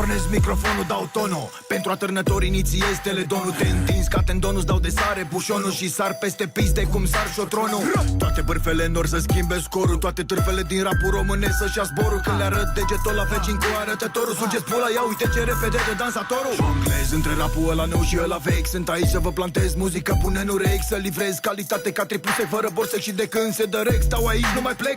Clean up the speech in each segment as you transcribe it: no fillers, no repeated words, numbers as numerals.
Pornesc microfonul, dau tonul. Pentru atârnători inițiez teledonul. Te întinzi ca tendonul, dau de sare bușonul și sar peste piste cum sar șotronul. Toate bârfele nor să schimbe scorul, toate târfele din rapul românesc să-și ia zborul. Când le arăt degetul la vecin cu arătătorul, sugeți pula, ia uite ce repede de dansatorul. Jonglez între rapul ăla nou și ăla vechi. Sunt aici să vă plantez muzică, pune în urechi, să livrez calitate ca tripuse fără borse. Și de când se dă rec, stau aici, nu mai plec.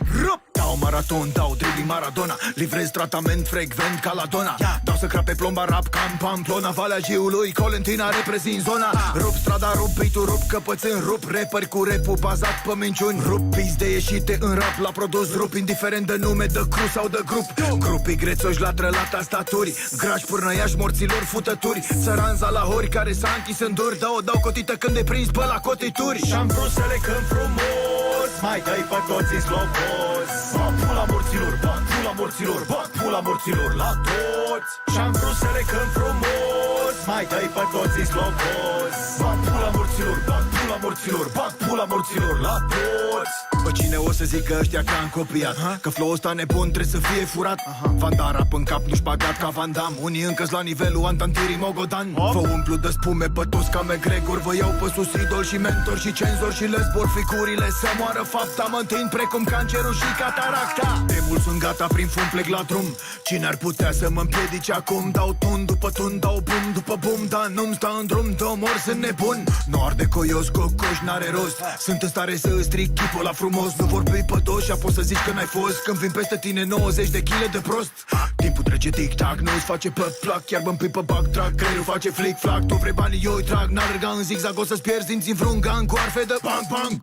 Dau maraton, dau dribbling Maradona. Livrez tratament frecvent ca la Dona. Dau să crape plomba rap ca în Pamplona. Valea Jiului, Colentina, reprezint zona. Rup strada, rup beat-ul, rup căpățân, rup rapper cu rap-ul bazat pe minciuni. Rup pis de ieșite în rap, la produs rup, indiferent de nume, de cru sau de grup. Grupii grețoși latră la tastaturi, grași pârnăiași morților futături. Țăranza la hori care s-a închis în dur. Dau cotită când e prins pe la cotituri. Și-am vrut să le cânt frumos, mai dai pe toți slobos. Bag pula morților, bag pula morților, bag pula morților la toți. Și-am vrut să le cânt frumos, mai dai pe toți slobos. Bag pula morților, bag pula morților, bag pula morților la toți. Bă, cine o să zică ăștia că am copiat? Că flow-ul ăsta nebun trebuie să fie furat. Vanda rap în cap, nu-și bagat ca Van Damme. Unii încă-s la nivelul Antantiri Mogodan. Vă umplu de spume pe toți ca McGregor. Vă iau pe sus idol și mentor și cenzor și le zbor ficurile să moară fapta. Mă întind precum cancerul și cataracta. De mult sunt gata, prin fum plec la drum. Cine ar putea să mă împiedice acum? Dau tun după tun, dau bum după bum. Dar nu-mi sta în drum, de omor sunt nebun. Nu arde coios, cocoș, n-are rost. Sunt în stare să îți stric chipul la frumos. Nu vorbi pe dos și apoi să zici că n-ai fost. Când vin peste tine 90 de kg de prost. Timpul trece tic-tac, nu-ți face pe plac. Chiar bă-mi pe backtrack, creierul face flick-flack. Tu vrei banii, eu îi trag, n-alerga în zigzag. O să-ți pierzi dinții în vreun gang cu arfe de bang-bang.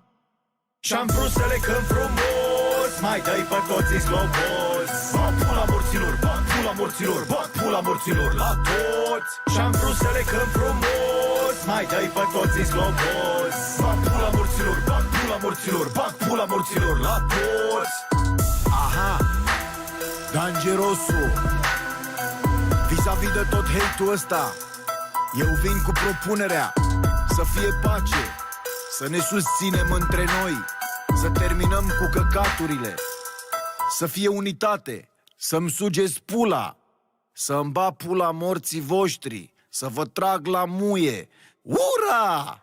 Și-am vrut să le cânt frumos, mai dai pe toți slobos. Bag pula morților, bag pula morților, bag pula morților la toți. Și-am vrut să le cânt frumos, mai dai pe toți slobos. Bag pula morților, bag pula morților, bag pula morților la toți. Aha, Dangerosu. Vis-a-vis de tot hate-ul ăsta, eu vin cu propunerea să fie pace, să ne susținem între noi, să terminăm cu căcaturile, să fie unitate, să-mi sugeți pula, să-mi ba pula morții voștri, să vă trag la muie. Ura!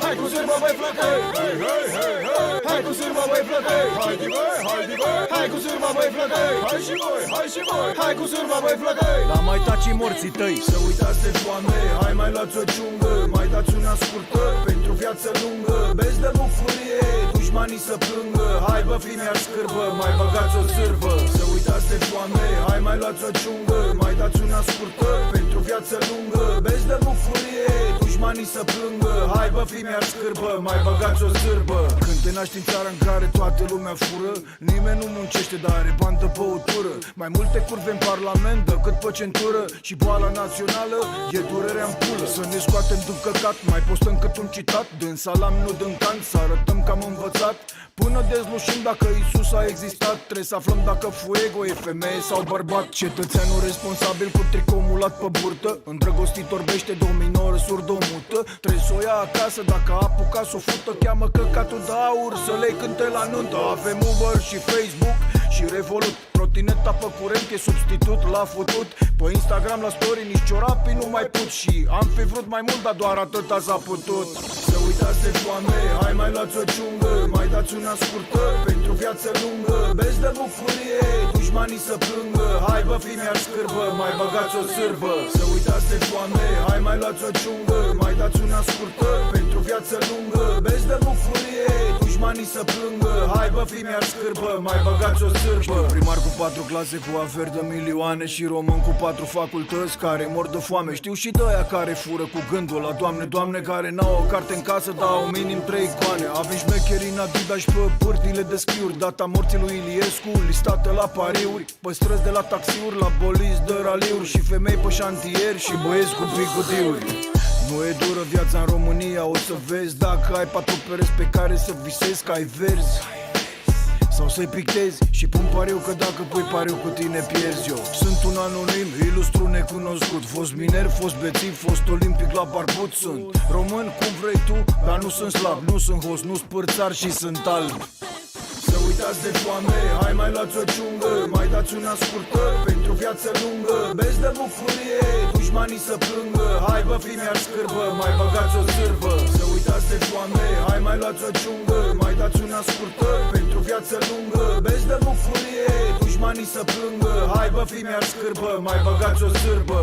Hai cu sârmă, băi, flăcăi! Hei, hei, hei, hei! Hai cu sârmă, băi, flăcăi! Haide, băi, haide, băi! Hai cu sârmă, băi, flăcăi! Hai și voi, hai și voi! Hai cu sârmă, băi, flăcăi! Dar mai taci morții tăi. Să uitați de foame, hai mai luați o ciungă. Mai dați una scurtă pentru viață lungă. Beți de bucurie, dușmanii să plângă. Hai bă, fii-mi-ar scârbă, mai băgați o sârbă. Să uitați de foame, hai mai luați o ciungă. Mai dați una scurtă pentru viață lungă. Beți de bucurie, dușmanii să plângă. Hai bă, fii-mi-ar scârbă, mai băgați o sârbă. Când te naști în țară în care toată lumea fură, nimeni nu muncește, dar are bani de băutură. Mai multe curve în parlament decât pe centură. Și boala națională e durerea în pulă. Să ne scoatem din căcat, mai postăm cât un citat. Din salam, nu din cant, să arătăm că am învățat. Până dezlușim dacă Iisus a existat, trebuie să aflăm dacă fuego e femeie sau bărbat. Cetățeanul responsabil cu tricou mulat pe burtă, îndrăgostit orbește de o minoră surdomută. Trebuie să o ia acasă, dacă a apucat să o fută, cheamă căcatul de aur, să le-i cânte la nuntă. Avem Uber și Facebook și Revolut. Trotineta pe curent e substitut la futut. Pe Instagram la story nici ciorapii nu mai put. Și am fi vrut mai mult, dar doar atâta s-a putut. Să uitați de foame, hai mai luați o ciungă. Mai dați una scurtă pentru viață lungă. Beți de bucurie, dușmanii să plângă. Hai bă, fii-mi-ar scârbă, mai băgați o sârbă. Să uitați de foame, hai mai luați o ciungă. Mai dați una scurtă pentru viață lungă. Beți de bucurie, dușmanii să plângă. Hai bă, fii-mi-ar scârbă, mai băgați o sârbă. Primar cu 4 clase cu averi de milioane și român cu 4 facultăți care mor de foame. Știu și de aia care fură cu gândul la Doamne, Doamne, care n-au o carte în casă, dar au minim 3 icoane. Avem șmecherii în Adidas și pe pârtile de schiuri. Data morții lui Iliescu listată la pariuri. Pe străzi de la taxiuri, la bolizi de raliuri. Și femei pe șantieri și băieți cu bigotiuri. Nu e dură viața în România, o să vezi. Dacă ai 4 pereți pe care să visezi că ai verzi. Sau să-i pictezi și pun pariu că dacă pui pariu cu tine pierzi eu. Sunt un anonim, ilustru necunoscut. Fost miner, fost bețiv, fost olimpic la barbut. Sunt român cum vrei tu, dar nu sunt slab, nu sunt host, nu spărțar și sunt alb. Să uitați de foame, hai mai luați o ciungă, mai dați una scurtă pentru viață lungă. Beți de bucurie, dușmanii să plângă. Hai bă, fi mi-ar scârbă, mai băgați o sârbă. Să uitați de foame, hai mai luați o ciungă, mai dați una scurtă pentru viață lungă. Beți de bucurie, dușmanii să plângă. Hai bă, fi mi-ar scârbă, mai băgați o sârbă.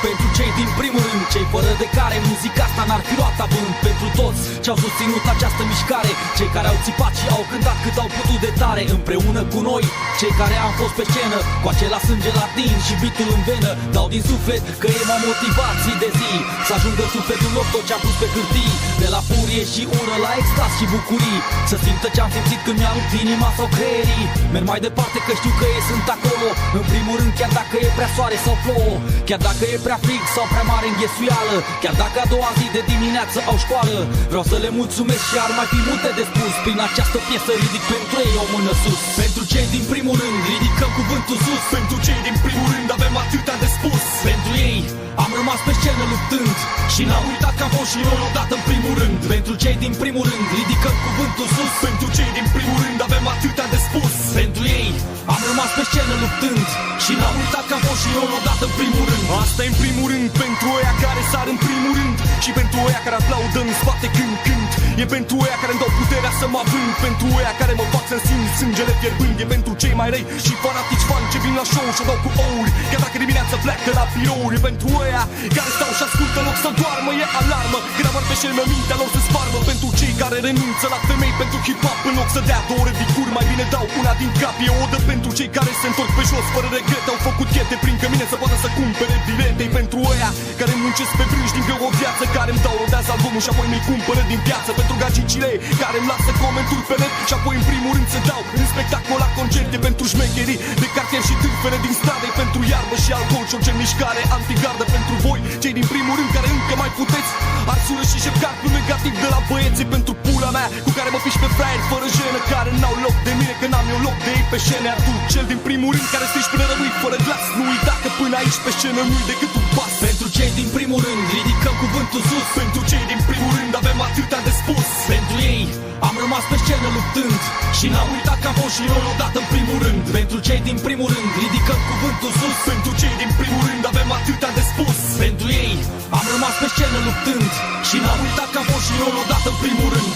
Pentru cei din primul rând, cei fără de care muzica asta n-ar fi luat avânt. Pentru toți ce-au susținut această mișcare, cei care au țipat și au cântat cât au putut de tare. Împreună cu noi, cei care am fost pe scenă, cu acela sânge latin și bitul în venă. Dau din suflet că ei m-au motivat zi de zi să ajungă sufletul lor tot ce-am pus pe hârtii. De la furie și ură la extaz și bucurii, să simtă ce-am simțit când mi-a rupt inima sau creierii. Merg mai departe că știu că ei sunt acolo. În primul rând, chiar dacă e prea soare sau plouă, chiar dacă e prea frig sau prea mare înghesuială, chiar dacă a doua zi de dimineață au școală, vreau să le mulțumesc și ar mai fi multe de spus. Prin această piesă ridic pentru ei o mână sus. Pentru cei din primul rând, ridicăm cuvântul sus. Pentru cei din primul rând, avem atâta de spus. Pentru ei am rămas pe scenă luptând și n-am uitat că am fost și eu odată în primul rând. Pentru cei din primul rând, ridicăm cuvântul sus. Pentru cei din primul rând, avem atâta de spus. Pentru ei am rămas pe scenă luptând și n-am uitat că am fost și eu odată în primul rând. Asta e în primul rând, pentru oia care sar în primul rând și pentru oia care aplaudă în spate când cânt. E pentru oia care îmi dau puterea să mă având, pentru oia care mă fac să-mi simt sângele fierbând. E pentru cei mai răi și fanatici fan ce vin la show și-o dau cu ouri, chiar dacă dimineața pleacă la birouri. E pentru oia care stau și ascultă loc să doarmă, e alarmă când apar pe șelmă mintea lor să sparmă. Pentru cei care renunță la femei pentru hip-hop în loc să dea două ore dicuri, mai bine dau una din cap. E o odă pentru cei care se întorc pe jos fără regrete, au făcut chete prin cămine să poată să cumpere bilete. E pentru oia care muncesc pe brânci din greu o viață, care îmi dau rodează albumul și apoi mi-l cumpără din piață. Pentru gagicile care îmi lasă comenturi pe net și apoi în primul rând se dau în spectacol la concerte. Pentru șmecherii de cartier și târfele din stradă, pentru iarbă și alcool și orice mișcare antigardă. Pentru voi, cei din primul rând care încă mai puteți arsură și șepcartul negativ de la băieții. Pentru pula mea cu care mă piși pe fraieri fără jenă, care n-au loc de mine că n-am eu loc de ei pe scene. Tu, cel din primul rând care strici până rămâi fără glas, nu uita că până aici pe scenă nu-i decât un pas. Pentru cei din primul rând, ridicăm cuvântul sus. Pentru cei din primul rând, avem atâta de spus. Pentru ei am rămas pe scenă luptând și n-am uitat că am fost și eu odată în primul rând. Pentru cei din primul rând, ridicăm cuvântul sus. Pentru cei din primul rând, avem atâta de spus. Pentru ei am rămas pe scenă luptând și n-am uitat că am fost și eu odată în primul rând.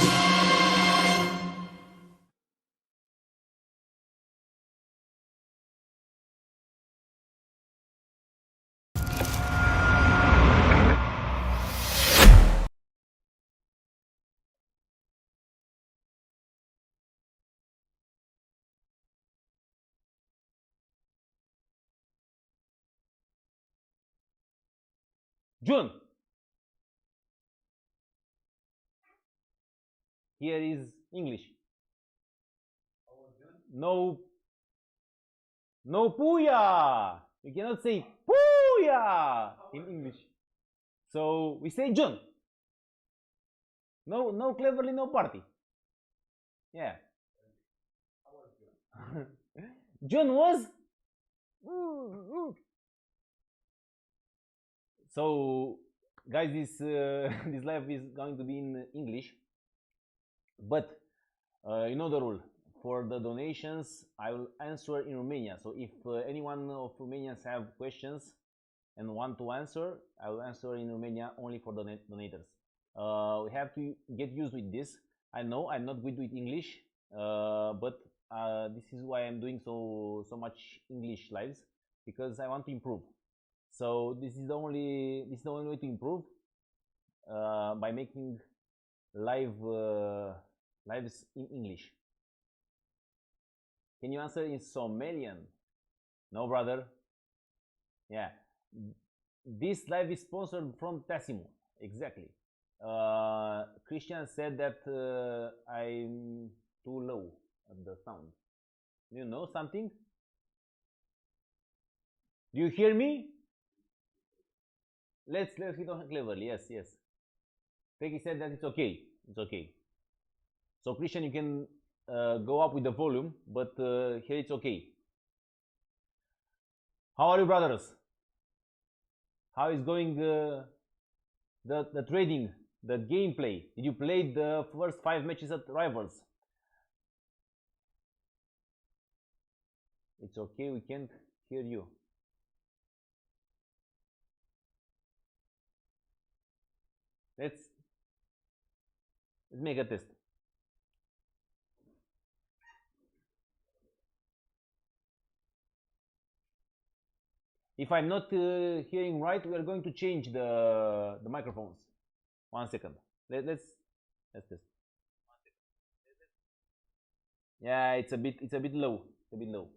June. Here is English. No. No puya. You cannot say puya in English. So we say June. No, no cleverly, no party. Yeah. June was. So, guys, this this live is going to be in English, but you know the rule. For the donations, I will answer in Romanian. So, if anyone of Romanians have questions and want to answer, I will answer in Romania only for the donators. We have to get used with this. I know I'm not good with English, but this is why I'm doing so much English lives, because I want to improve. So this is the only way to improve. by making lives in English? Can you answer in Somalian? No, brother. Yeah, this live is sponsored from Tassimo. Exactly. Christian said that I'm too low at the sound. You know something? Do you hear me? Let's hit on cleverly. Yes, yes. Peggy said that it's okay. It's okay. So Christian, you can go up with the volume, but here it's okay. How are you, brothers? How is going the trading, the gameplay? Did you play the first 5 matches at Rivals? It's okay, we can't hear you. Let's make a test. If I'm not hearing right, we are going to change the microphones. 1 second. Let's test. Yeah, it's a bit low. It's a bit low.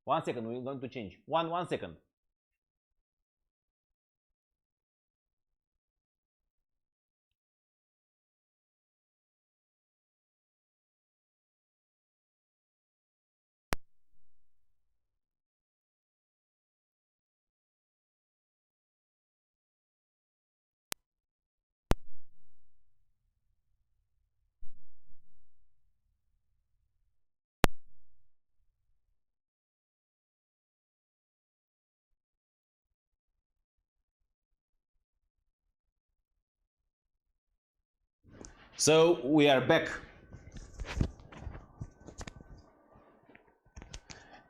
1 second. We're going to change. One second. So we are back.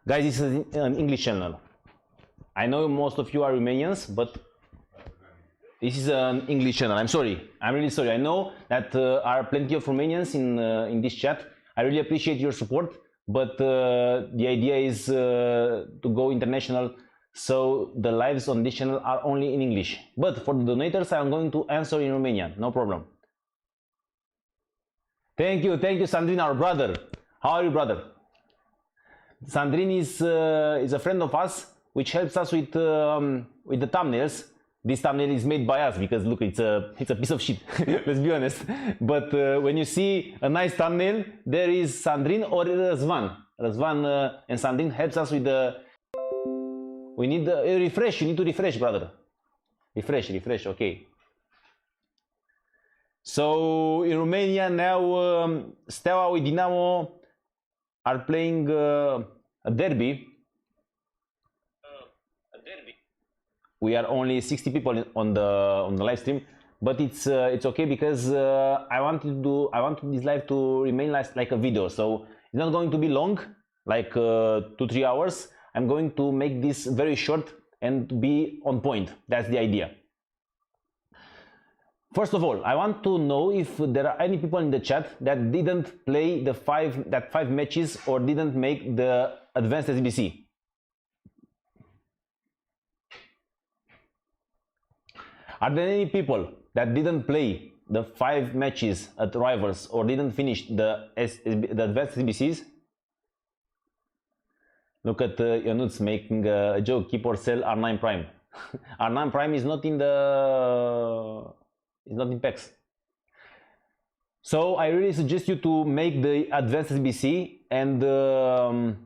Guys, this is an English channel. I know most of you are Romanians, but this is an English channel. I'm sorry. I'm really sorry. I know that are plenty of Romanians in this chat. I really appreciate your support, but the idea is to go international, so the lives on this channel are only in English. But for the donators, I'm going to answer in Romanian. No problem. Thank you, Sandrine, our brother. How are you, brother? Sandrine is a friend of us, which helps us with the thumbnails. This thumbnail is made by us because look, it's a piece of shit. Let's be honest. But when you see a nice thumbnail, there is Sandrine or Răzvan. Răzvan and Sandrine helps us with the. We need a refresh. You need to refresh, brother. Refresh. Okay. So in Romania now, Steaua with Dinamo are playing a derby. We are only 60 people on the live stream, but it's okay because I want this live to remain like a video. So it's not going to be long, like 2-3 hours. I'm going to make this very short and be on point. That's the idea. First of all, I want to know if there are any people in the chat that didn't play the 5 matches or didn't make the advanced SBC. Are there any people that didn't play the 5 matches at Rivals or didn't finish the advanced SBCs? Look at Ionuț making a joke. Keep or sell R9 Prime. R9 Prime is not in the. It's not in PAX. So I really suggest you to make the advanced SBC and to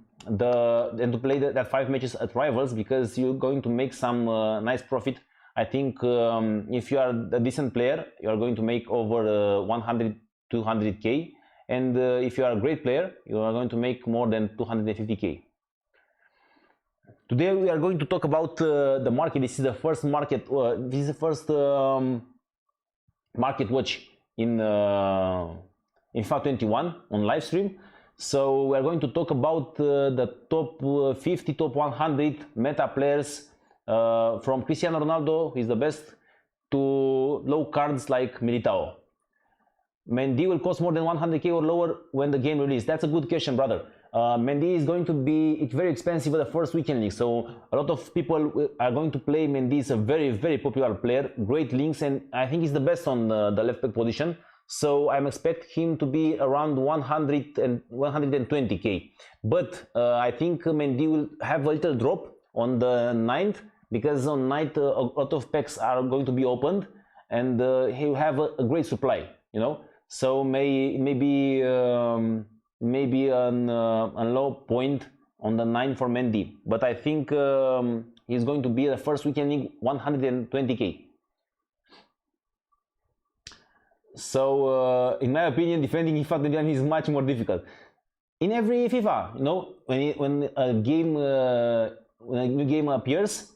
play that 5 matches at Rivals because you're going to make some nice profit. I think if you are a decent player, you are going to make over 100-200k, and if you are a great player, you are going to make more than 250k. Today we are going to talk about the market. This is the first market. This is the first market watch in FIFA 21 on live stream. So we are going to talk about the top 50, top 100 meta players from Cristiano Ronaldo, who is the best, to low cards like Militao. Mendy will cost more than 100k or lower when the game release. That's a good question, brother. Mendy is going to be very expensive at the first weekend league, so a lot of people are going to play Mendy. Is a very popular player, great links, and I think he's the best on the left back position. So I'm expect him to be around 100 and 120k. But I think Mendy will have a little drop on the 9th, because on 9th a lot of packs are going to be opened, and he will have a great supply, you know. So maybe a low point on the 9 for Mendy, but I think he's going to be the first weekend league 120k. So in my opinion, defending FIFA 21 is much more difficult. In every FIFA, you know, when a new game appears,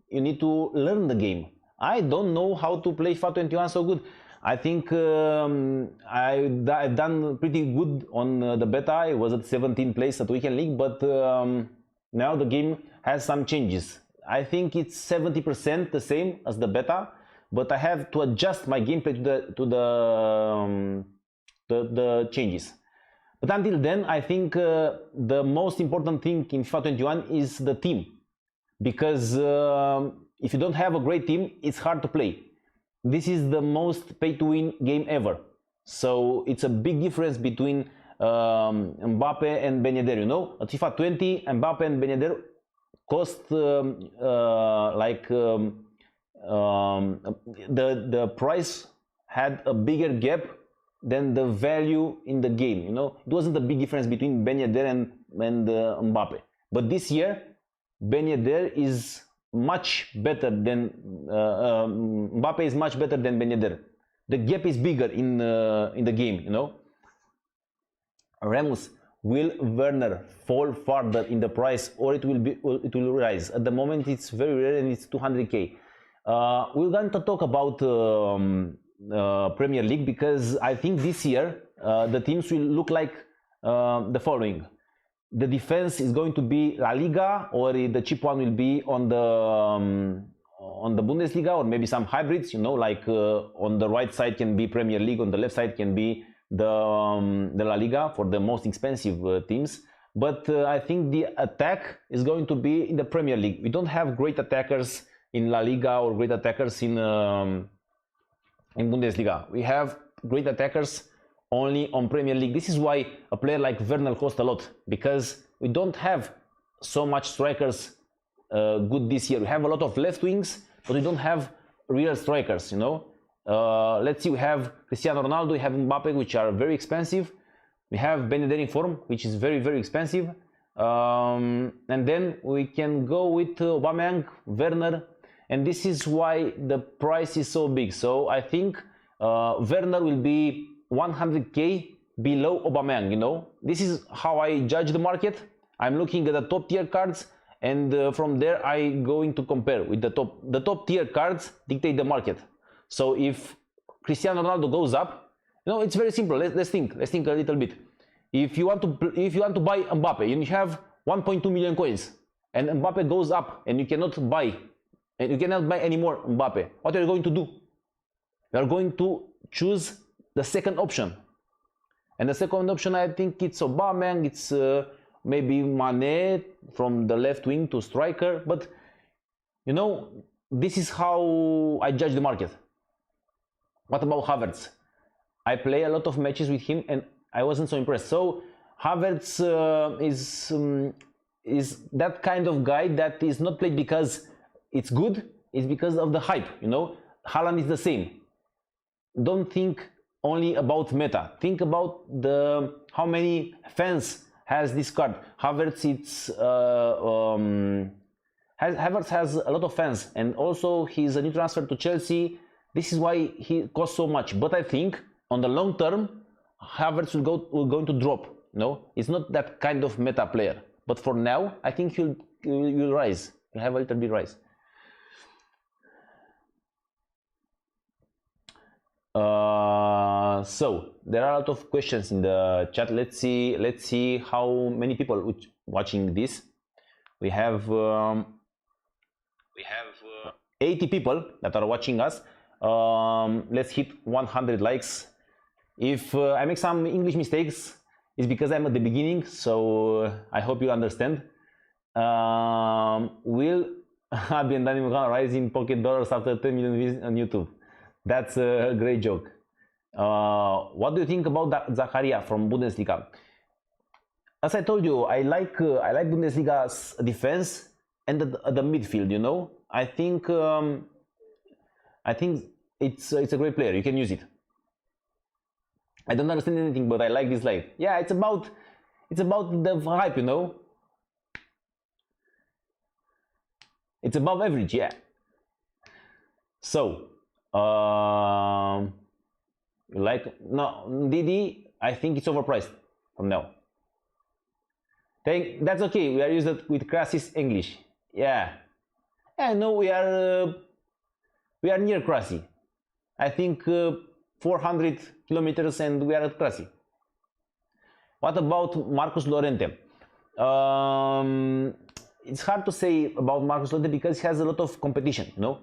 you need to learn the game. I don't know how to play FIFA 21 so good. I think I've done pretty good on the beta. I was at 17th place at Weekend League, but now the game has some changes. I think it's 70% the same as the beta, but I have to adjust my gameplay to the changes. But until then, I think the most important thing in FIFA 21 is the team, because if you don't have a great team, it's hard to play. This is the most pay-to-win game ever. So it's a big difference between Mbappe and Ben Yedder. You know, at FIFA 20, Mbappe and Ben Yedder cost the price had a bigger gap than the value in the game. You know, it wasn't a big difference between Ben Yedder and Mbappe. But this year, Ben Yedder is much better than Mbappe is much better than Ben Yedder. The gap is bigger in the game, you know. Ramos, will Werner fall further in the price, or it will rise? At the moment, it's very rare and it's 200k. We're going to talk about Premier League, because I think this year the teams will look like the following. The defense is going to be La Liga, or the cheap one will be on the Bundesliga, or maybe some hybrids, you know, like on the right side can be Premier League, on the left side can be the La Liga for the most expensive teams. But I think the attack is going to be in the Premier League. We don't have great attackers in La Liga or great attackers in Bundesliga. We have great attackers only on Premier League. This is why a player like Werner costs a lot, because we don't have so much strikers good this year. We have a lot of left wings, but we don't have real strikers, you know. Let's see, we have Cristiano Ronaldo, we have Mbappe, which are very expensive. We have Ben Yedder in form, which is very expensive. And then we can go with Aubameyang, Werner, and this is why the price is so big. So I think Werner will be 100k below Aubameyang, you know. This is how I judge the market. I'm looking at the top tier cards, and from there I going to compare with the top tier cards dictate the market. So if Cristiano Ronaldo goes up, you know, it's very simple. Let's think a little bit. If you want to buy Mbappe, you have 1.2 million coins, and Mbappe goes up, and you cannot buy anymore Mbappe. What are you going to do? You are going to choose the second option, and the second option, I think it's Aubameyang. It's maybe Mane from the left wing to striker. But you know, this is how I judge the market. What about Havertz? I play a lot of matches with him, and I wasn't so impressed. So Havertz is that kind of guy that is not played because it's good. It's because of the hype. You know, Haaland is the same. Don't think only about meta. Think about how many fans has this card. Havertz, Havertz has a lot of fans, and also he's a new transfer to Chelsea. This is why he costs so much. But I think on the long term, Havertz will going to drop. No, it's not that kind of meta player. But for now, I think he'll rise. He'll have a little bit rise. So there are a lot of questions in the chat. Let's see how many people watching this. We have 80 people that are watching us. Let's hit 100 likes. If I make some English mistakes, It's because I'm at the beginning, so I hope you understand. Will Abi and Danny McCann rise in pocket dollars after 10 million views on YouTube? That's a great joke. What do you think about Zakaria from Bundesliga? As I told you, I like Bundesliga's defense and the midfield. You know, I think it's a great player. You can use it. I don't understand anything, but I like this live. Yeah, it's about the hype, you know. It's above average, yeah. So, no, Didi, I think it's overpriced from now. That's okay. We are used with Krasi's English. Yeah, I know we are near Krasi. I think 400 kilometers and we are at Krasi. What about Marcus Lorente? It's hard to say about Marcus Lorente because he has a lot of competition, you know.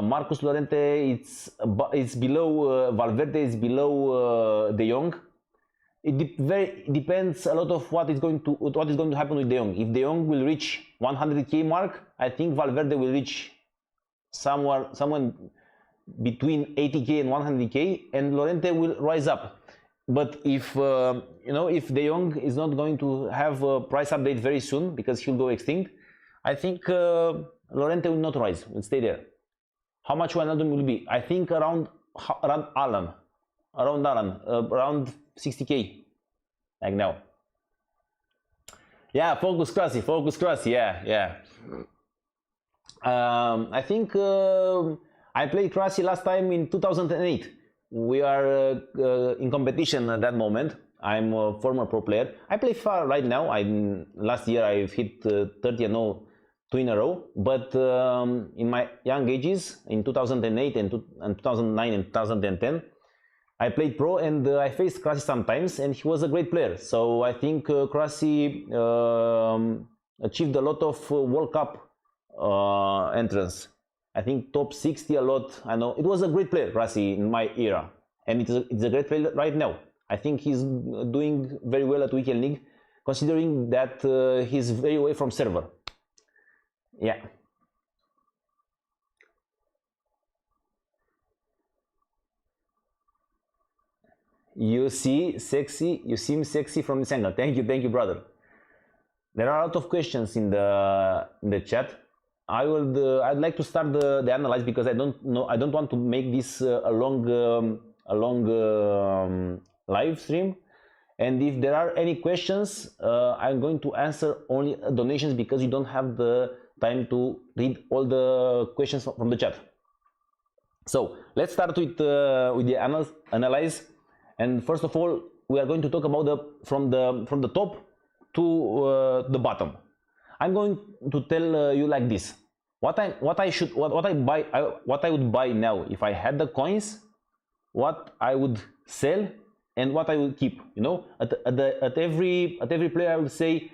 Marcus Lorente, it's below Valverde, it's below De Jong. It depends a lot of what is going to happen with De Jong. If De Jong will reach 100k mark, I think Valverde will reach somewhere between 80k and 100k, and Lorente will rise up. But if if De Jong is not going to have a price update very soon because he'll go extinct, I think Lorente will not rise, will stay there. How much Ronaldo will be? I think around 60k, like now. Yeah, focus Krasi, yeah. I think I played Krasi last time in 2008. We are in competition at that moment. I'm a former pro player. I play far right now. Last year I've hit 30-0 2 in a row. But in my young ages, in 2008 and 2009 and 2010, I played pro and I faced Krasi sometimes, and he was a great player. So I think Krasi achieved a lot of World Cup entrance. I think top 60 a lot. I know it was a great player, Krasi, in my era, and it's a great player right now. I think he's doing very well at Weekend League, considering that he's very away from server. Yeah. You seem sexy from this angle. Thank you, brother. There are a lot of questions in the chat. I'd like to start the analyze because I don't want to make this a long live stream. And if there are any questions, I'm going to answer only donations because you don't have the time to read all the questions from the chat. So let's start with the analyze. And first of all, we are going to talk about from the top to the bottom. I'm going to tell you like this: what I would buy now if I had the coins, what I would sell, and what I would keep. You know, at every player I will say,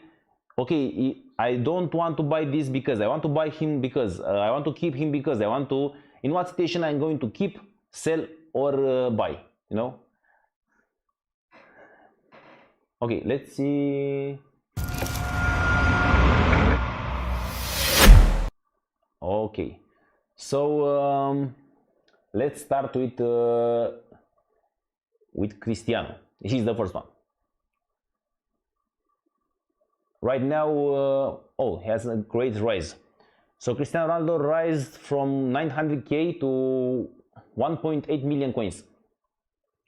okay, I don't want to buy this because I want to buy him because I want to keep him because I want to. In what situation I'm going to keep, sell, or buy? You know. Okay, let's see. Okay, so let's start with Cristiano. He's the first one. Right now, he has a great rise. So Cristiano Ronaldo rised from 900k to 1.8 million coins.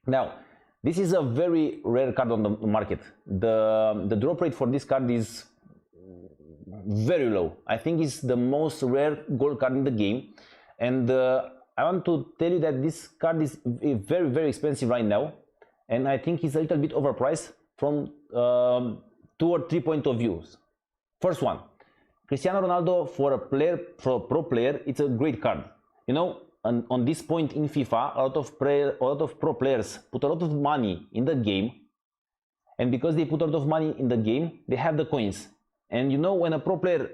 Now, this is a very rare card on the market. The drop rate for this card is very low. I think it's the most rare gold card in the game, and I want to tell you that this card is very, very expensive right now, and I think it's a little bit overpriced from 2 or 3 points of view. First one, Cristiano Ronaldo for a pro player, it's a great card. You know, on this point in FIFA, a lot of pro players put a lot of money in the game, and because they put a lot of money in the game, they have the coins. And you know, when a pro player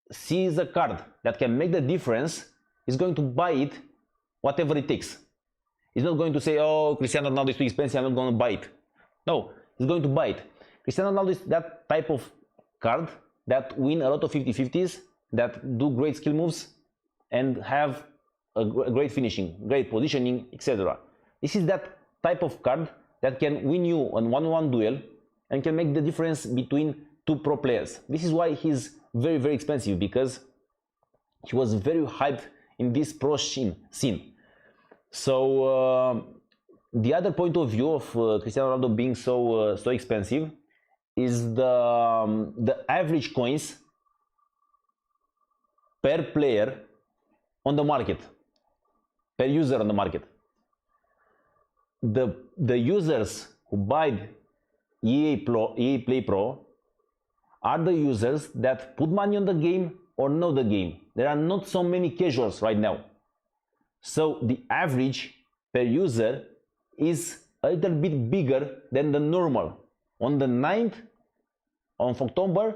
sees a card that can make the difference, he's going to buy it, whatever it takes. He's not going to say, oh, Cristiano Ronaldo is too expensive, I'm not going to buy it. No, he's going to buy it. Cristiano Ronaldo is that type of card that win a lot of 50-50s, that do great skill moves and have a great finishing, great positioning, etc. This is that type of card that can win you on one-on-one duel and can make the difference between two pro players. This is why he's very, very expensive, because he was very hyped in this pro scene. So the other point of view of Cristiano Ronaldo being so expensive is the average coins per player on the market, per user on the market. The users who buy EA Play Pro are the users that put money on the game or know the game. There are not so many casuals right now. So the average per user is a little bit bigger than the normal. On the 9th of October,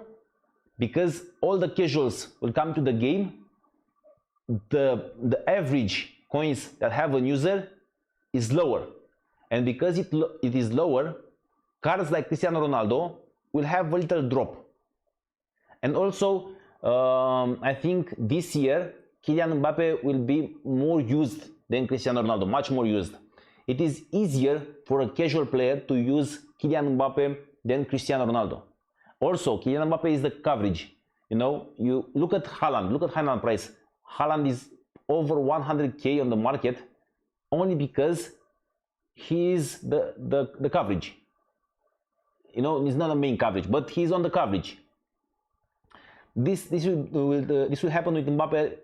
because all the casuals will come to the game, the average coins that have a user is lower. And because it is lower, cards like Cristiano Ronaldo will have a little drop. And also, I think this year, Kylian Mbappe will be more used than Cristiano Ronaldo, much more used. It is easier for a casual player to use Kylian Mbappe than Cristiano Ronaldo. Also, Kylian Mbappe is the coverage. You know, you look at Haaland, look at Haaland price. Haaland is over 100k on the market only because he is the coverage. You know, he's not a main coverage, but he's on the coverage. This will happen with Mbappe.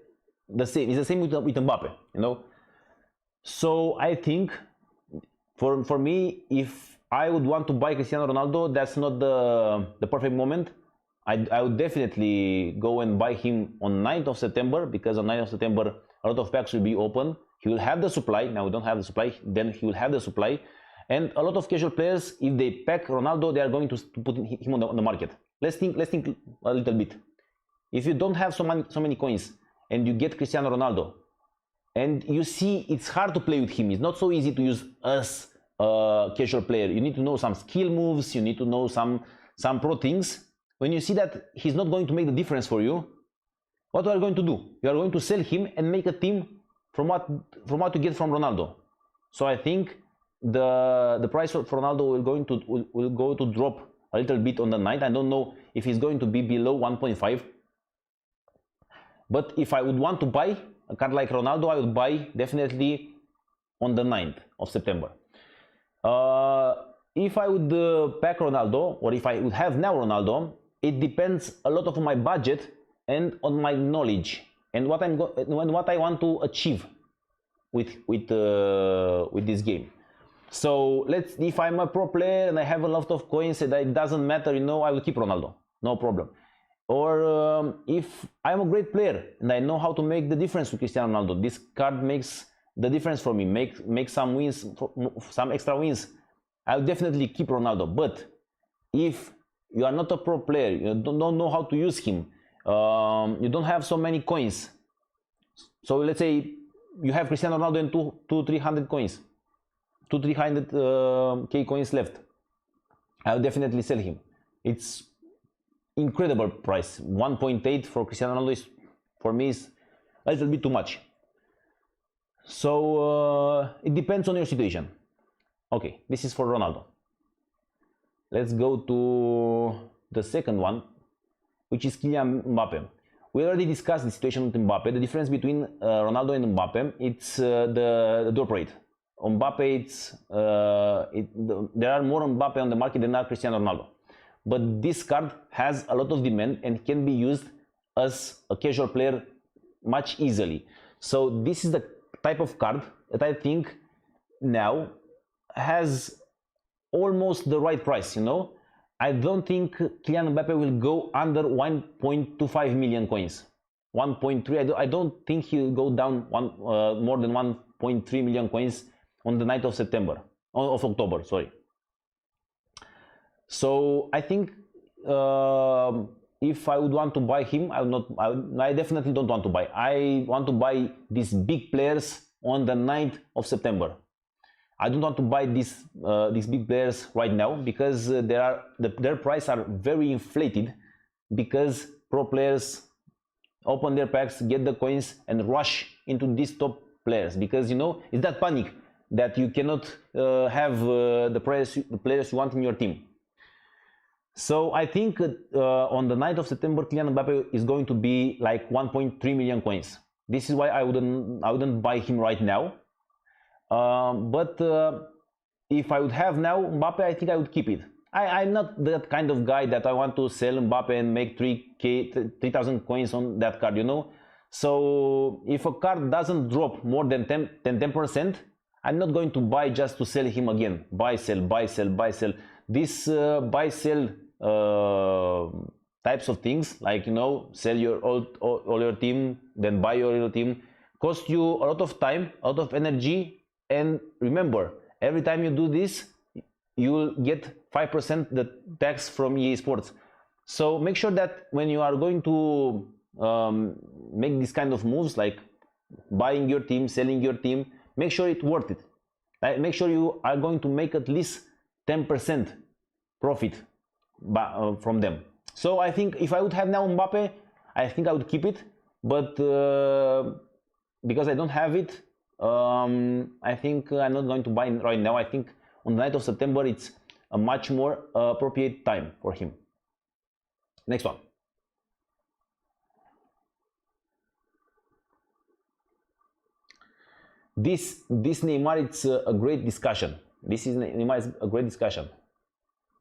The same. It's the same with Mbappe. You know. So I think for me, if I would want to buy Cristiano Ronaldo, that's not the perfect moment. I would definitely go and buy him on 9th of September, because on 9th of September a lot of packs will be open. He will have the supply. Now we don't have the supply, then he will have the supply. And a lot of casual players, if they pack Ronaldo, they are going to put him on the market. Let's think a little bit. If you don't have so many coins and you get Cristiano Ronaldo, and you see it's hard to play with him, it's not so easy to use as a casual player. You need to know some skill moves, you need to know some pro things. When you see that he's not going to make the difference for you, what are you going to do? You are going to sell him and make a team from what you get from Ronaldo. So I think the price for Ronaldo will go to drop a little bit on the 9th. I don't know if he's going to be below 1.5. But if I would want to buy a card like Ronaldo, I would buy definitely on the 9th of September. If I would pack Ronaldo, or if I would have now Ronaldo, it depends a lot on my budget and on my knowledge and what I want to achieve with this game. So if I'm a pro player and I have a lot of coins and it doesn't matter, you know, I will keep Ronaldo, no problem. Or if I'm a great player and I know how to make the difference with Cristiano Ronaldo, this card makes the difference for me, make some wins, some extra wins, I'll definitely keep Ronaldo. But if you are not a pro player, you don't know how to use him, you don't have so many coins, so let's say you have Cristiano Ronaldo and 200-300 coins, 200-300k coins left, I'll definitely sell him. It's incredible price. 1.8 for Cristiano Ronaldo is, for me, is a little bit too much. So it depends on your situation. Okay, this is for Ronaldo. Let's go to the second one, which is Kylian Mbappe. We already discussed the situation with Mbappe. The difference between Ronaldo and Mbappe, it's the drop rate. On Mbappe, there are more Mbappe on the market than are Cristiano Ronaldo. But this card has a lot of demand and can be used as a casual player much easily. So this is the type of card that I think now has almost the right price, you know. I don't think Kylian Mbappe will go under 1.25 million coins. 1.3, I don't think he'll go down more than 1.3 million coins on the 9th of October, sorry. So I think if I would want to buy him, I definitely don't want to buy. I want to buy these big players on the 9th of September. I don't want to buy these big players right now because their price are very inflated because pro players open their packs, get the coins, and rush into these top players because you know it's that panic that you cannot have the players you want in your team. So I think on the 9th of September, Kylian Mbappe is going to be like 1.3 million coins. This is why I wouldn't buy him right now. But if I would have now Mbappe, I think I would keep it. I'm not that kind of guy that I want to sell Mbappe and make 3,000 coins on that card, you know. So if a card doesn't drop more than 10%, I'm not going to buy just to sell him again. Buy, sell, buy, sell, buy, sell. This buy, sell types of things, like, you know, sell all your team, then buy your team, cost you a lot of time, a lot of energy. And remember, every time you do this, you will get 5% the tax from eSports. So make sure that when you are going to make this kind of moves, like buying your team, selling your team, make sure it's worth it. Make sure you are going to make at least 10% profit from them. So I think if I would have now Mbappe, I think I would keep it. But because I don't have it, I think I'm not going to buy right now. I think on the 9th of September, it's a much more appropriate time for him. Next one. This Neymar, it's a great discussion. Neymar is a great discussion.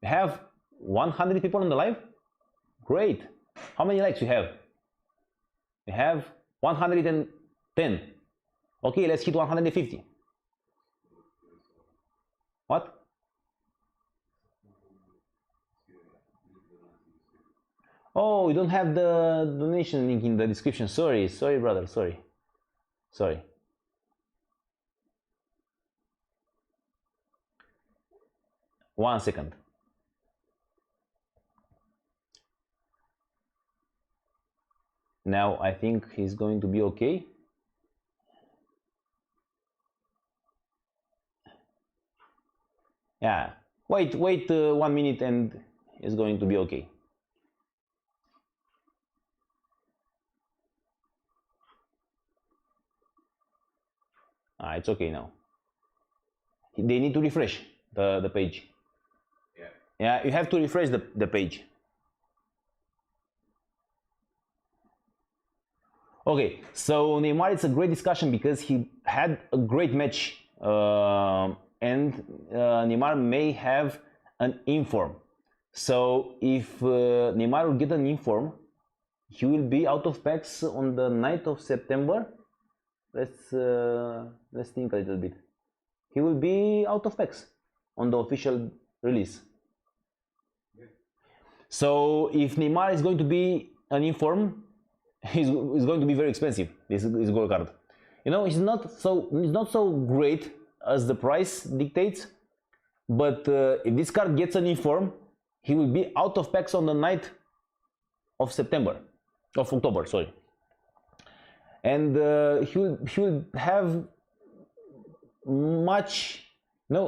We have 100 people on the live. Great. How many likes we have? We have 110. Okay, let's hit 150. What? Oh, you don't have the donation link in the description. Sorry, brother. Sorry. 1 second. Now I think he's going to be okay. Yeah, wait 1 minute and it's going to be okay. It's okay now. They need to refresh the page. Yeah, you have to refresh the page. Okay, so Neymar, it's a great discussion because he had a great match and Neymar may have an inform. So if Neymar will get an inform, he will be out of packs on the 9th of September. Let's think a little bit. He will be out of packs on the official release. So if Neymar is going to be an inform, he's going to be very expensive. This gold card, you know, he's not so great as the price dictates. But if this card gets an inform, he will be out of packs on the 9th of October, sorry. And he will have it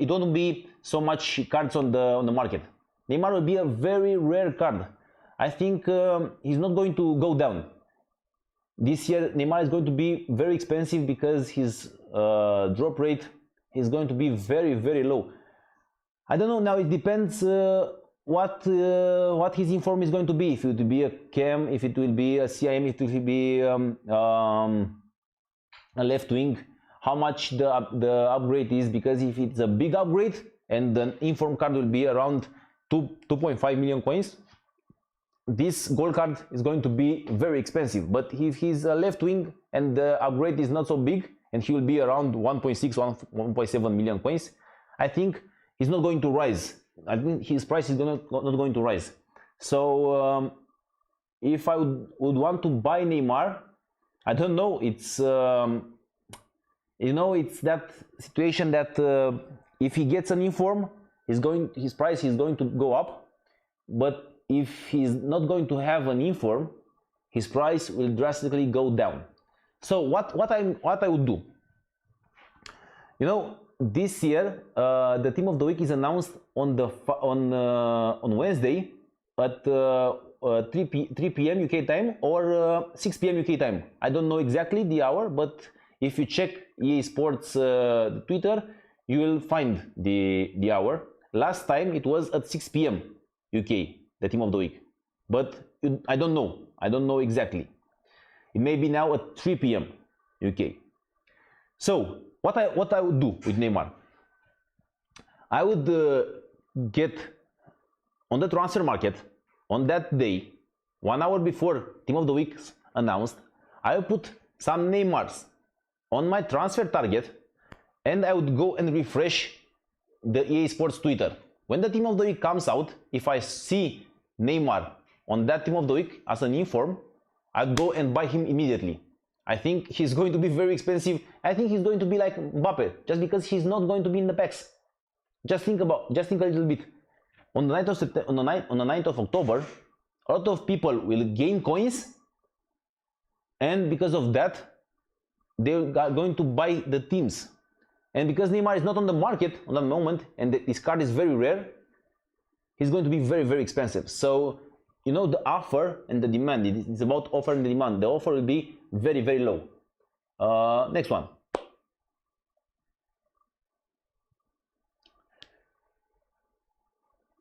don't be so much cards on the market. Neymar will be a very rare card. I think he's not going to go down. This year Neymar is going to be very expensive because his drop rate is going to be very, very low. I don't know, now it depends what his inform is going to be. If it will be a cam, if it will be a CIM, if it will be a left wing, how much the upgrade is, because if it's a big upgrade and the inform card will be around 2.5 million coins, this gold card is going to be very expensive. But if he's a left wing and the upgrade is not so big and he will be around 1.7 million coins, I think he's not going to rise. I think his price is not going to rise. So if I would want to buy Neymar, I don't know, it's it's that situation that if he gets an inform, his price is going to go up. But if he's not going to have an inform, his price will drastically go down. So what I would do, You know, this year the team of the week is announced on Wednesday at 3 p.m. UK time or 6 p.m. UK time. I don't know exactly the hour, but if you check eSports Twitter, you will find the hour. Last time it was at 6 p.m. UK, the team of the week, but I don't know exactly. It may be now at 3 p.m. UK. So what I would do with Neymar, I would get on the transfer market on that day, 1 hour before team of the week announced. I would put some Neymars on my transfer target, and I would go and refresh the eSports Twitter. When the team of the week comes out, if I see Neymar on that team of the week as an inform, I'd go and buy him immediately. I think he's going to be very expensive. I think he's going to be like Mbappe, just because he's not going to be in the packs. Just think a little bit. On the 9th of October, a lot of people will gain coins, and because of that, they are going to buy the teams. And because Neymar is not on the market at the moment, and this card is very rare, he's going to be very, very expensive. So, you know, the offer and the demand, it's about offer and the demand. The offer will be very, very low. Next one.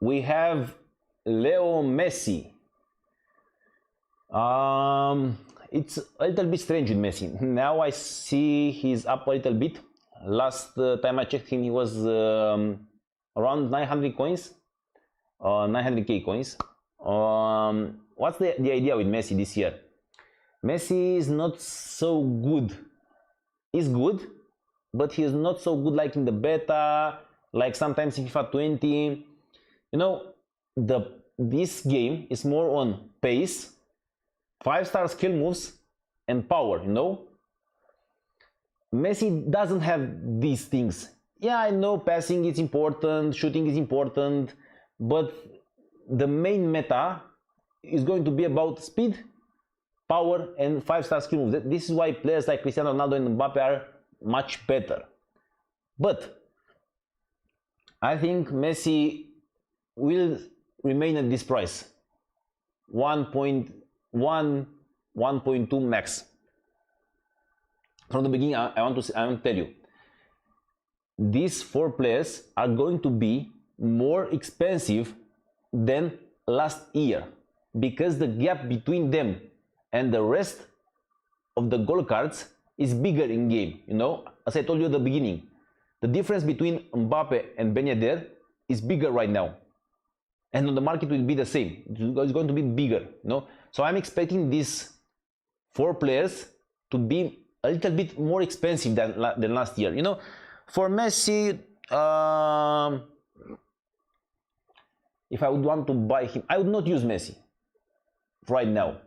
We have Leo Messi. It's a little bit strange with Messi. Now I see he's up a little bit. Last time I checked him, he was around 900 coins, 900k coins. What's the idea with Messi this year? Messi is not so good. He's good, but he is not so good like in the beta, like sometimes in FIFA 20. You know, this game is more on pace, 5-star skill moves, and power, you know? Messi doesn't have these things. Yeah, I know passing is important, shooting is important, but the main meta is going to be about speed, power, and 5-star skill moves. This is why players like Cristiano Ronaldo and Mbappe are much better. But I think Messi will remain at this price, 1.1, 1.2 max. From the beginning, I want to tell you, these 4 players are going to be more expensive than last year, because the gap between them and the rest of the gold cards is bigger in game. You know, as I told you at the beginning, the difference between Mbappe and Ben Yedder is bigger right now, and on the market will be the same. It's going to be bigger, you know. So I'm expecting these 4 players to be a little bit more expensive than last year. You know, for Messi, if I would want to buy him, I would not use Messi right now.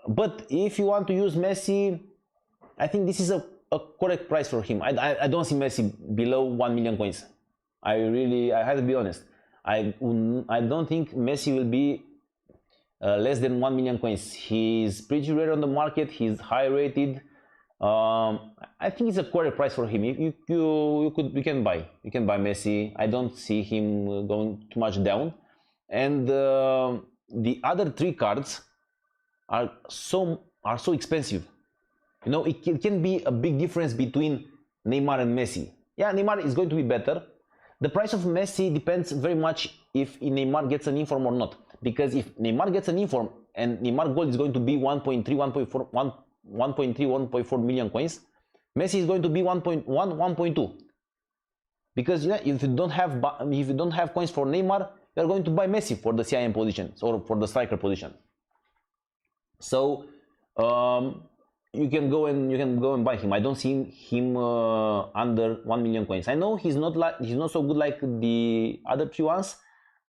But if you want to use Messi, I think this is a correct price for him. I don't see Messi below 1 million coins. I have to be honest. I don't think Messi will be less than 1 million coins. He's pretty rare on the market. He's high rated. I think it's a correct price for him. You can buy Messi. I don't see him going too much down. And the other 3 cards are so expensive. You know, it can be a big difference between Neymar and Messi. Yeah, Neymar is going to be better. The price of Messi depends very much if Neymar gets an inform or not. Because if Neymar gets an inform and Neymar gold is going to be 1.3, 1.4 million coins, Messi is going to be 1.1, 1.2. Because yeah, if you don't have coins for Neymar, you are going to buy Messi for the CIM position or for the striker position. So you can go and buy him. I don't see him under 1 million coins. I know he's not so good like the other 3 ones,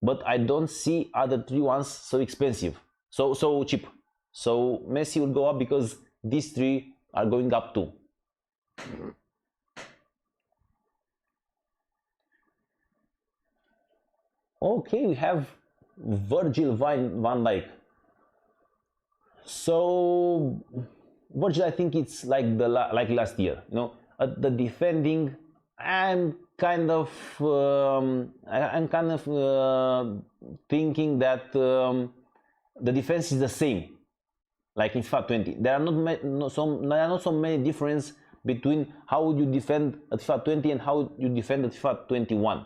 but I don't see other 3 ones so expensive, so cheap. So Messi will go up because these 3 are going up too. Okay, we have Virgil van Dijk. So Virgil, I think it's like last year. You know, at the defending, I'm kind of thinking that the defense is the same, like in FIFA 20. There are not so many difference between how would you defend at FIFA 20 and how you defend at FIFA 21.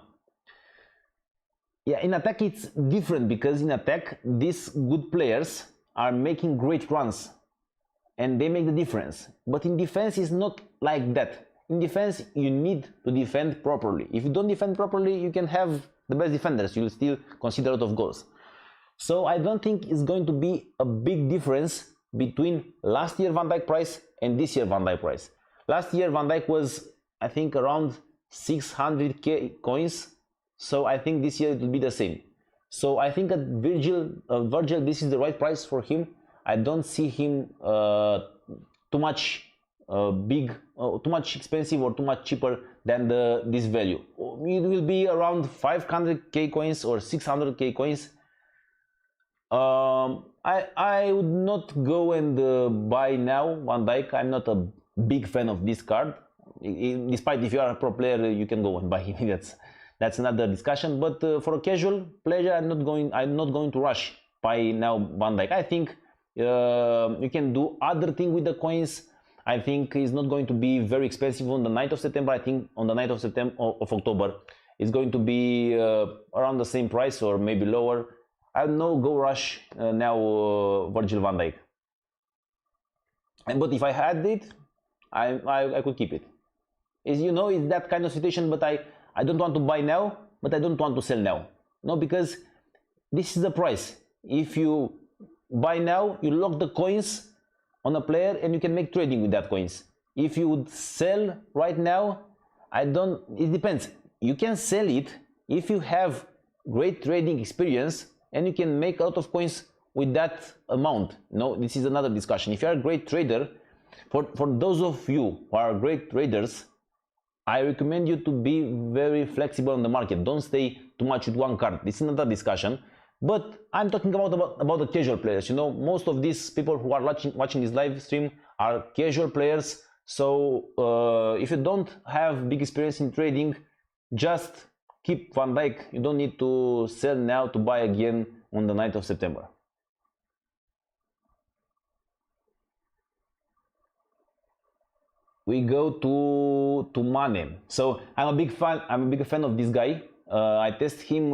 Yeah, in attack it's different, because in attack these good players are making great runs and they make the difference. But in defense it's not like that. In defense you need to defend properly. If you don't defend properly, you can have the best defenders, you'll still concede a lot of goals. So I don't think it's going to be a big difference between last year Van Dijk price and this year Van Dijk price. Last year Van Dijk was, I think, around 600k coins. So I think this year it will be the same. So I think at Virgil, this is the right price for him. I don't see him too much too much expensive or too much cheaper than this value. It will be around 500k coins or 600k coins. I would not go and buy now Van Dijk. I'm not a big fan of this card. Despite if you are a pro player, you can go and buy him. That's another discussion. But for a casual player, I'm not going to rush buy now Van Dijk. I think you can do other thing with the coins. I think it's not going to be very expensive on the 9th of September. I think on the 9th of September of October, it's going to be around the same price or maybe lower. I don't know, go rush now Virgil van Dijk. But if I had it, I could keep it. It's that kind of situation. But I don't want to buy now, but I don't want to sell now. No, because this is the price. If you buy now, you lock the coins on a player and you can make trading with that coins. If you would sell right now, it depends. You can sell it if you have great trading experience and you can make a lot of coins with that amount. No, this is another discussion. If you are a great trader, for those of you who are great traders, I recommend you to be very flexible on the market. Don't stay too much with one card. This is another discussion. But I'm talking about the casual players. Most of these people who are watching this live stream are casual players. So if you don't have big experience in trading, just keep Van Dijk. You don't need to sell now to buy again on the 9th of September. We go to Mane. So I'm a big fan of this guy. I tested him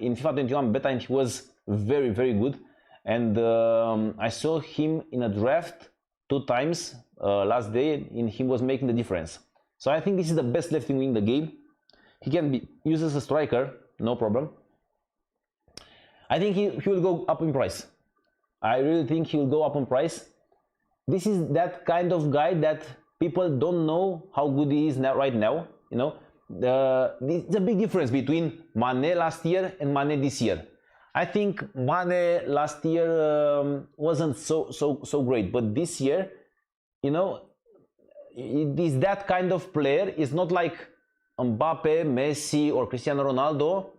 in FIFA 21 beta and he was very, very good. And I saw him in a draft 2 times last day and he was making the difference. So I think this is the best left wing in the game. He can be used as a striker, no problem. I think he will go up in price. I really think he will go up in price. This is that kind of guy that people don't know how good he is right now. There's a big difference between Mane last year and Mane this year. I think Mane last year wasn't so great, but this year, it is that kind of player. It's not like Mbappe, Messi, or Cristiano Ronaldo,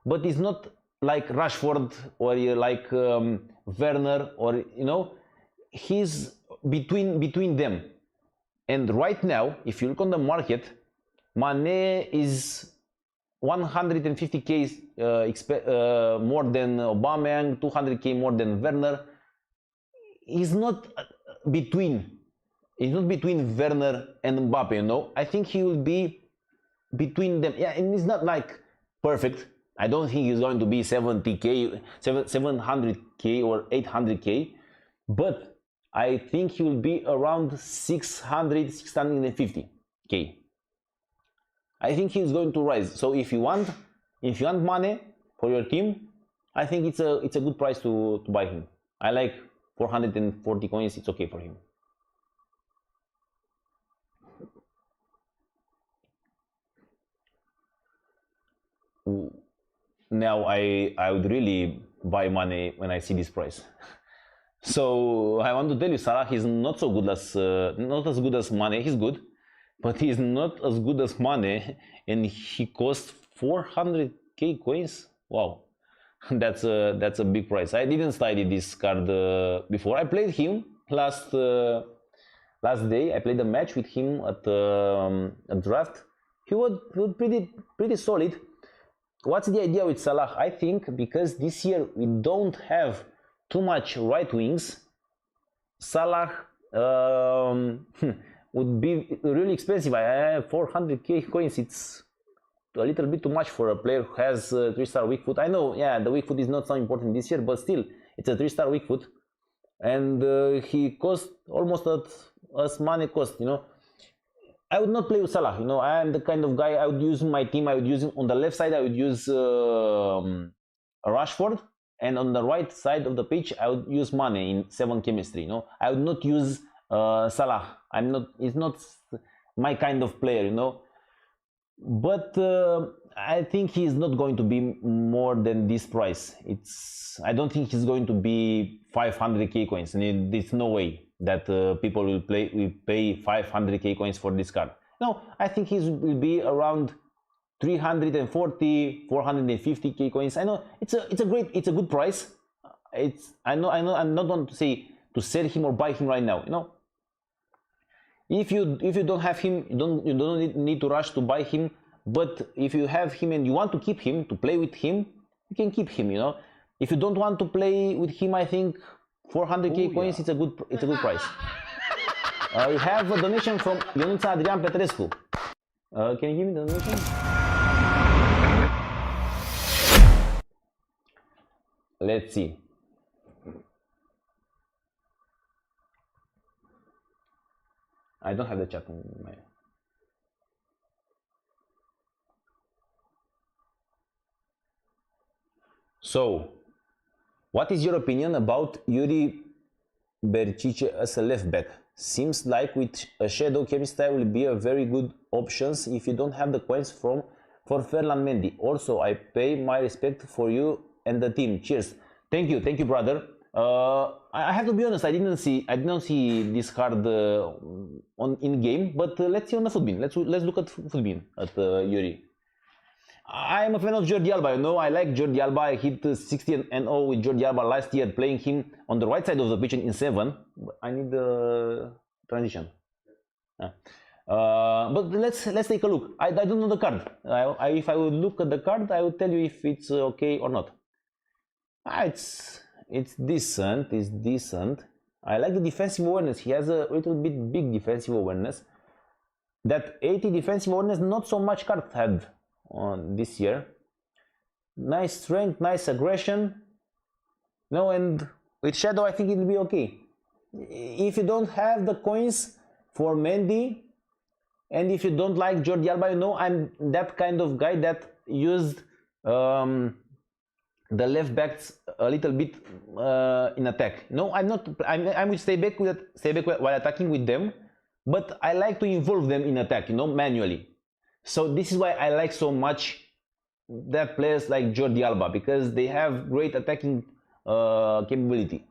but it's not like Rashford or like Werner, or he's between them. And right now, if you look on the market, Mane is 150k more than Aubameyang, 200k more than Werner. He's not between Werner and Mbappe. I think he will be between them. Yeah, and it's not like perfect. I don't think he's going to be 70k, 700k or 800k, but I think he will be around 600, 650k. I think he's going to rise. So if you want Mane for your team, I think it's a good price to buy him. I like 440 coins. It's okay for him. Now I would really buy Mane when I see this price. So I want to tell you, Salah is not so good as not as good as Mane. He's good, but he's not as good as Mane, and he costs 400k coins. Wow, that's a big price. I didn't study this card before. I played him last last day I played a match with him at a draft. He was pretty solid. What's the idea with Salah? I think because this year we don't have too much right wings, Salah would be really expensive. I have 400k coins. It's a little bit too much for a player who has 3-star weak foot. I know, yeah, the weak foot is not so important this year, but still, it's a 3-star weak foot, and he cost almost as money cost. You know, I would not play with Salah. You know, I am the kind of guy I would use in my team. I would use on the left side. I would use Rashford, and on the right side of the pitch, I would use Mane in 7 chemistry. You know, I would not use Salah. I'm not. It's not my kind of player. You know. But I think he's not going to be more than this price. I don't think he's going to be 500k coins. And there's no way that people will pay 500k coins for this card. No, I think he will be around 340, 450k coins. I know it's a good price. I know I'm not going to say to sell him or buy him right now. You know. If you don't have him, you don't need to rush to buy him. But if you have him and you want to keep him, to play with him, you can keep him. You know, if you don't want to play with him, I think 400k coins. Yeah. It's a good price. We have a donation from Ionuța Adrian Petrescu. Can you give me the donation? Let's see. I don't have the chat on my... So, what is your opinion about Yuri Bercice as a left back? Seems like with a shadow chemistry will be a very good options if you don't have the coins for Ferland Mendy. Also, I pay my respect for you and the team. Cheers. Thank you, brother. I have to be honest. I didn't see this card in game, but let's see on the Footbin. Let's look at Footbin at Yuri. I'm a fan of Jordi Alba. You know, I like Jordi Alba. I hit 60-0 with Jordi Alba last year, playing him on the right side of the pitch in 7. I need the transition. But let's take a look. I don't know the card. If I would look at the card, I would tell you if it's okay or not. It's decent. It's decent. I like the defensive awareness. He has a little bit big defensive awareness. That 80 defensive awareness, not so much card had on this year. Nice strength, nice aggression. No, and with Shadow, I think it will be okay. If you don't have the coins for Mendy, and if you don't like Jordi Alba, you know, I'm that kind of guy that used the left backs a little bit in attack. No, I'm not. I'm with stay back while attacking with them, but I like to involve them in attack, you know, manually. So this is why I like so much that players like Jordi Alba, because they have great attacking capability.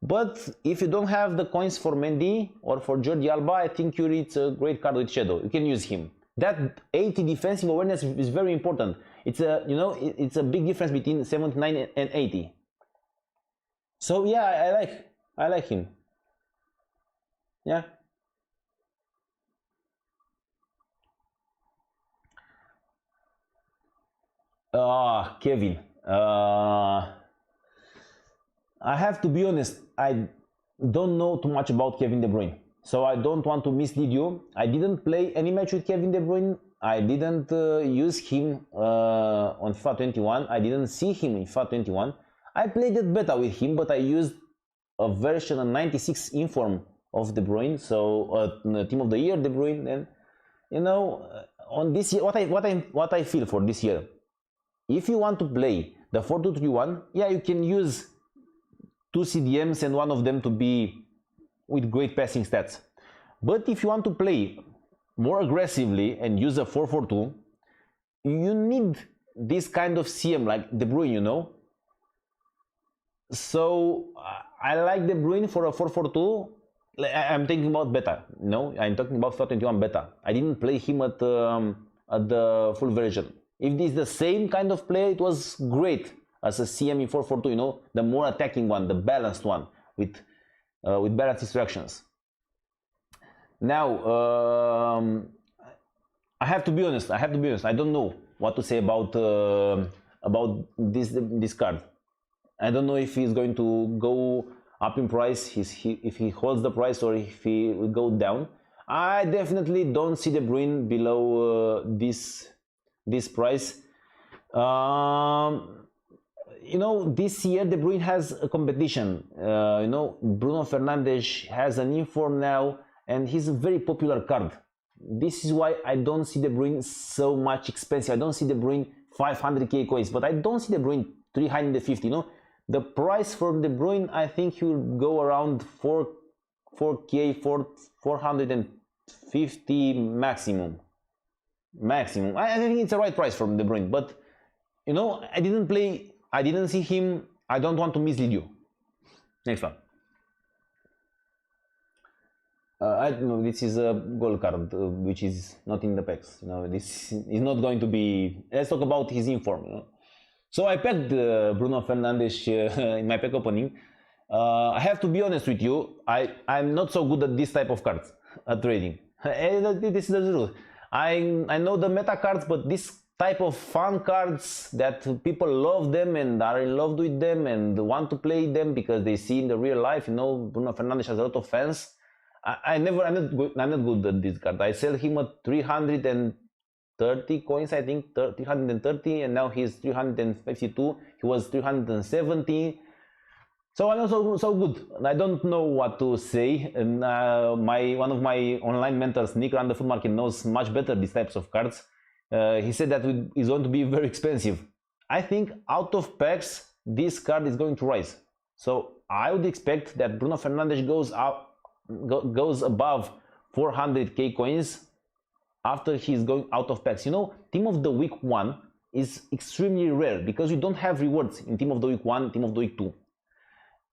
But if you don't have the coins for Mendy or for Jordi Alba, I think Yuri it's a great card with Shadow. You can use him. That 80 defensive awareness is very important. It's a, you know, it's a big difference between 79 and 80. So yeah, I like him. Yeah. Kevin. I have to be honest, I don't know too much about Kevin De Bruyne, so I don't want to mislead you. I didn't play any match with Kevin De Bruyne. I didn't use him on FIFA 21. I didn't see him in FIFA 21. I played it beta with him, but I used a version of 96 inform of De Bruyne, so Team of the Year De Bruyne. And you know, on this year, what I feel for this year, if you want to play the 4-2-3-1, yeah, you can use 2 CDMs and one of them to be with great passing stats. But if you want to play more aggressively and use a 4-4-2, you need this kind of CM like De Bruyne, you know. So I like De Bruyne for a 4-4-2. I'm thinking about beta, you know. I'm talking about FIFA 21 beta. I didn't play him at the full version. If this is the same kind of play, it was great as a CM in 4-4-2, you know, the more attacking one, the balanced one with balanced instructions. Now, I have to be honest. I don't know what to say about this card. I don't know if he's going to go up in price, if he holds the price, or if he will go down. I definitely don't see De Bruyne below this price. You know, this year De Bruyne has a competition. You know, Bruno Fernandez has an inform now, and he's a very popular card. This is why I don't see De Bruyne so much expensive. I don't see De Bruyne 500k coins, but I don't see De Bruyne 350. You know, the price for De Bruyne, I think he will go around 4k, 450 maximum. I think it's the right price for De Bruyne, but you know, I didn't see him. I don't want to mislead you. Next one. I know this is a gold card, which is not in the packs. You know, this is not going to be. Let's talk about his inform. You know? So I packed Bruno Fernandez in my pack opening. I have to be honest with you. I'm not so good at this type of cards at trading. This is the truth. I know the meta cards, but this type of fun cards that people love them and are in love with them and want to play them because they see in the real life. You know, Bruno Fernandez has a lot of fans. I'm not good at this card. I sell him at 330 coins, I think 330, and now he's 352. He was 370. So I'm not so good. I don't know what to say. And one of my online mentors, Nick around the food market, knows much better these types of cards. He said that it's going to be very expensive. I think out of packs, this card is going to rise. So I would expect that Bruno Fernandes goes above 400k coins after he's going out of packs. You know, Team of the Week 1 is extremely rare because you don't have rewards in Team of the Week 1, Team of the Week 2.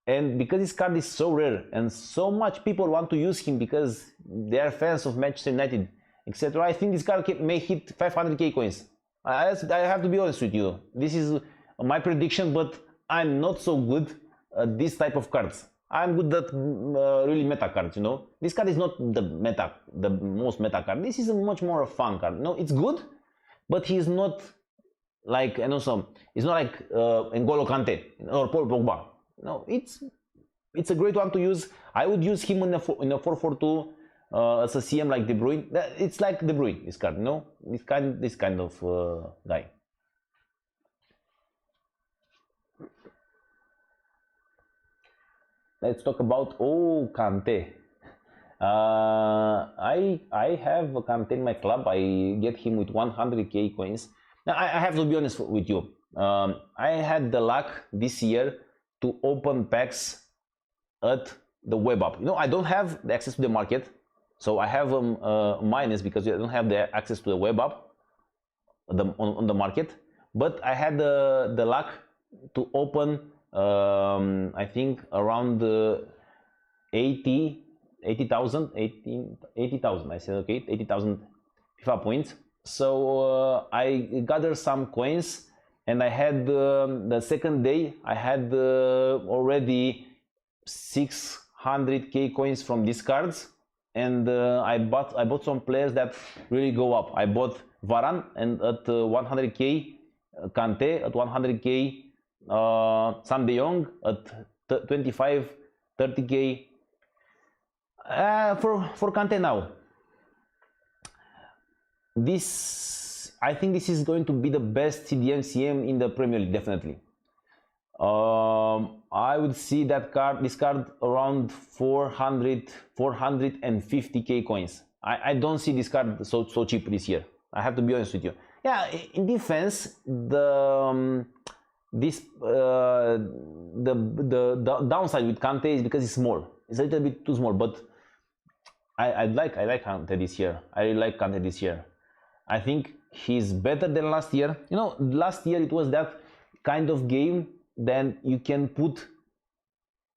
And because this card is so rare and so much people want to use him because they are fans of Manchester United, etc., I think this card may hit 500k coins. I have to be honest with you. This is my prediction, but I'm not so good at this type of cards. I'm good at really meta cards, you know. This card is not the most meta card. This is a much more a fun card. No, it's good, but he's not like, I know some. It's not like N'Golo Kante or Paul Pogba. No, it's a great one to use. I would use him in a 4-4-2 as a CM like De Bruyne. It's like De Bruyne, this card, you know, this kind of guy. Let's talk about Kante. I have a Kante in my club. I get him with 100k coins. Now I have to be honest with you. I had the luck this year to open packs at the web app. You know, I don't have the access to the market, so I have a minus because I don't have the access to the web app on the market. But I had the luck to open I think around 80,000. I said okay, 80,000 FIFA points. So I gathered some coins. And I had the second day, I had already 600k coins from these cards, and I bought some players that really go up. I bought Varan and at 100k, Kante at 100k, Sam De Jong at 25, 30k. For Kante now. I think this is going to be the best CDM CM in the Premier League, definitely. I would see this card around 450k coins. I don't see this card so cheap this year. I have to be honest with you. Yeah, in defense, the downside with Kante is because it's small. It's a little bit too small, but I like Kante this year. I really like Kante this year. I think he's better than last year. You know, last year it was that kind of game. Then you can put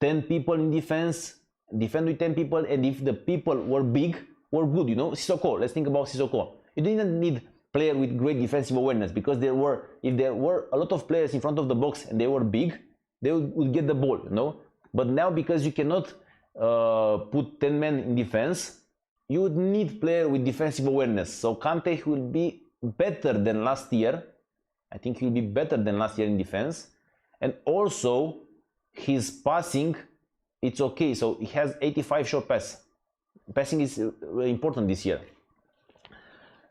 10 people in defense, defend with 10 people, and if the people were big, were good, you know. Sissoko, let's think about Sissoko. You didn't need player with great defensive awareness because if there were a lot of players in front of the box and they were big, they would get the ball, you know. But now because you cannot put 10 men in defense, you would need player with defensive awareness. So Kante will be better than last year. I think he'll be better than last year in defense. And also his passing, it's okay. So he has 85 short pass. Passing is important this year.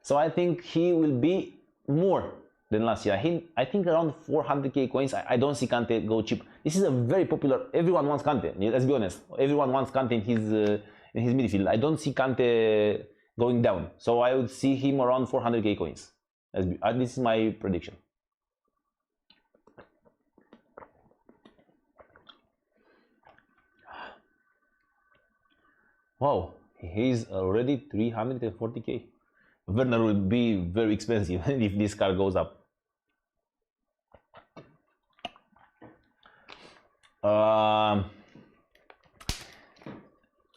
So I think he will be more than last year. I think around 400k coins. I don't see Kante go cheap. This is a very popular. Everyone wants Kante. Let's be honest. Everyone wants Kante in his midfield. I don't see Kante going down. So I would see him around 400k coins. This is my prediction. Wow, he's already 340k. Werner will be very expensive if this car goes up.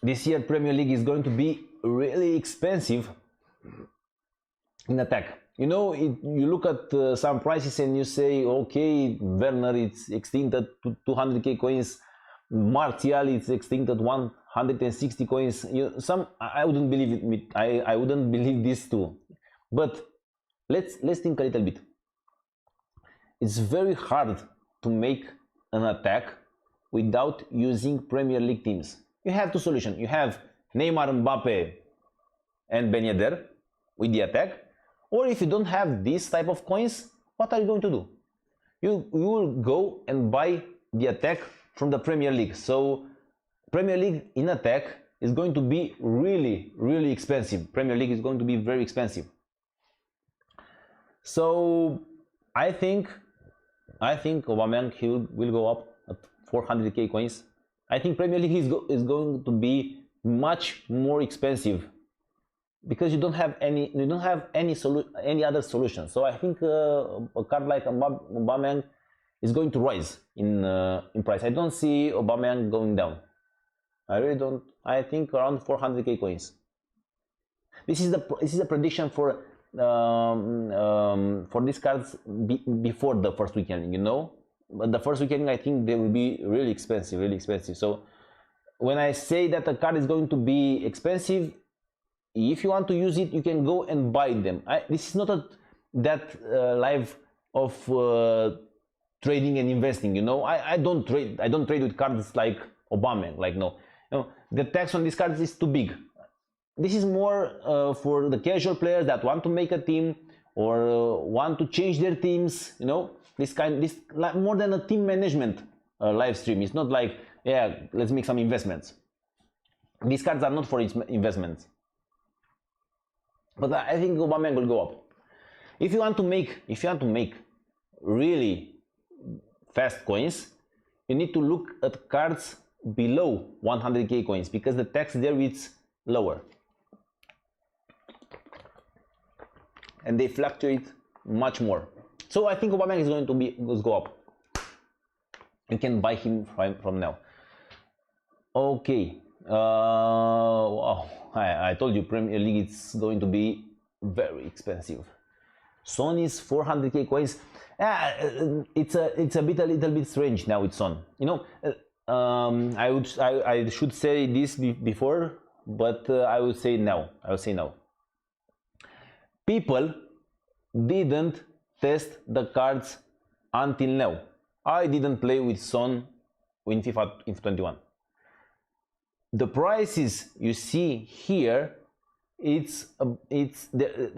This year Premier League is going to be really expensive in attack. You know, you look at some prices and you say, okay, Werner it's extincted to 200k coins, Martial it's extincted 160 coins. I wouldn't believe it. I wouldn't believe this too. But let's think a little bit. It's very hard to make an attack without using Premier League teams. You have two solutions. You have Neymar, Mbappe, and Ben Yedder with the attack. Or if you don't have this type of coins, what are you going to do? You will go and buy the attack from the Premier League. So Premier League in attack is going to be really expensive. Premier League is going to be very expensive. So I think Aubameyang will go up at 400k coins. I think Premier League is going to be much more expensive because you don't have any other solution. So I think a card like Aubameyang is going to rise in price. I don't see Aubameyang going down. I really don't. I think around 400k coins. This is a prediction for these cards before the first weekend. You know, but the first weekend I think they will be really expensive. So when I say that a card is going to be expensive, if you want to use it, you can go and buy them. This is not that live of trading and investing. You know, I don't trade with cards like Aubameyang. Like no, the tax on these cards is too big. This is more for the casual players that want to make a team or want to change their teams. You know, this like more than a team management live stream. It's not like, yeah, let's make some investments. These cards are not for investments. But I think Aubameyang will go up. If you want to make really fast coins, you need to look at cards below 100k coins because the tax there is lower. And they fluctuate much more. So I think Aubameyang is going to go up. You can buy him from now. Okay. Wow. I told you Premier League is going to be very expensive. Son is 400k coins. It's a little bit strange now with Son. You know, I should say this before, but I will say now. People didn't test the cards until now. I didn't play with Son in FIFA 21. The prices you see here, they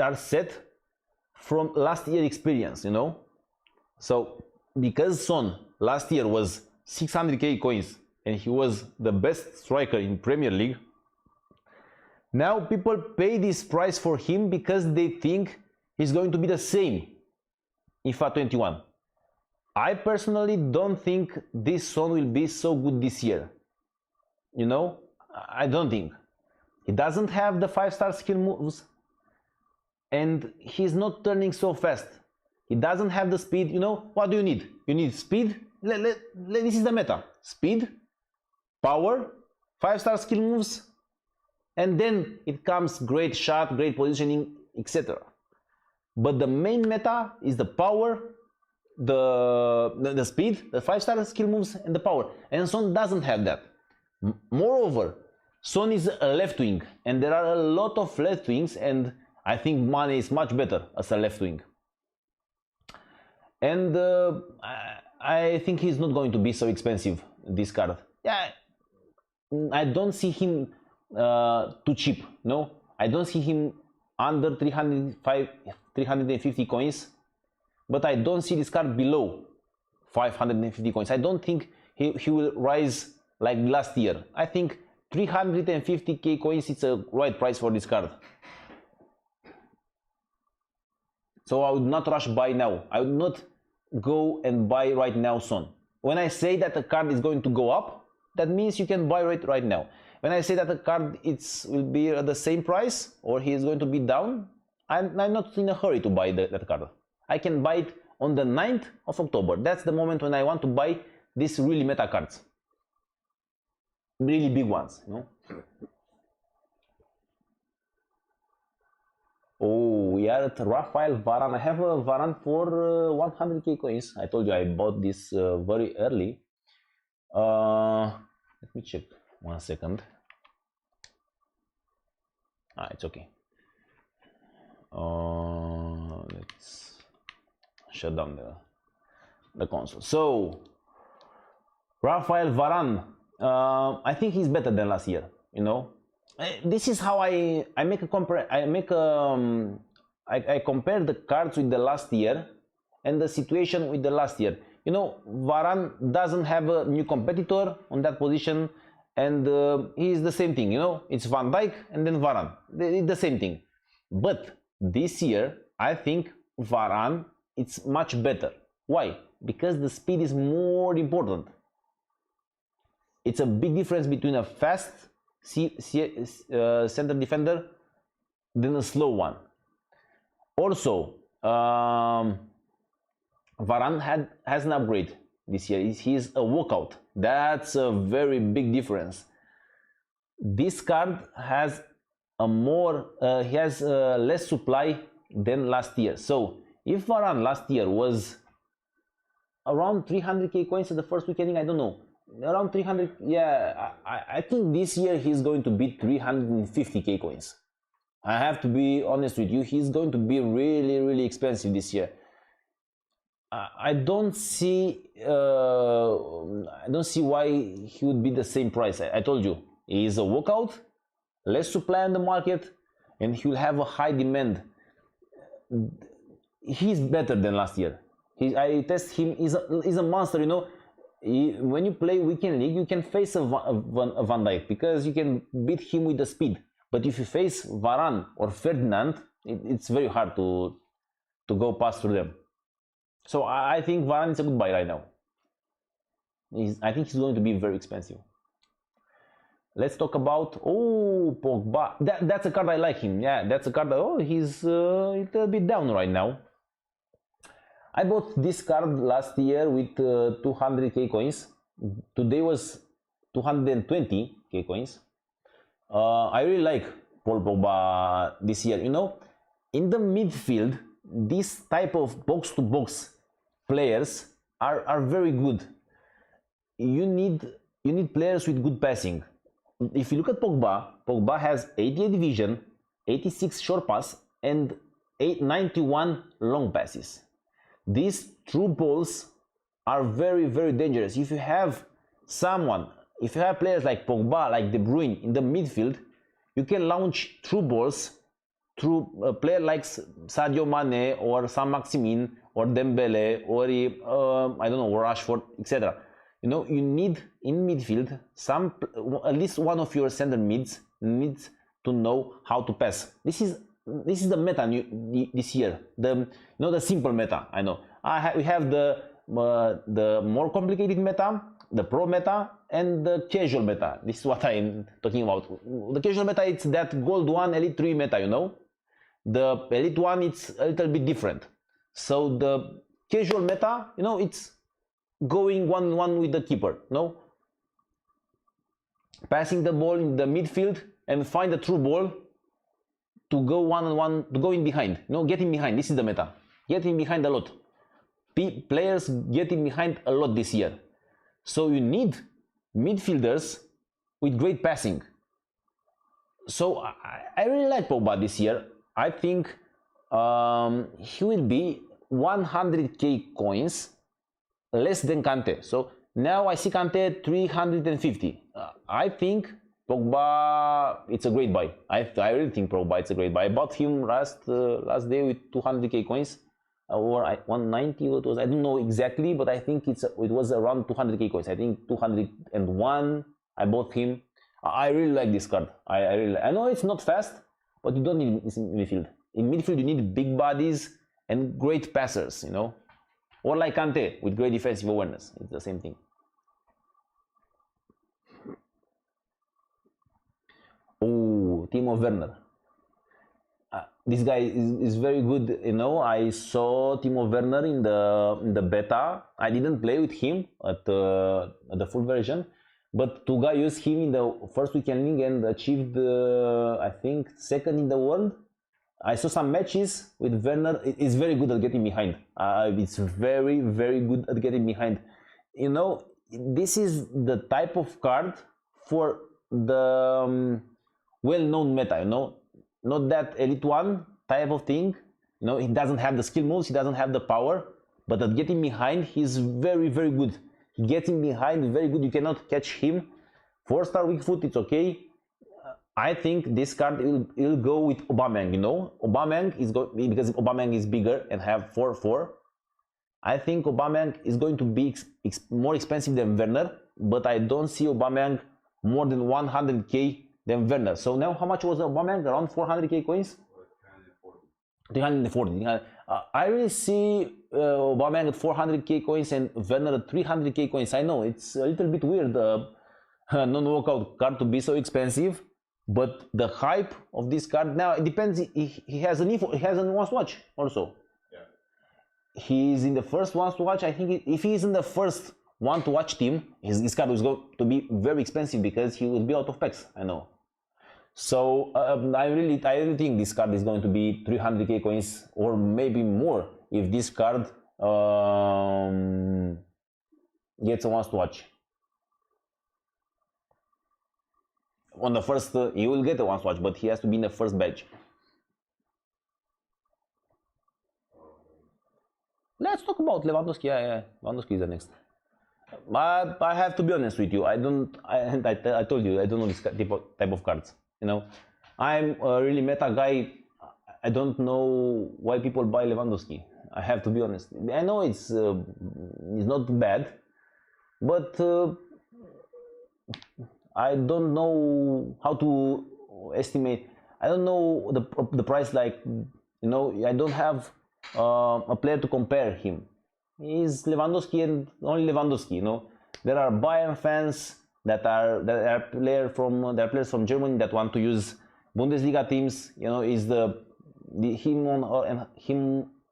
are set from last year experience, you know. So because Son last year was 600k coins and he was the best striker in Premier League, now people pay this price for him because they think he's going to be the same in FIFA 21. I personally don't think this Son will be so good this year. You know, I don't think. He doesn't have the 5-star skill moves and he's not turning so fast. He doesn't have the speed. You know, what do you need? You need speed. This is the meta. Speed, power, 5-star skill moves, and then it comes great shot, great positioning, etc. But the main meta is the power, the speed, the 5-star skill moves, and the power. And Son doesn't have that. Moreover, Son is a left wing, and there are a lot of left wings, and I think Mane is much better as a left wing. And I think he's not going to be so expensive, this card. Yeah, I don't see him too cheap, no? I don't see him under 350 coins, but I don't see this card below 550 coins. I don't think he will rise like last year. I think 350k coins is a right price for this card. So I would not rush buy now. I would not go and buy right now Son. When I say that a card is going to go up, that means you can buy it right now. When I say that a card will be at the same price or he is going to be down, I'm not in a hurry to buy that card. I can buy it on the 9th of October. That's the moment when I want to buy these really meta cards. Really big ones, you know. Oh, we are at Rafael Varan. I have a Varan for 100k coins. I told you I bought this very early. Let me check 1 second. It's okay. Let's shut down the console. So Rafael Varan, I think he's better than last year, you know. This is how I compare the cards with the last year and the situation with the last year. You know, Varan doesn't have a new competitor on that position, and he is the same thing, you know. It's Van Dijk and then Varan. It's the same thing. But this year, I think Varan it's much better. Why? Because the speed is more important. It's a big difference between a fast center defender than a slow one. Also, Varan has an upgrade this year. He's a walkout. That's a very big difference. This card has less supply than last year. So if Varan last year was around 300k coins at the first weekending, I don't know, around 300, yeah, I think this year he's going to beat 350k coins. I have to be honest with you, he's going to be really expensive this year. I don't see why he would be the same price. I told you, he is a walkout, less supply on the market, and he will have a high demand. He's better than last year. I test him. He's a monster, you know. When you play Weekend League, you can face a Van Dijk because you can beat him with the speed. But if you face Varan or Ferdinand, it's very hard to go past through them. So I think Varan is a good buy right now. I think he's going to be very expensive. Let's talk about Pogba. That's a card I like him. Yeah, that's a card. He's a little bit down right now. I bought this card last year with 200k coins. Today was 220k coins. I really like Paul Pogba this year. You know, in the midfield, this type of box-to-box players are very good. You need players with good passing. If you look at Pogba has 88 vision, 86 short pass, and 91 long passes. These through balls are very dangerous. If you have players like Pogba, like De Bruyne in the midfield, you can launch through balls through a player like Sadio Mane or Saint-Maximin or Dembele or I don't know, Rashford, etc. You know, you need in midfield at least one of your center mids needs to know how to pass. This is the meta this year. The simple meta. I know. We have the more complicated meta, the pro meta, and the casual meta. This is what I'm talking about. The casual meta, it's that gold 1, elite 3 meta. You know, the elite 1 it's a little bit different. So the casual meta, you know, it's going 1-1 with the keeper. No, passing the ball in the midfield and find the through ball to go 1-on-1, to go in behind. No, get in behind. This is the meta. Get in behind a lot. Players get in behind a lot this year. So you need midfielders with great passing. So I really like Pogba this year. I think he will be 100k coins less than Kante. So now I see Kante at 350. I think Pogba, it's a great buy. I really think Pogba, it's a great buy. I bought him last day with 200k coins, or 190. What was, I don't know exactly, but I think it was around 200k coins. I think 201. I bought him. I really like this card. I know it's not fast, but you don't need it in midfield. In midfield, you need big bodies and great passers, you know, or like Kante with great defensive awareness. It's the same thing. Oh, TeamOfTheYear. This guy is very good, you know. I saw TeamOfTheYear in the beta. I didn't play with him at the full version, but Tuga used him in the first weekend league and achieved, I think, second in the world. I saw some matches with Werner. It's very good at getting behind. It's very, very good at getting behind. You know, this is the type of card for the well-known meta, you know, not that Elite 1 type of thing. You know, he doesn't have the skill moves, he doesn't have the power, but at getting behind, he's very, very good. Getting behind, very good. You cannot catch him. 4-star weak foot, it's okay. I think this card will go with Aubameyang, you know. Aubameyang is going, because Aubameyang is bigger and have 4-4. I think Aubameyang is going to be more expensive than Werner, but I don't see Aubameyang more than 100k than Werner. So now how much was Aubameyang? Around 400k coins? 340. I really see Aubameyang at 400k coins and Werner at 300k coins. I know it's a little bit weird, non-workout card to be so expensive, but the hype of this card, now it depends. He has an OnesToWatch also. Yeah. He's in the first OnesToWatch. I think if he's in the first OnesToWatch team, his card is going to be very expensive because he will be out of packs. I know. So I really think this card is going to be 300k coins or maybe more if this card gets a OnesToWatch. On the first, he will get a OnesToWatch, but he has to be in the first batch. Let's talk about Lewandowski. Yeah, Lewandowski is the next. I have to be honest with you. I told you I don't know this type of cards. You know, I'm a really meta guy. I don't know why people buy Lewandowski. I have to be honest. I know it's not bad, but I don't know how to estimate. I don't know the price. Like, you know, I don't have a player to compare him. He's Lewandowski and only Lewandowski. You know, there are Bayern fans that are players from Germany that want to use Bundesliga teams. You know, is him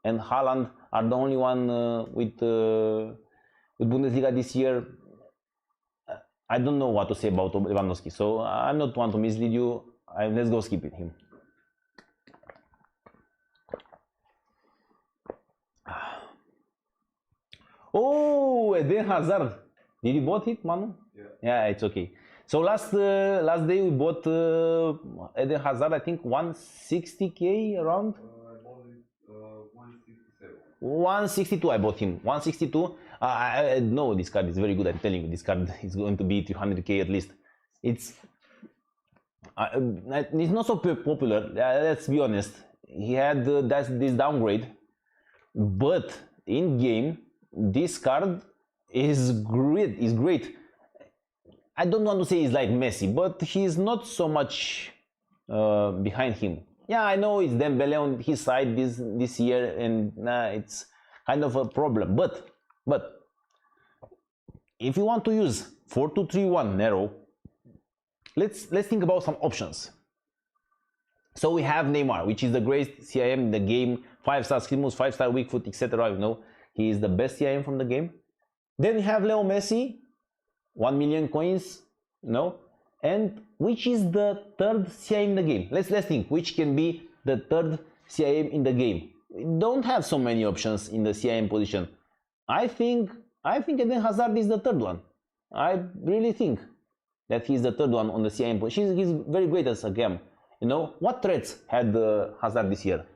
and Haaland are the only one with Bundesliga this year. I don't know what to say about Lewandowski, so I'm not one to mislead you. Let's go skip it him. Oh, Eden Hazard. Did you bought it, Manu? Yeah, it's okay. So last day we bought Eden Hazard. I think 160k around. I bought it 167. 162. I bought him 162. I know this card is very good. I'm telling you, this card is going to be 300k at least. It's not so popular. Let's be honest. He had this downgrade, but in game this card is great. I don't want to say he's like Messi, but he's not so much behind him. Yeah, I know it's Dembele on his side this year, and it's kind of a problem. But if you want to use 4-2-3-1 narrow, let's think about some options. So we have Neymar, which is the greatest CIM in the game, 5-star skill moves, 5-star weak foot, etc. You know, he is the best CIM from the game. Then we have Leo Messi, 1 million coins, you know, and which is the third CIM in the game. Let's think which can be the third CIM in the game. We don't have so many options in the CIM position. I think Eden Hazard is the third one. I really think that he's the third one on the CIM position. He's very great as a game. You know, what threats had Hazard this year?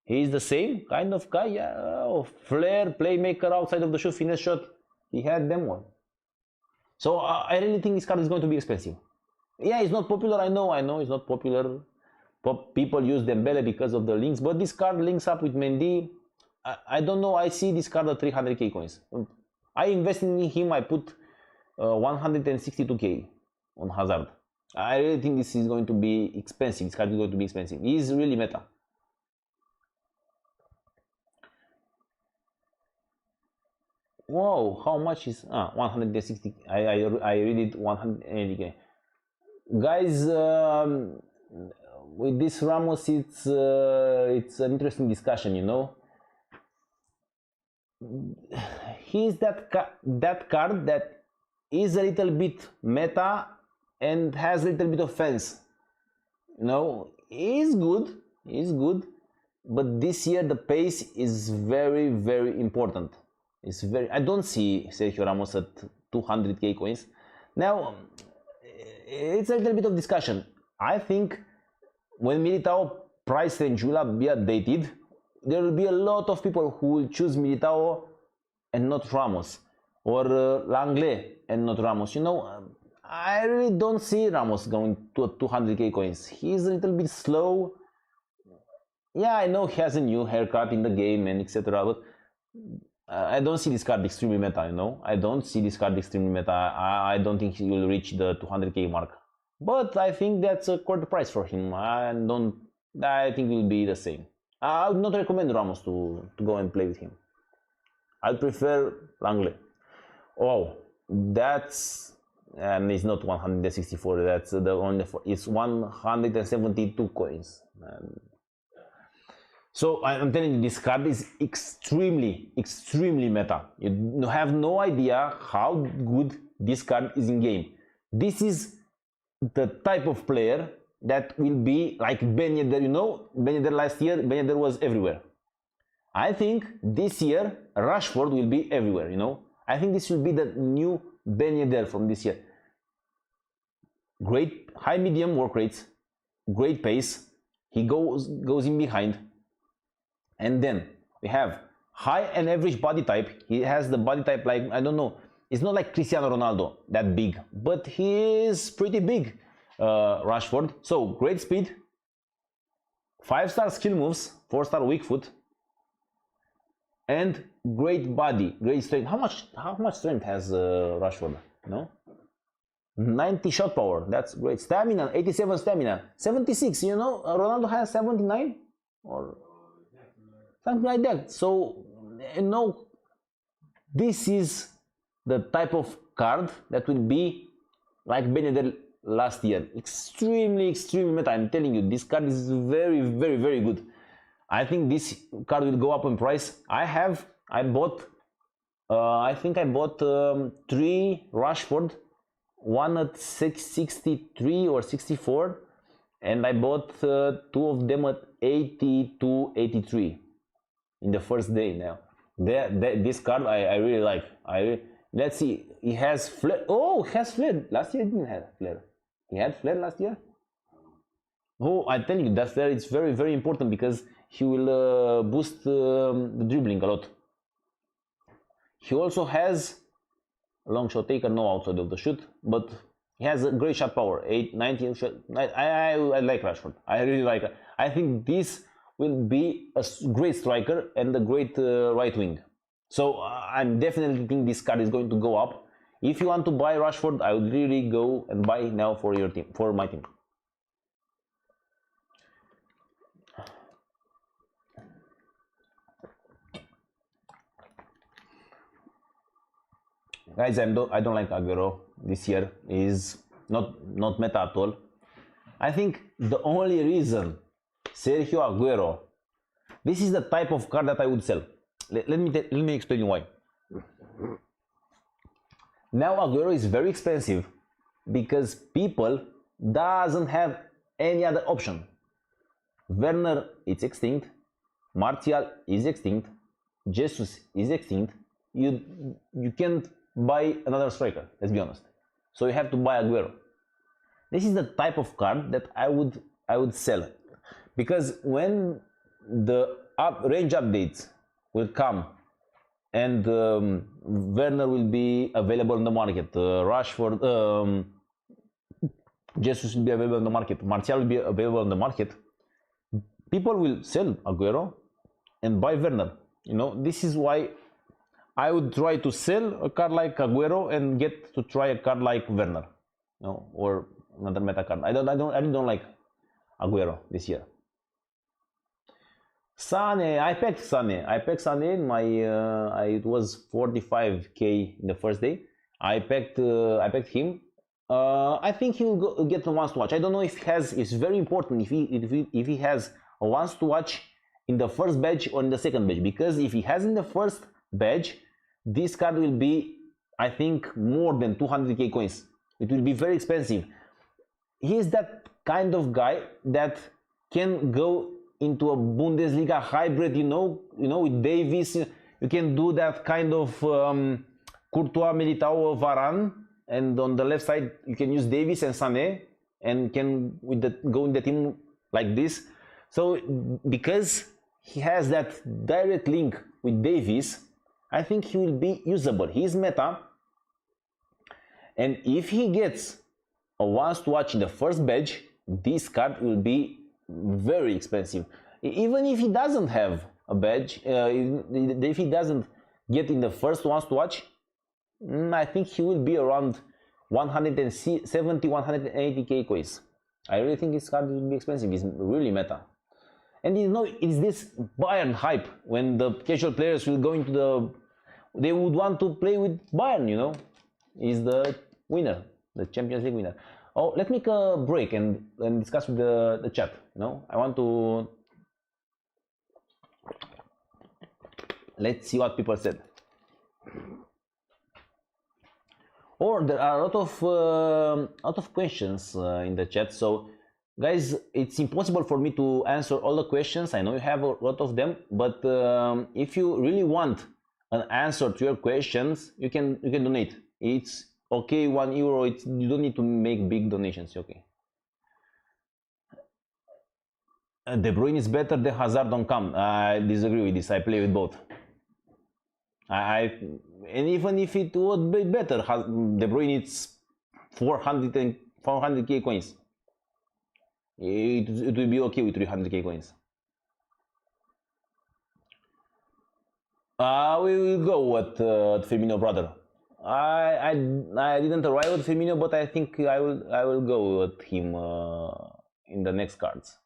He's the same kind of guy, yeah. Flair, playmaker outside of the shoot, finesse shot. He had them all. So I really think this card is going to be expensive. Yeah, it's not popular. I know it's not popular. People use Dembele because of the links, but this card links up with Mendy. I don't know. I see this card at 300k coins. I invested in him. I put 162k on Hazard. I really think this is going to be expensive. This card is going to be expensive. He's really meta. Whoa, how much is 160? I read it 180k. Guys, with this Ramos, it's an interesting discussion, you know. He's that card that is a little bit meta and has a little bit of fans. You know, he's good, but this year the pace is very, very important. I don't see Sergio Ramos at 200k coins. Now, it's a little bit of discussion. I think when Militao price range will be updated, there will be a lot of people who will choose Militao and not Ramos, or Langley and not Ramos. You know, I really don't see Ramos going to 200k coins. He's a little bit slow. Yeah, I know he has a new haircut in the game and etc. But I don't see this card extremely meta, you know. I don't see this card extremely meta. I don't think he will reach the 200k mark. But I think that's a quarter price for him. I think it will be the same. I would not recommend Ramos to go and play with him. I'd prefer Langley. Oh, that's it's not 164. That's the only. It's 172 coins. So I'm telling you, this card is extremely meta. You have no idea how good this card is in game. This is the type of player that will be like Ben Yedder. You know, Ben Yedder last year, Ben Yedder was everywhere. I think this year Rashford will be everywhere. You know, I think this will be the new Ben Yedder from this year. Great high medium work rates, great pace. He goes in behind. And then we have high and average body type. He has the body type like, I don't know, it's not like Cristiano Ronaldo that big, but he is pretty big, Rashford. So great speed, 5-star skill moves, 4-star weak foot, and great body, great strength. How much strength has Rashford? No, 90 shot power. That's great. Stamina, 87 stamina, 76. You know, Ronaldo has 79 or something like that. So, you know, this is the type of card that will be like Ben Yedder last year. Extremely meta. I'm telling you, this card is very good. I think this card will go up in price. I bought 3 Rashford, one at 663 or 64, and I bought 2 of them at 82, 83. In the first day. Now this card I really like. Let's see, he has flare. Oh, he has flare. Last year he didn't have flare. He had flare last year. Oh, I tell you, that flare is very important because he will boost the dribbling a lot. He also has a long shot taker, no outside of the shoot, but he has a great shot power, 890 shot. I like Rashford. I really like it. I think this will be a great striker and a great right wing. So I'm definitely think this card is going to go up. If you want to buy Rashford, I would really go and buy now for your team, for my team. Guys, I don't like Aguero this year. Is not meta at all. I think the only reason Sergio Aguero, this is the type of card that I would sell. Let me explain you why. Now Aguero is very expensive because people doesn't have any other option. Werner is extinct, Martial is extinct, Jesus is extinct. You can't buy another striker, let's be honest. So you have to buy Aguero. This is the type of card that I would I would sell, because when the range updates will come and Werner will be available in the market, Rashford, Jesus will be available in the market, Martial will be available in the market, people will sell Aguero and buy Werner. You know, this is why I would try to sell a card like Aguero and get to try a card like Werner, you know, or another meta card. I don't like Aguero this year. Sane, I packed Sane in my it was 45k in the first day. I packed him. I think he will get the OnesToWatch. I don't know if he has. It's very important if he has a OnesToWatch in the first badge or in the second badge, because if he has in the first badge, this card will be, I think, more than 200k coins. It will be very expensive. He is that kind of guy that can go into a Bundesliga hybrid, you know, with Davies. You can do that kind of Courtois, Militao, Varan, and on the left side you can use Davies and Sané, and can go in the team like this. So because he has that direct link with Davies, I think he will be usable. He is meta, and if he gets a OnesToWatch in the first badge, this card will be very expensive. Even if he doesn't have a badge, if he doesn't get in the first OnesToWatch, I think he will be around 170-180k coins. I really think this card will be expensive. It's really meta. And you know, it's this Bayern hype when the casual players will go into they would want to play with Bayern, you know. He's the winner, the Champions League winner. Oh, let's make a break and discuss with the chat. You know, I want to. Let's see what people said. Or there are a lot of questions in the chat. So, guys, it's impossible for me to answer all the questions. I know you have a lot of them, but if you really want an answer to your questions, you can donate. It's okay, €1. You don't need to make big donations. Okay. De Bruyne is better than Hazard on Cam. I disagree with this. I play with both. And even if it would be better, De Bruyne it's 400k coins. It will be okay with 300k coins. We will go with Firmino, brother. I didn't arrive at Firmino, but I think I will go with him in the next cards.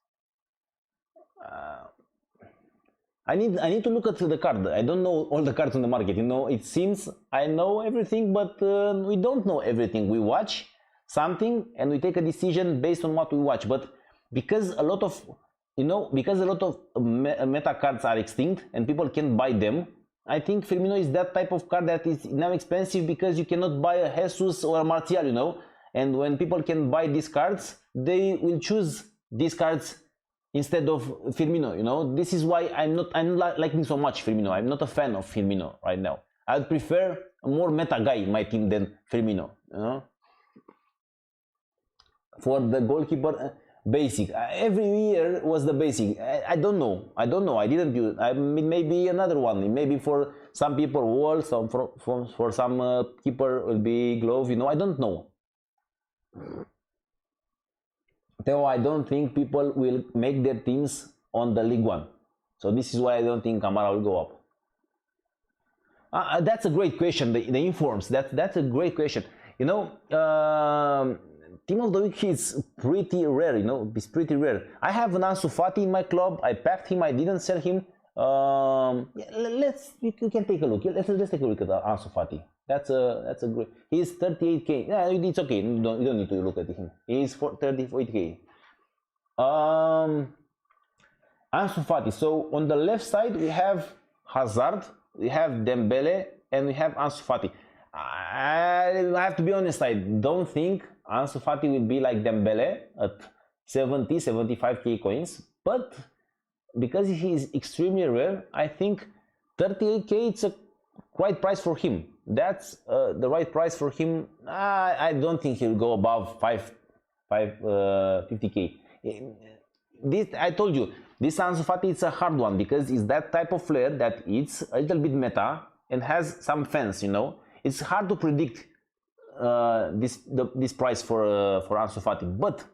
I need to look at the card. I don't know all the cards on the market. You know, it seems I know everything, but we don't know everything. We watch something and we take a decision based on what we watch. But because a lot of meta cards are extinct and people can buy them, I think Firmino is that type of card that is now expensive because you cannot buy a Jesus or a Martial, you know. And when people can buy these cards, they will choose these cards instead of Firmino, you know. This is why I'm not liking so much Firmino. I'm not a fan of Firmino right now. I would prefer a more meta guy in my team than Firmino, you know. For the goalkeeper, basic. Every year was the basic. I don't know. I didn't use. Maybe another one. Maybe for some people, wall. For some keeper will be glove. You know. I don't know. Theo, I don't think people will make their teams on the League One. So this is why I don't think Kamara will go up. That's a great question. The informs. That's a great question. You know. Team of the Week is pretty rare, you know, it's pretty rare. I have an Ansu Fati in my club. I packed him, I didn't sell him. We can take a look. Let's take a look at Ansu Fati. That's a great. He's 38k. Yeah, it's okay. You don't need to look at him. He's 38k. Ansu Fati. So on the left side we have Hazard, we have Dembele, and we have Ansu Fati. I have to be honest. I don't think Ansu Fati will be like Dembele at 70-75k coins, but because he is extremely rare, I think 38k it's a right price for him. That's the right price for him. I don't think he'll go above 50k. this I told you, this Ansu Fati is a hard one because it's that type of player that it's a little bit meta and has some fans, you know. It's hard to predict this price for Ansu Fati, but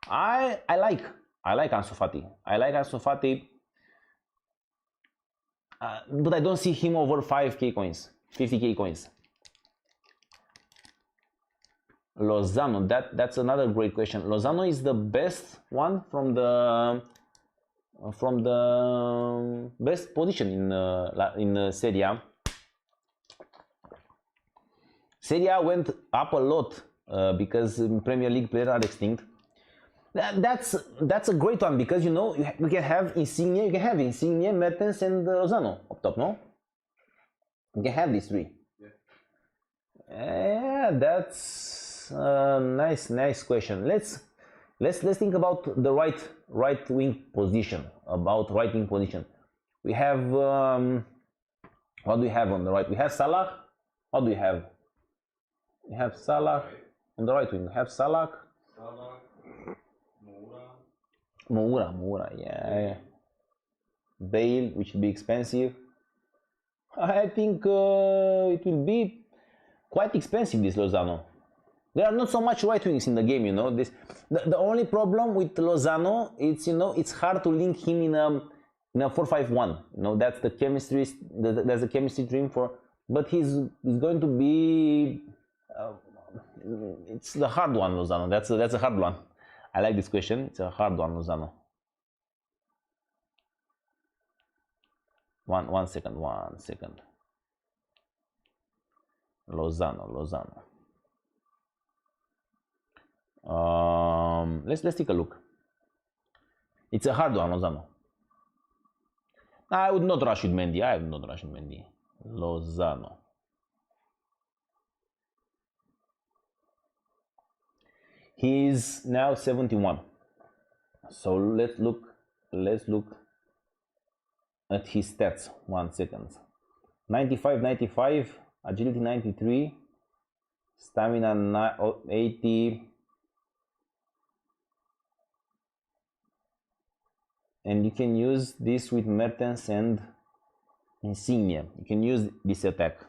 I like Ansu Fati. I like Ansu Fati, but I don't see him over 5k coins, 50k coins. Lozano, that's another great question. Lozano is the best one from the best position in Serie A. Serie A went up a lot because in Premier League players are extinct. That's a great one because, you know, you can have Insigne, Mertens, and Lozano up top. No, you can have these three. Yeah, that's nice question. Let's think about the right wing position. We have what do we have on the right? We have Salah. What do we have? We have Salah on the right wing. We have Salah. Moura, yeah. Bale, which will be expensive. I think it will be quite expensive, this Lozano. There are not so much right wings in the game, you know. The only problem with Lozano, it's, you know, it's hard to link him in a 4-5-1. You know, that's the chemistry. That's the chemistry dream for. But he's going to be. It's the hard one, Lozano. That's a hard one. I like this question. It's a hard one, Lozano. One second. Lozano. Let's take a look. It's a hard one, Lozano. I would not rush with Mendy. Lozano. He's now 71. So let's look at his stats. 1 second. 95, agility 93, stamina 80. And you can use this with Mertens and Insigne. You can use this attack.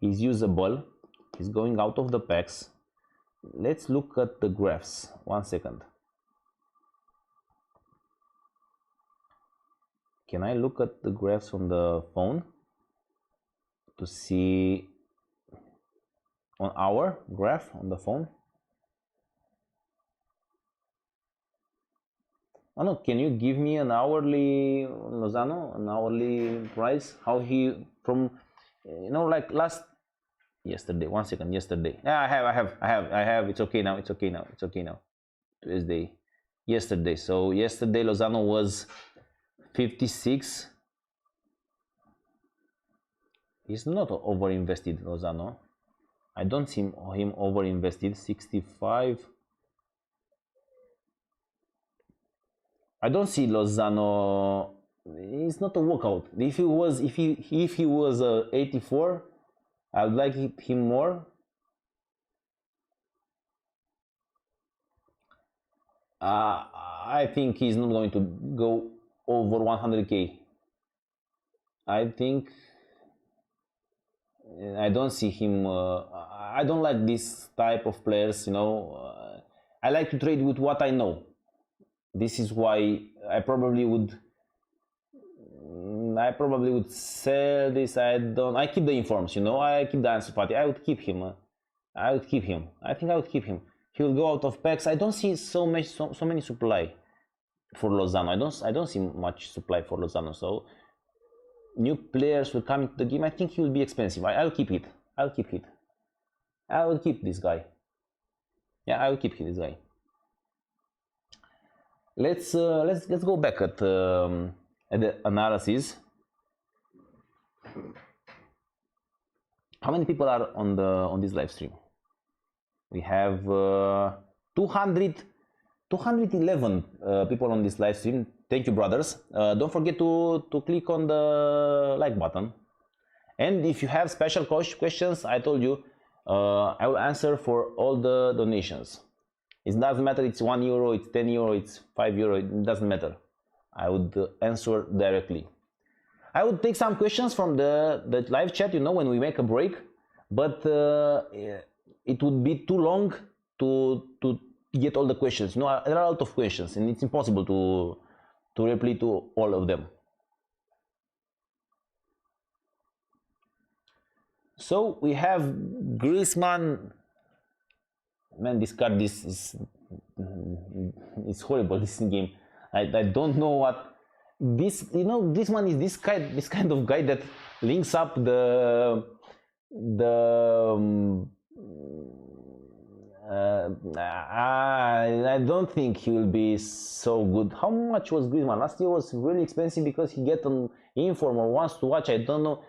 He's usable. He's going out of the packs. Let's look at the graphs. 1 second. Can I look at the graphs on the phone to see on our graph on the phone? Oh no, can you give me an hourly Lozano, an hourly price? How he from, you know, like yesterday. 1 second, yesterday. Yeah, I have. It's okay now. Tuesday, yesterday. So yesterday Lozano was 56. He's not over-invested, Lozano. I don't see him over-invested. 65. I don't see Lozano. It's not a workout. If he was 84, I would like him more. I think he's not going to go over 100k. I don't see him. I don't like this type of players, you know. I like to trade with what I know. This is why I probably would sell this. I keep the informs, you know. I keep the Ansu Fati. I would keep him. I think I would keep him. He will go out of packs. I don't see so many supply for Lozano. I don't see much supply for Lozano. So new players will come into the game. I think he will be expensive. I'll keep it. I will keep this guy. Yeah, I will keep this guy. Let's go back at the analysis. How many people are on this live stream? We have 211 people on this live stream. Thank you, brothers. Don't forget to click on the like button. And if you have special questions, I told you I will answer for all the donations. It doesn't matter, it's €1, it's €10, it's €5, it doesn't matter. I would answer directly. I would take some questions from the live chat, you know, when we make a break, but it would be too long to get all the questions. You know, there are a lot of questions and it's impossible to reply to all of them. So we have Griezmann. Man, this card is horrible. This game, I don't know what this. You know, Griezmann is this kind of guy that links up I don't think he will be so good. How much was Griezmann? Last year was really expensive because he get an inform or wants to watch. I don't know.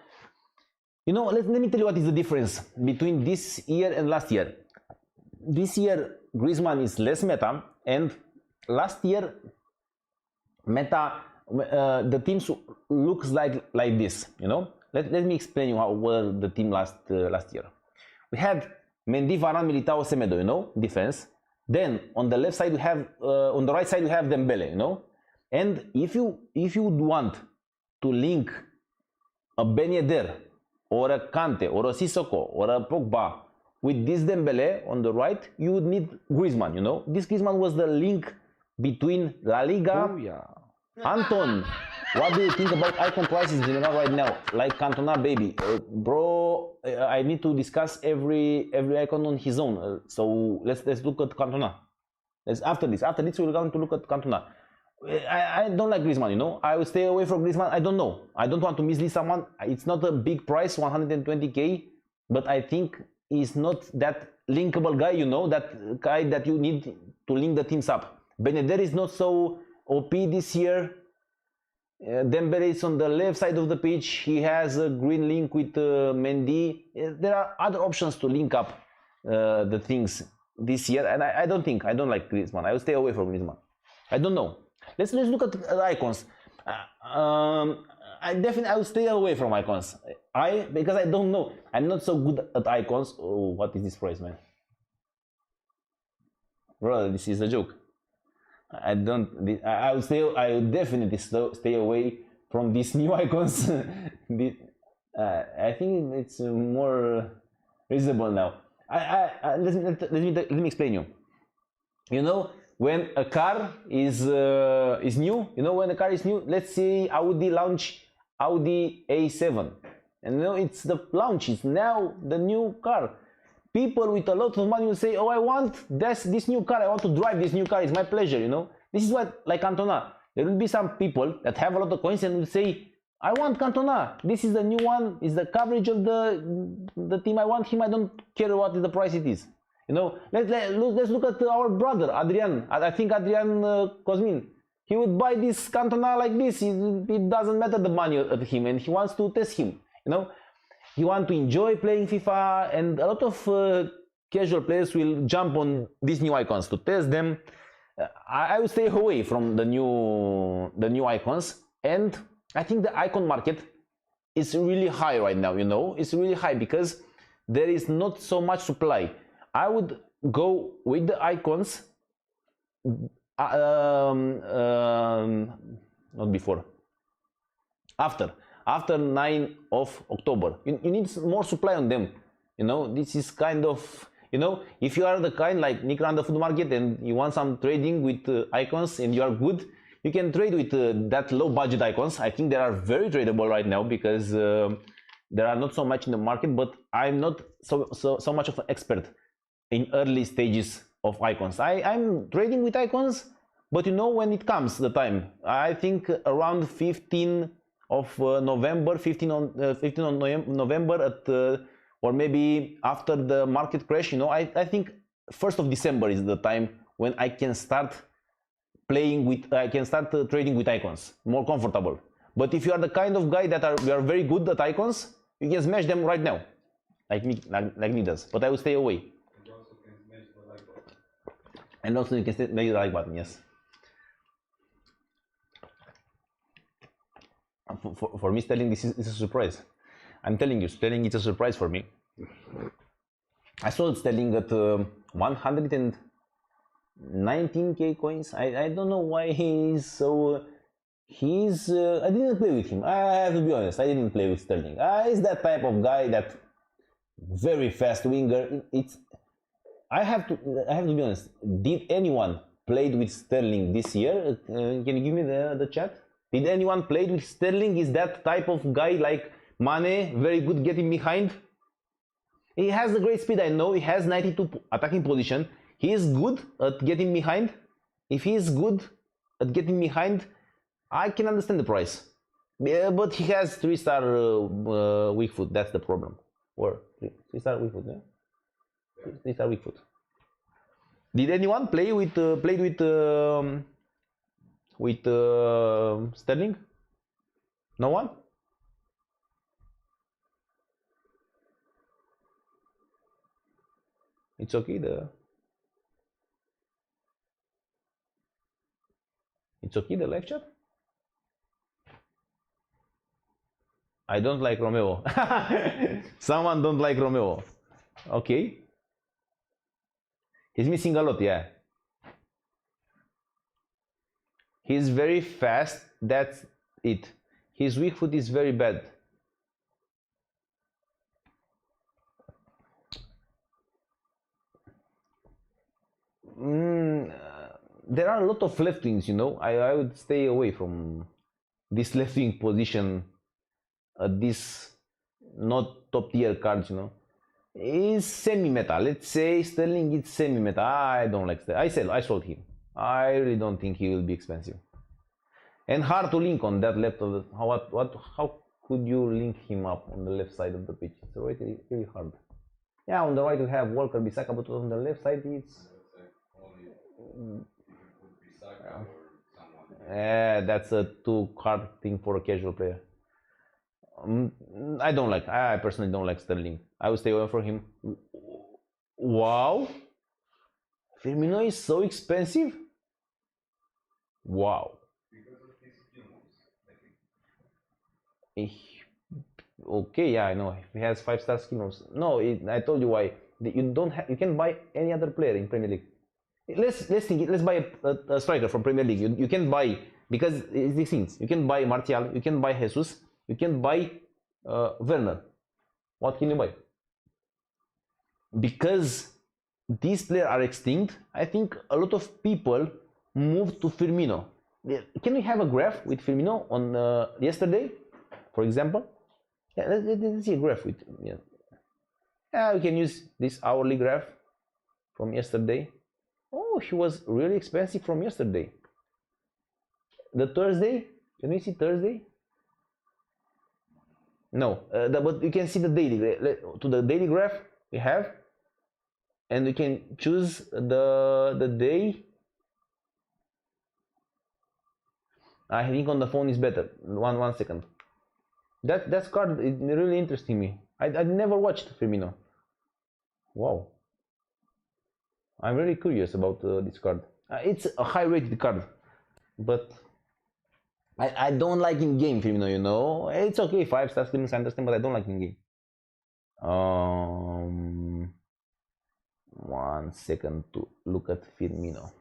You know, let me tell you what is the difference between this year and last year. This year Griezmann is less meta, and last year meta the teams looks like this. You know, let me explain you how were the team last year. We had Mendy, Varan, Militao, Semedo, you know, defense. Then on the left side we have on the right side we have Dembele, you know. And if you would want to link a Ben Yedder or a Kante or a Sissoko or a Pogba with this Dembele on the right, you would need Griezmann, you know. This Griezmann was the link between La Liga. Oh, yeah. Anton, what do you think about icon prices in general right now? Like Cantona, baby, bro. I need to discuss every icon on his own. So let's look at Cantona. After this we're going to look at Cantona. I don't like Griezmann, you know. I will stay away from Griezmann. I don't know. I don't want to mislead someone. It's not a big price, 120k, but I think he's not that linkable guy, you know, that guy that you need to link the teams up. Ben Yedder is not so OP this year. Dembele is on the left side of the pitch. He has a green link with Mendy. There are other options to link up the things this year, and I don't like Griezmann. I will stay away from Griezmann. I don't know. Let's look at icons. I will stay away from icons. Because I don't know. I'm not so good at icons. Oh, what is this price, man? Bro, this is a joke. I would definitely stay away from these new icons. I think it's more reasonable now. Let me explain you. You know, when a car is new, you know, when a car is new, let's say Audi launch Audi A7, and you know, it's the launch, it's now the new car. People with a lot of money will say, oh, I want this new car, I want to drive this new car, it's my pleasure, you know. This is what, like Cantona, there will be some people that have a lot of coins and will say, I want Cantona, this is the new one, it's the coverage of the team, I want him, I don't care what the price it is. You know, let's look at our brother, Adrian. I think Adrian Cosmin, he would buy this Cantona like this, it doesn't matter the money of him, and he wants to test him, you know. He wants to enjoy playing FIFA, and a lot of casual players will jump on these new icons to test them. I will stay away from the new icons, and I think the icon market is really high right now. You know, it's really high because there is not so much supply. I would go with the icons. Not before. After 9 of October, you need more supply on them. You know, this is kind of, you know, if you are the kind like Nick around the food market and you want some trading with icons and you are good, you can trade with that low budget icons. I think they are very tradable right now because there are not so much in the market, but I'm not so much of an expert in early stages of icons. I'm trading with icons, but you know, when it comes the time, I think around 15 of November, 15 on November at or maybe after the market crash, you know, I think 1st of December is the time when I can start trading with icons, more comfortable. But if you are the kind of guy that we are very good at icons, you can smash them right now, like me does. But I will stay away. And also you can smash the like button, yes. For me, Sterling, this is a surprise. I'm telling you, Sterling, it's a surprise for me. I sold Sterling at 100 and 19k coins. I don't know why he's so. I didn't play with him. I have to be honest. I didn't play with Sterling. He's that type of guy that very fast winger. I have to be honest. Did anyone played with Sterling this year? Can you give me the chat? Did anyone played with Sterling? Is that type of guy like Mane, very good getting behind? He has the great speed, I know. He has 92 attacking position. He is good at getting behind. If he is good at getting behind, I can understand the price. But he has 3-star weak foot. That's the problem. Or 3-star weak foot, yeah? 3-star weak foot. Did anyone play with Sterling? No one? It's okay. It's okay, the live chat. I don't like Romeo. Someone don't like Romeo. Okay. He's missing a lot, yeah. He's very fast, that's it. His weak foot is very bad. There are a lot of left wings, you know. I would stay away from this left wing position at this not top tier cards, you know. Is semi-meta. Let's say Sterling is semi-meta. I don't like Sterling. I sold him. I really don't think he will be expensive. And hard to link on that left of the how could you link him up on the left side of the pitch? It's really hard. Yeah, on the right you have Walker Bissaka, but on the left side it's yeah, that's a too hard thing for a casual player. I personally don't like Sterling. I will stay away from him. Wow, Firmino is so expensive. Wow. Okay, yeah, I know. He has 5-star skills. No, I told you why. You can buy any other player in Premier League. Let's buy a striker from Premier League. You can buy, because it's these things. You can buy Martial. You can buy Jesus. You can buy Werner. What can you buy? Because these players are extinct, I think a lot of people moved to Firmino. Can we have a graph with Firmino on yesterday, for example? Yeah, let's see a graph with. Yeah, we can use this hourly graph from yesterday. Oh, he was really expensive from yesterday. The Thursday, can we see Thursday? No, but you can see the daily. To the daily graph we have, and we can choose the day. I think on the phone is better. One second. That card is really interesting me. I never watched Firmino. Wow. I'm really curious about this card. It's a high rated card, but I don't like in game Firmino, you know. It's okay, 5-star skills, I understand, but I don't like in game. 1 second to look at Firmino.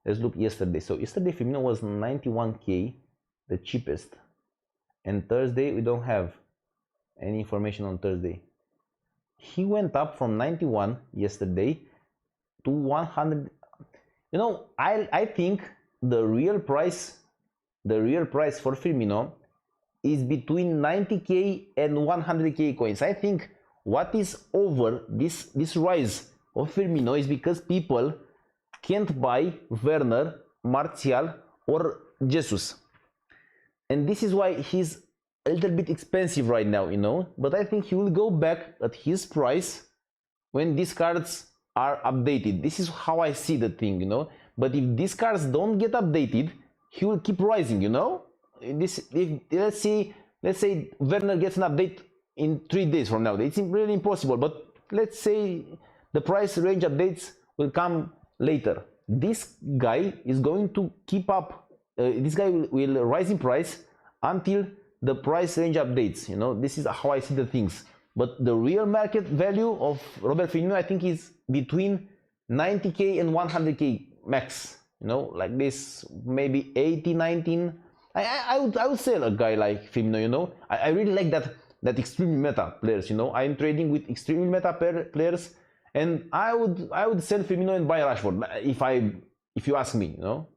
Let's look yesterday. So yesterday Firmino was 91k, the cheapest. And Thursday we don't have any information on Thursday. He went up from 91 yesterday to 100. You know, I think the real price for Firmino is between 90k and 100k coins. I think what is over this rise of Firmino is because people can't buy Werner, Martial or Jesus. And this is why he's a little bit expensive right now, you know. But I think he will go back at his price when these cards are updated. This is how I see the thing, you know. But if these cards don't get updated, he will keep rising, you know. Let's say Werner gets an update in 3 days from now. It's really impossible, but let's say the price range updates will come later. This guy is going to keep up. This guy will rise in price until the price range updates. You know, this is how I see the things. But the real market value of Robert Firmino, I think, is between 90k and 100k max. You know, like this, maybe 80, 19. I would sell a guy like Firmino. You know, I really like that extremely meta players. You know, I'm trading with extremely meta players, and I would sell Firmino and buy Rashford if you ask me. You know,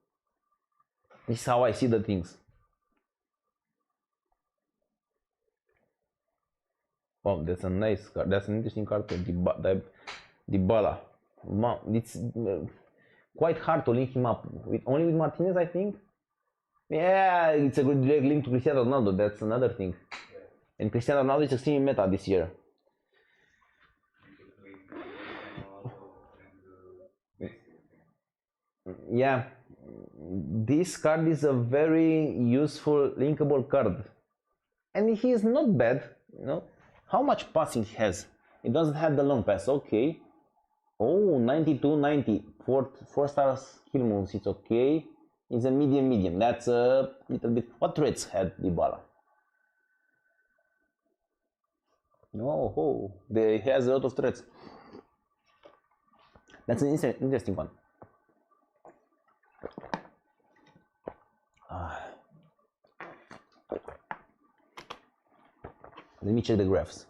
this is how I see the things. Oh, that's a nice card. That's an interesting card. Dybala. It's quite hard to link him up only with Martinez, I think. Yeah, it's a good direct link to Cristiano Ronaldo. That's another thing. And Cristiano Ronaldo is extremely meta this year. Yeah, this card is a very useful linkable card, and he is not bad. You know, how much passing he has? It doesn't have the long pass. Okay. Oh, 92, 90. 4 stars skill moves. It's okay. It's a medium. That's a little bit. What threats had Dybala? Oh, he has a lot of threats. That's an interesting one. Let me check the graphs.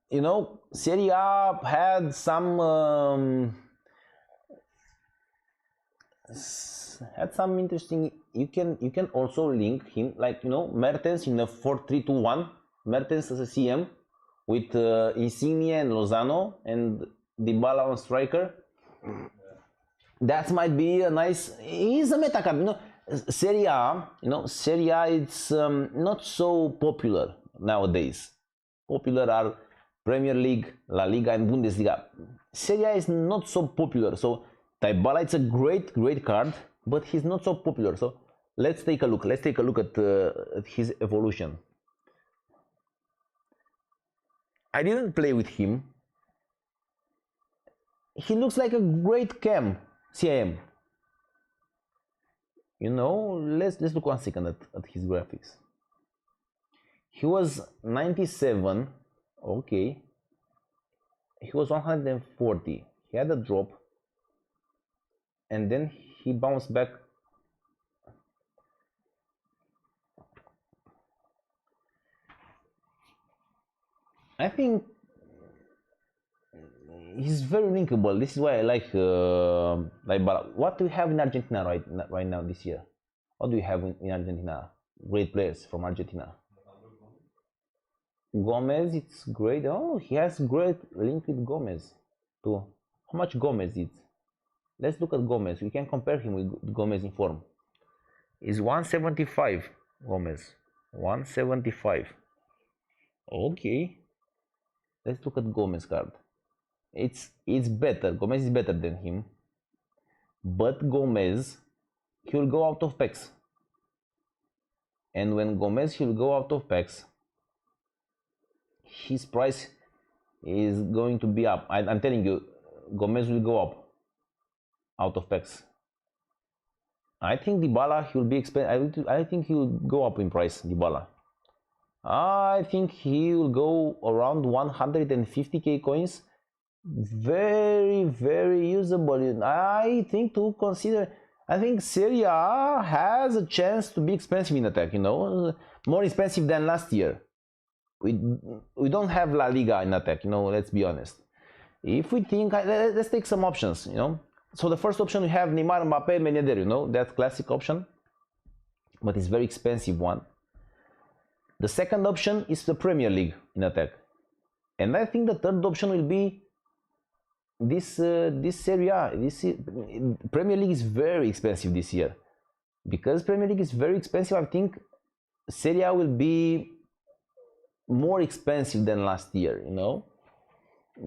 You know, Serie A had some interesting. You can also link him, like, you know, Mertens in a 4-3-2-1. Mertens as a CM with Insigne and Lozano and Dybala on striker. That might be a nice. He's a meta card. You know, Serie A. You know, Serie A. It's not so popular nowadays. Popular are Premier League, La Liga, and Bundesliga. Serie A is not so popular. So Dybala, it's a great card, but he's not so popular. So let's take a look. Let's take a look at his evolution. I didn't play with him. He looks like a great CAM. You know, let's look 1 second at his graphics. He was 97. Okay. He was 140. He had a drop, and then he bounced back. I think he's very linkable. This is why I like Dybala. What do we have in Argentina right now this year? What do we have in Argentina? Great players from Argentina. Gomez, it's great. Oh, he has great link with Gomez too. How much Gomez is? Let's look at Gomez. We can compare him with Gomez in form. Is 175 Gomez. 175. Okay. Let's look at Gomez card. It's better. Gomez is better than him. But Gomez, he will go out of packs. And when Gomez he will go out of packs, his price is going to be up. I'm telling you, Gomez will go up out of packs. I think Dybala, he will be expensive. I think he will go up in price, Dybala. I think he will go around 150k coins. Very usable. I think to consider. I think Serie A has a chance to be expensive in attack. You know, more expensive than last year. We don't have La Liga in attack. You know, let's be honest. If we think, let's take some options. You know, so the first option we have Neymar, Mbappe, Meneder. You know, that classic option, but it's very expensive one. The second option is the Premier League in attack, and I think the third option will be this Serie A. Premier League is very expensive this year. Because Premier League is very expensive, I think Serie A will be more expensive than last year. You know,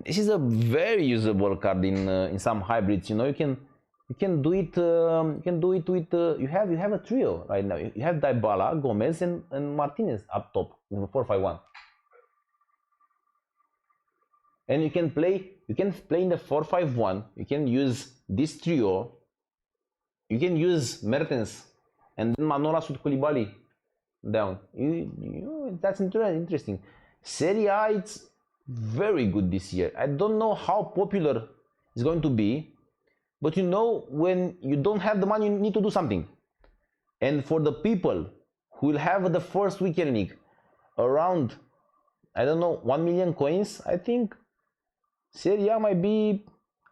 this is a very usable card in some hybrids. You know, you can do it. You can do it with you have a trio right now. You have Dybala, Gomez, and Martinez up top in the 4-5-1. And you can play in the 4-5-1. You can use this trio. You can use Mertens and then Manolas with Koulibaly. down. That's interesting. Serie A, it's very good this year. I don't know how popular it's going to be, but you know, when you don't have the money, you need to do something. And for the people who will have the first weekend league around, I don't know, 1 million coins, I think Serie A might be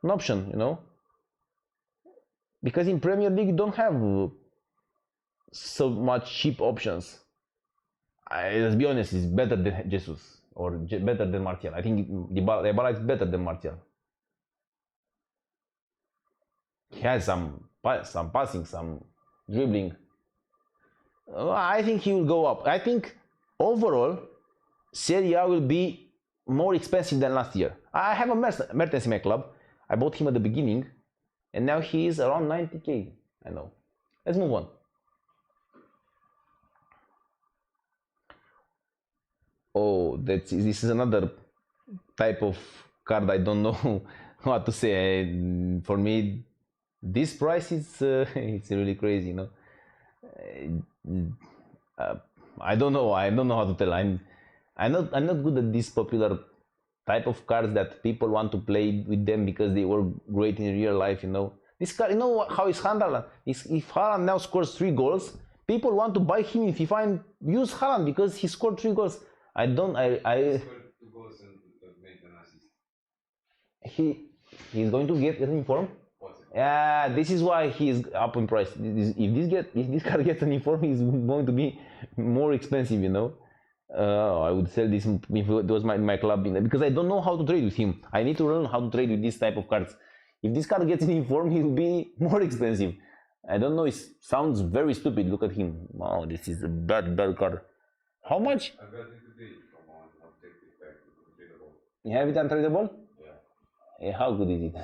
an option, you know, because in Premier League you don't have so much cheap options. Let's be honest, it's better than Jesus or better than Martial. I think Dybala is better than Martial. He has some passing, some dribbling. I think he will go up. I think overall Serie A will be more expensive than last year. I have a Mertens in my club. I bought him at the beginning and now he is around 90k. I know. Let's move on. Oh, this is another type of card. I don't know what to say. For me, this price is it's really crazy, you know. I don't know how to tell. I'm not good at this popular type of cards that people want to play with them because they were great in real life, you know. This card, you know how is Haaland? If Haaland now scores 3 goals, people want to buy him in FIFA and use Haaland because he scored 3 goals. He scored 2 goals and made an assist. He's going to get an inform. Yeah, this is why he is up in price. If this card gets an inform, he's going to be more expensive, you know. I would sell this if it was my club, because I don't know how to trade with him. I need to learn how to trade with this type of cards. If this card gets an inform, he'll be more expensive. I don't know. It sounds very stupid. Look at him. Wow, this is a bad card. How much? I got it today from one objective pack. You have it untradeable? Yeah. How good is it?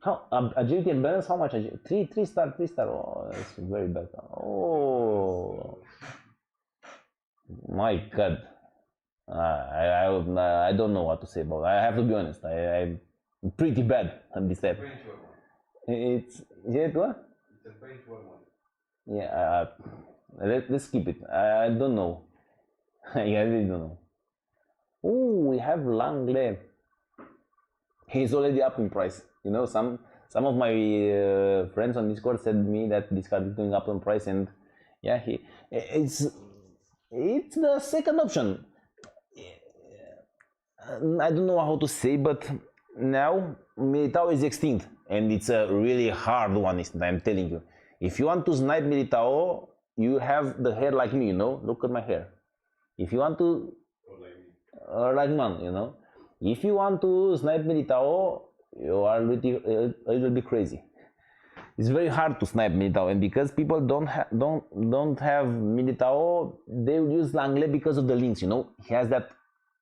How agility and balance? How much? 3 star. Oh, that's very bad. Oh my God. I don't know what to say about it. I have to be honest. I'm pretty bad at this type. It's what? It's a bench one. Yeah. Let's skip it. I don't know. I really don't know. Oh, we have Langley. He's already up in price. You know, some of my friends on Discord said to me that this card is going up in price, and yeah, it's the second option. I don't know how to say, but now Militao is extinct, and it's a really hard one. I'm telling you, if you want to snipe Militao, you have the hair like me, you know. Look at my hair. If you want to, or like man, you know. If you want to snipe Militao, you are a little bit crazy. It's very hard to snipe Militao, and because people don't have Militao, they will use Langley because of the links. You know, he has that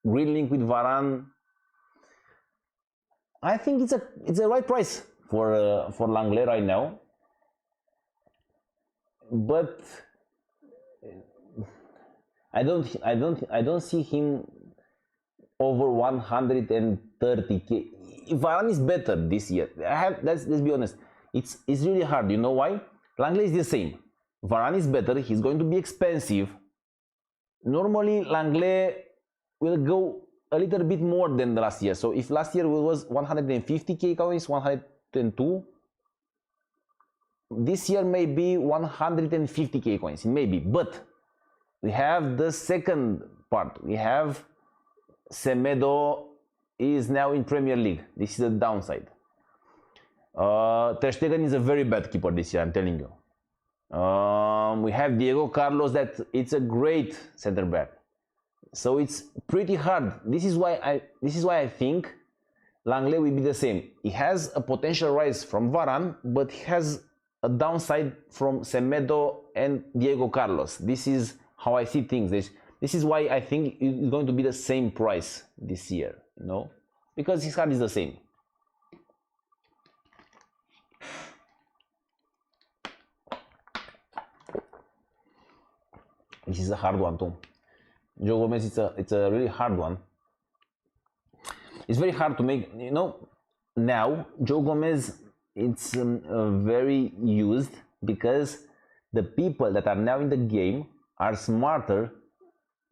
green link with Varan. I think it's a right price for Langley right now. But I don't see him over 130k. Varan is better this year. Let's be honest. It's really hard. You know why? Langley is the same. Varan is better. He's going to be expensive. Normally Langley will go a little bit more than the last year. So if last year was 150k coins, 102. This year may be 150k coins, maybe, but we have the second part. We have Semedo is now in Premier League. This is the downside. Ter Stegen is a very bad keeper this year, I'm telling you. We have Diego Carlos, that it's a great center back. So it's pretty hard. This is why I think Langley will be the same. He has a potential rise from Varan, but he has a downside from Semedo and Diego Carlos. This is how I see things. This is why I think it's going to be the same price this year, you know, because his card is the same. This is a hard one too. Joe Gomez, it's a really hard one. It's very hard to make, you know. Now Joe Gomez, it's very used because the people that are now in the game are smarter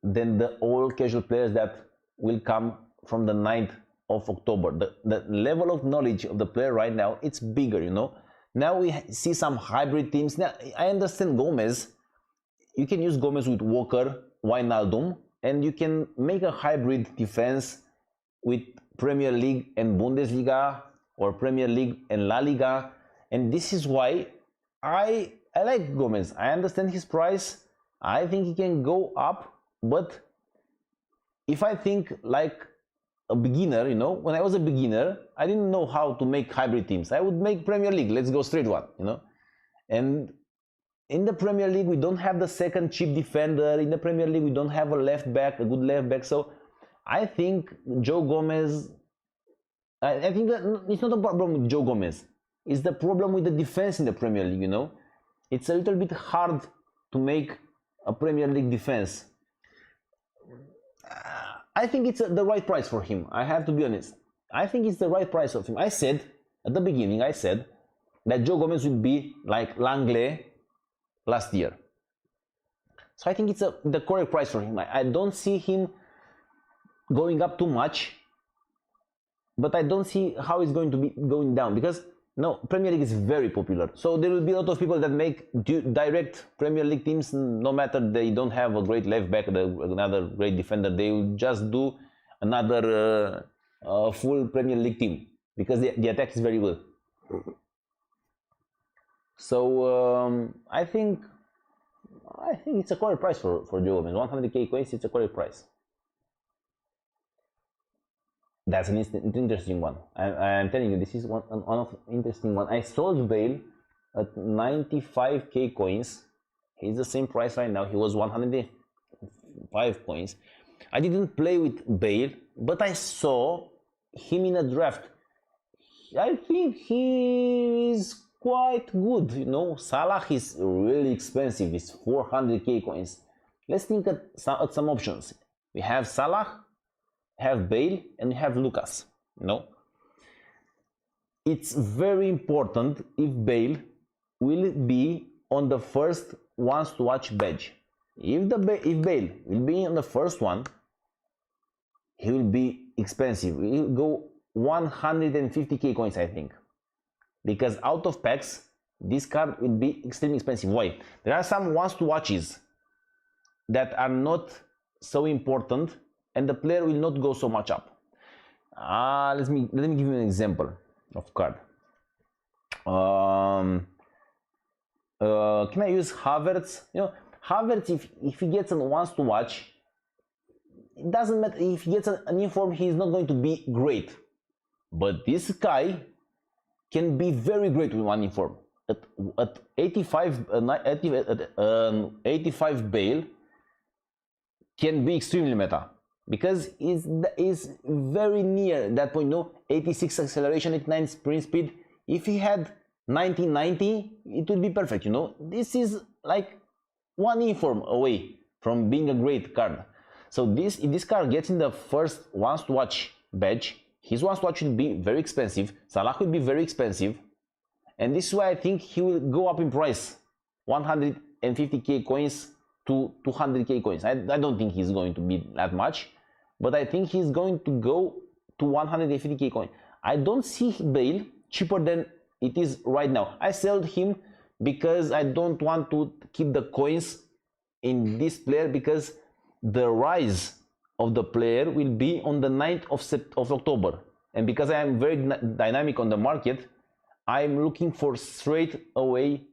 than the all casual players that will come from the 9th of October. The level of knowledge of the player right now, it's bigger, you know. Now we see some hybrid teams. Now I understand Gomez. You can use Gomez with Walker, Wijnaldum, and you can make a hybrid defense with Premier League and Bundesliga, or Premier League and La Liga. And this is why I like Gomez. I understand his price. I think he can go up, but if I think like a beginner, you know, when I was a beginner, I didn't know how to make hybrid teams. I would make Premier League, let's go straight one, you know. And in the Premier League, we don't have the second cheap defender. In the Premier League, we don't have a left back, a good left back. So I think Joe Gomez, I think that it's not a problem with Joe Gomez. It's the problem with the defense in the Premier League, you know. It's a little bit hard to make a Premier League defense. I think it's the right price for him. I have to be honest. I think it's the right price of him. I said at the beginning, I said that Joe Gomez would be like Langley last year. So I think it's the correct price for him. I don't see him going up too much, but I don't see how it's going to be going down, because no, Premier League is very popular. So there will be a lot of people that make direct Premier League teams, no matter they don't have a great left back, another great defender. They will just do another full Premier League team because the attack is very good. So I think it's a correct price for Joe Gomez. 100k coins, it's a correct price. That's an interesting one. I'm telling you, this is one of interesting one. I sold Bale at 95k coins. He's the same price right now. He was 105 coins. I didn't play with Bale, but I saw him in a draft. I think he is quite good. You know, Salah is really expensive. It's 400k coins. Let's think at some options. We have Salah, have Bale, and have Lucas. You know, it's very important if Bale will be on the first OnesToWatch badge. If Bale will be on the first one, he will be expensive. He will go 150k coins, I think, because out of packs this card will be extremely expensive. Why? There are some OnesToWatches that are not so important, and the player will not go so much up. Let me give you an example of card. Can I use Havertz? You know, Havertz, if he gets an OnesToWatch, it doesn't matter. If he gets an inform, he is not going to be great. But this guy can be very great with one inform. At 85 Bale can be extremely meta, because is very near that point. No, 86 acceleration, 89 sprint speed. If he had 90, it would be perfect. You know, this is like one inform away from being a great card. So if this card gets in the first OnesToWatch badge, his OnesToWatch will be very expensive. Salah will be very expensive, and this is why I think he will go up in price, 150k coins to 200k coins. I don't think he's going to be that much, but I think he's going to go to 150k coin. I don't see Bale cheaper than it is right now. I sold him because I don't want to keep the coins in this player, because the rise of the player will be on the 9th of October, and because I am very dynamic on the market, I'm looking for straight away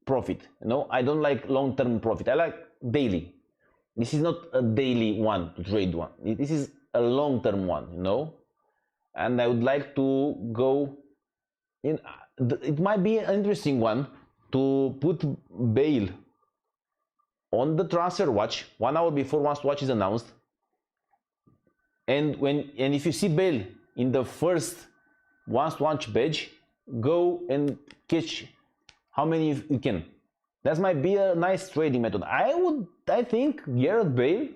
profit. You know, I don't like long-term profit. I like daily. This is not a daily one to trade one. This is a long-term one, you know, and I would like to go in. It might be an interesting one to put Bale on the transfer watch 1 hour before OnesToWatch is announced, and if you see Bale in the first OnesToWatch badge, go and catch how many you can. That might be a nice trading method. I think Gareth Bale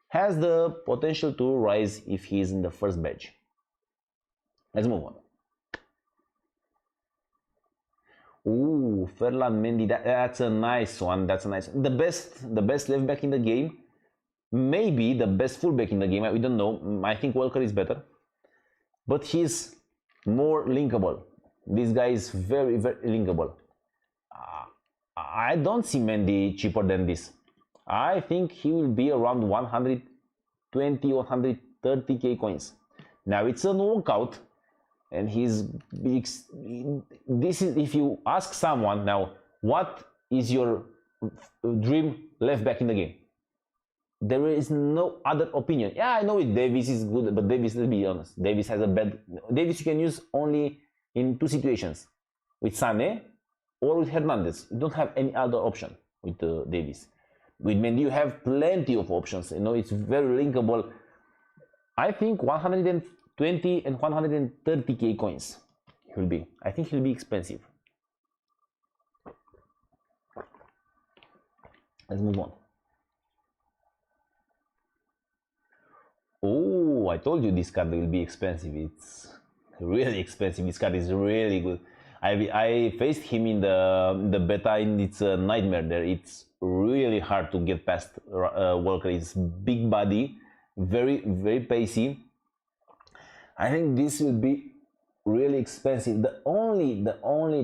has the potential to rise if he is in the first badge. Let's move on. Ooh, Ferland Mendy, that's a nice one. That's a nice one. The best left back in the game. Maybe the best fullback in the game. We don't know. I think Walker is better. But he's more linkable. This guy is very, very linkable. I don't see Mendy cheaper than this. I think he will be around 120, 130k coins. Now it's a knockout. And this is, if you ask someone now, what is your dream left back in the game? There is no other opinion. Yeah, I know it. Davies is good, but Davies, let's be honest, Davies has a bad. Davies you can use only in two situations, with Sané or with Hernandez. You don't have any other option with Davies. With Mendy you have plenty of options. You know, it's very linkable. I think 120 and 130k coins he will be. I think he'll be expensive. Let's move on. Oh, I told you this card will be expensive. It's really expensive. This card is really good. I faced him in the beta and it's a nightmare there. It's really hard to get past Walker. It's big body, very, very pacey. I think this will be really expensive. The only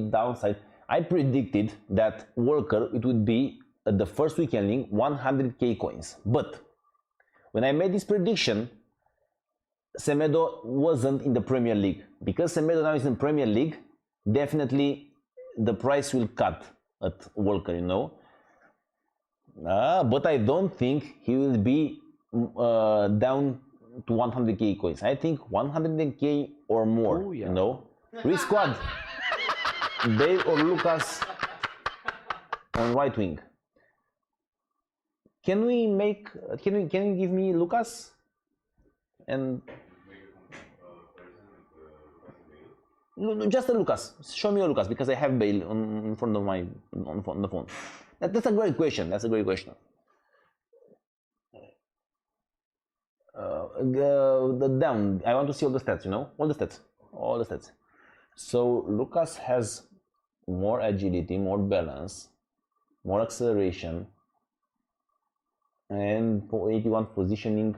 downside, I predicted that Walker, it would be at the first weekend link 100k coins. But when I made this prediction, Semedo wasn't in the Premier League. Because Semedo now is in Premier League, definitely the price will cut at Walker, you know. But I don't think he will be down to 100k coins. I think 100k or more, you know. Risk squad. Bale or Lucas on right wing. Can you give me Lucas? And no, just a Lucas. Show me a Lucas because I have Bale in front of my on the phone. That's a great question. That's a great question. The down. I want to see all the stats. You know, all the stats. So Lucas has more agility, more balance, more acceleration, and 81 positioning.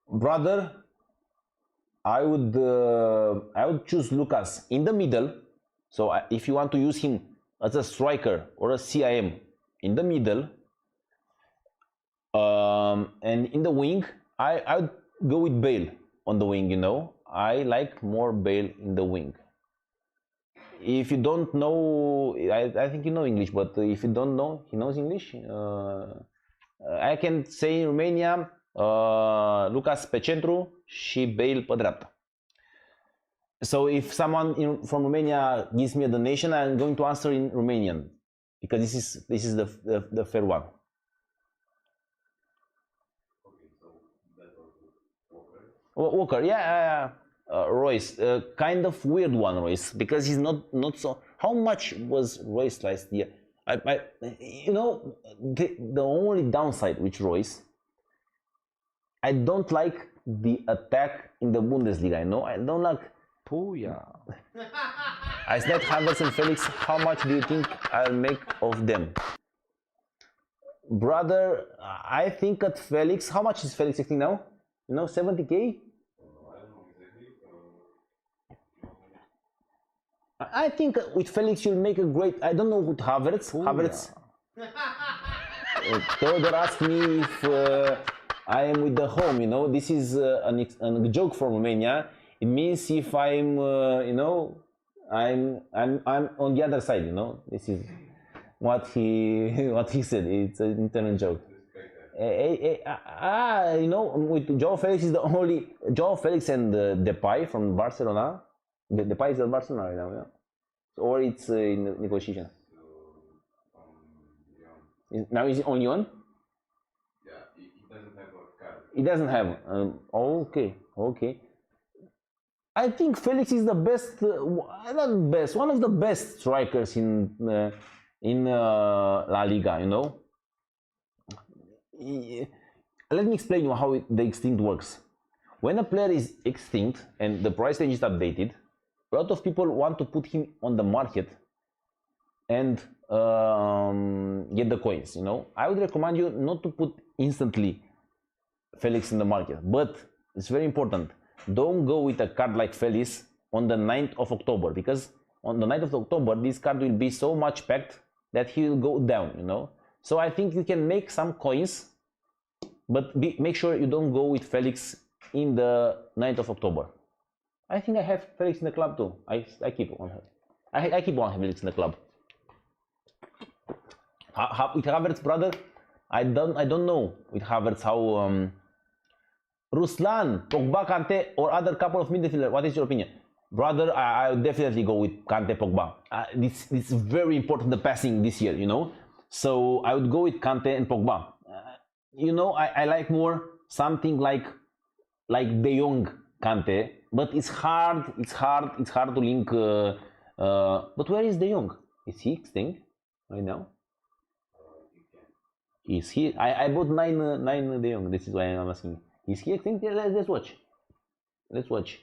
Brother, I would choose Lucas in the middle. So if you want to use him as a striker or a CIM in the middle, and in the wing, I would go with Bale on the wing. You know, I like more Bale in the wing. If you don't know, I think you know English, but if you don't know, he knows English. I can say in Romania, Lucas pe centru și Bale pe dreapta. So if someone from Romania gives me a donation, I'm going to answer in Romanian because this is the fair one. Walker, yeah. Royce, kind of weird one, Royce, because he's not so. How much was Royce last year? You know, the only downside with Royce, I don't like the attack in the Bundesliga. You know, I don't like. I said Havertz and Felix. How much do you think I'll make of them, brother? I think at Felix. How much is Felix getting now? You know, 70k. I think with Felix you'll make a great. I don't know with Havertz. Theodore asked me if I am with the home. You know, this is a joke from Romania. It means if I'm, you know, I'm on the other side. You know, this is what he said. It's an internal joke. You know, with Joao Felix is the only Joao Felix and Depay from Barcelona. Depay is at Barcelona right now, yeah? Or it's in negotiation? Now is it on Lyon? Yeah, it doesn't have a card. It doesn't have. Okay. I think Felix is the best, not best, one of the best strikers in La Liga, you know? Let me explain you how the extinct works. when a player is extinct and the price range is updated, a lot of people want to put him on the market and get the coins, you know. I would recommend you not to put instantly Felix in the market, but it's very important. Don't go with a card like Felix on the 9th of October, because on the 9th of October, this card will be so much packed that he will go down, you know. So I think you can make some coins, but make sure you don't go with Felix in the 9th of October. I think I have Felix in the club too. I keep one. I keep one Felix in the club. With Havertz, brother, I don't know with Havertz how. Ruslan, Pogba, Kante, or other couple of midfielders. What is your opinion, brother? I would definitely go with Kante, Pogba. It's very important, the passing this year, you know. So I would go with Kante and Pogba. You know, I like more something like De Jong, Kante, but it's hard to link. But where is De Jong? Is he extinct right now? Is he? I bought nine De Jong. This is why I'm asking. Is he extinct? Yeah, let's watch. Let's watch.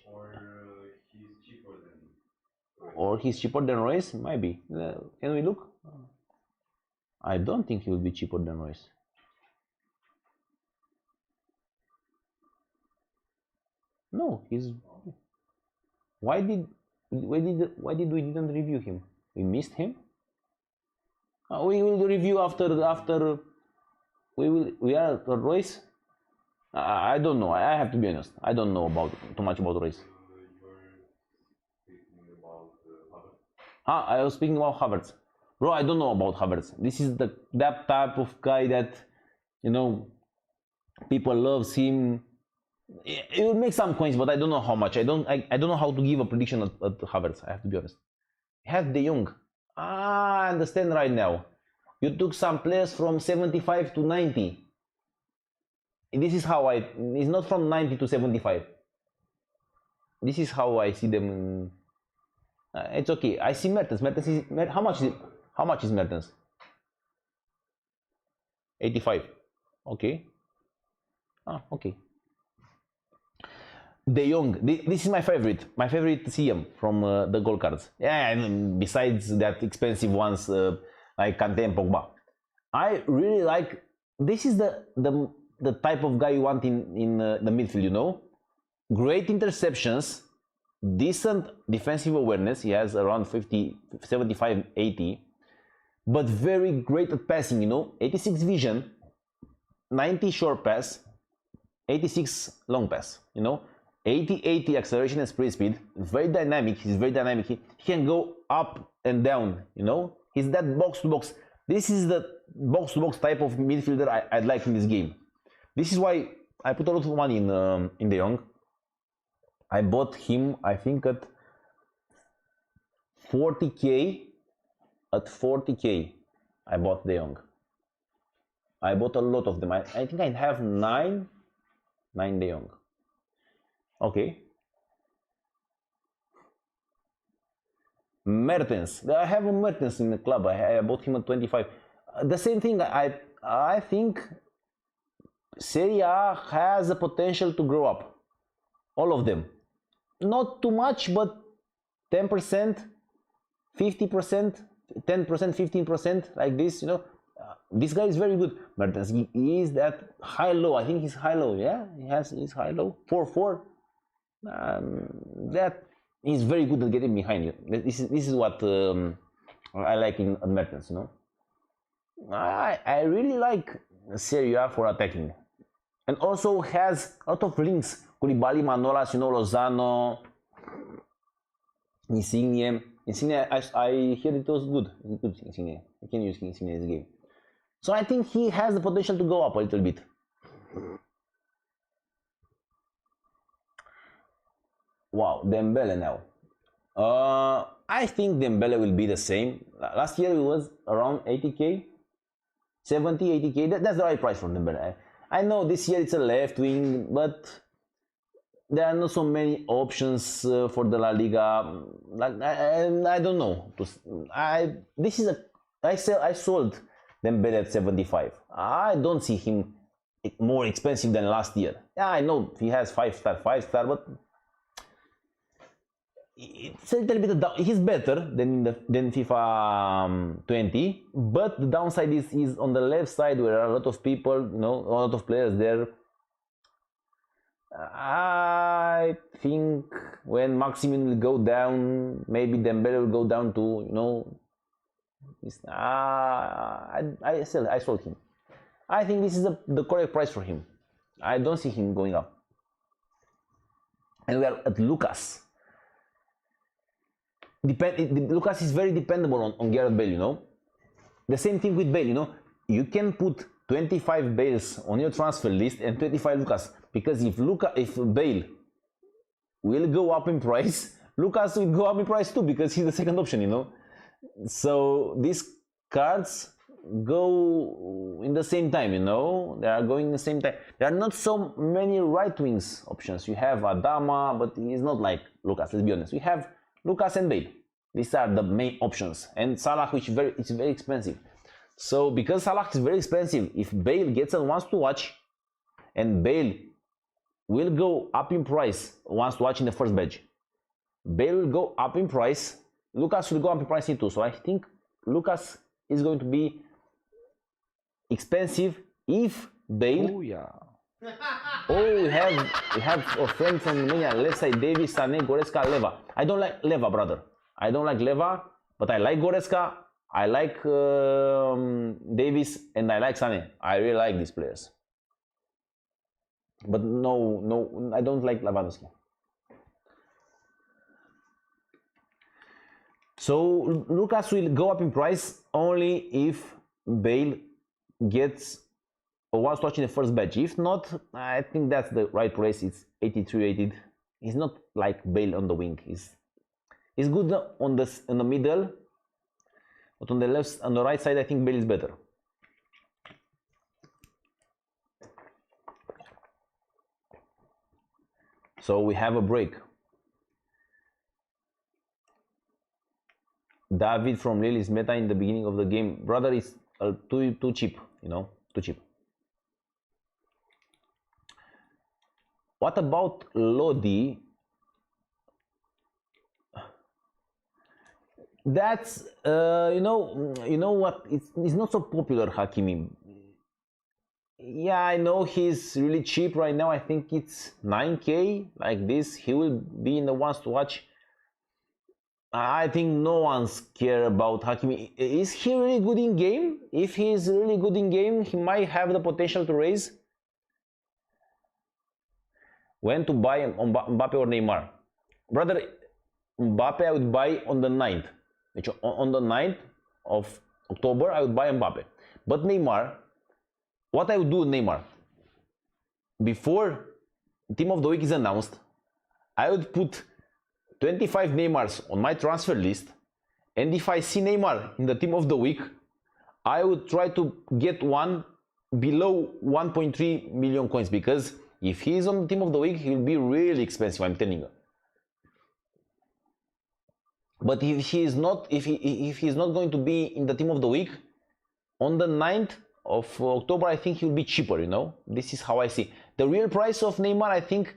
Or he's cheaper than Royce? Might be. Can we look? I don't think he will be cheaper than Royce. No, he's. Why did we didn't review him? We missed him. We will review after. We are at Royce. I don't know. I have to be honest. I don't know too much about Royce. I was speaking about Havertz. Bro, I don't know about Havertz. This is that type of guy that, you know, people loves him. It will make some coins, but I don't know how much. I don't know how to give a prediction at Havertz. I have to be honest. Have De Jong. I understand right now. You took some players from 75 to 90. This is how it's not from 90 to 75. This is how I see them. It's okay. I see Mertens. Mertens is, how much is Mertens? 85. Okay. Okay. De Jong. This is my favorite. My favorite CM from the gold cards. Yeah, and besides that expensive ones like Kante and Pogba. I really like. This is the type of guy you want in the midfield, you know. Great interceptions, decent defensive awareness. He has around 50, 75, 80, but very great at passing, you know. 86 vision, 90 short pass, 86 long pass, you know. 80 acceleration and sprint speed. Very dynamic. He's very dynamic. He can go up and down, you know. He's that box to box. This is the box to box type of midfielder I'd like in this game. This is why I put a lot of money in De Jong. I bought him, I think, at 40k. At 40k, I bought De Jong. I bought a lot of them. I think I have 9 De Jong. Okay. Mertens. I have a Mertens in the club. I bought him at 25. The same thing. I think Serie A has a potential to grow up. All of them. Not too much, but 10%, 50%, 10%, 15%, like this, you know. This guy is very good. Mertens, he is that high-low. I think he's high-low, yeah? He has his high-low. 4-4. That is very good at getting behind you. This is what I like in Mertens, you know. I really like Serie A for attacking. And also has a lot of links. Koulibaly, Manolas, you know, Lozano, Insigne. Insigne, I hear it was good. It's good, Insigne. I can use Insigne in this game. So I think he has the potential to go up a little bit. Wow, Dembele now. I think Dembele will be the same. Last year it was around 80k, 70, 80k. That's the right price for Dembele. I know this year it's a left wing, but there are not so many options for the La Liga. Like I don't know. I sold Dembele at 75. I don't see him more expensive than last year. Yeah, I know he has 5-star, but it's a little bit down. He's better than FIFA 20, but the downside is on the left side where are a lot of people, you know, a lot of players there. I think when Maximin will go down, maybe Dembele will go down to, you know, I sold him. I think this is the correct price for him. I don't see him going up. And we are at Lucas. Lucas is very dependable on Gareth Bale, you know. The same thing with Bale, you know. You can put 25 Bales on your transfer list and 25 Lucas, because if Bale will go up in price, Lucas will go up in price too, because he's the second option, you know. So these cards go in the same time, you know. They are going in the same time. There are not so many right wings options. You have Adama, but he's not like Lucas, let's be honest. We have Lucas and Bale. These are the main options. And Salah, which is very expensive. So because Salah is very expensive, if Bale gets a wants to watch, and Bale will go up in price wants to watch in the first batch, Bale will go up in price, Lucas will go up in price too. So I think Lucas is going to be expensive if Bale. Oh yeah. Oh, we have a friend from Romania. Let's say Davies, Sane, Goretzka, Leva. I don't like Leva, brother. I don't like Leva, but I like Goretzka. I like Davies, and I like Sane. I really like these players. But no, I don't like Lewandowski. So Lucas will go up in price only if Bale gets a one watch in the first batch. If not, I think that's the right price. It's 83 rated. He's not like Bale on the wing. He's good on the middle, but on the right side, I think Bale is better. So we have a break. David from Lille is meta in the beginning of the game. Brother, is too cheap, you know, too cheap. What about Lodi? That's you know what? It's not so popular, Hakimi. Yeah, I know he's really cheap right now. I think it's 9K like this. He will be in the ones to watch. I think no one's care about Hakimi. Is he really good in game? If he is really good in game, he might have the potential to raise. When to buy Mbappe or Neymar? Brother, Mbappe I would buy on the 9th. On the 9th of October, I would buy Mbappe. But Neymar, what I would do with Neymar? Before Team of the Week is announced, I would put 25 Neymars on my transfer list, and if I see Neymar in the Team of the Week, I would try to get one below 1.3 million coins, because if he is on the Team of the Week, he will be really expensive, I'm telling you. But if he is not going to be in the Team of the Week, on the 9th of October, I think he will be cheaper, you know. This is how I see. The real price of Neymar, I think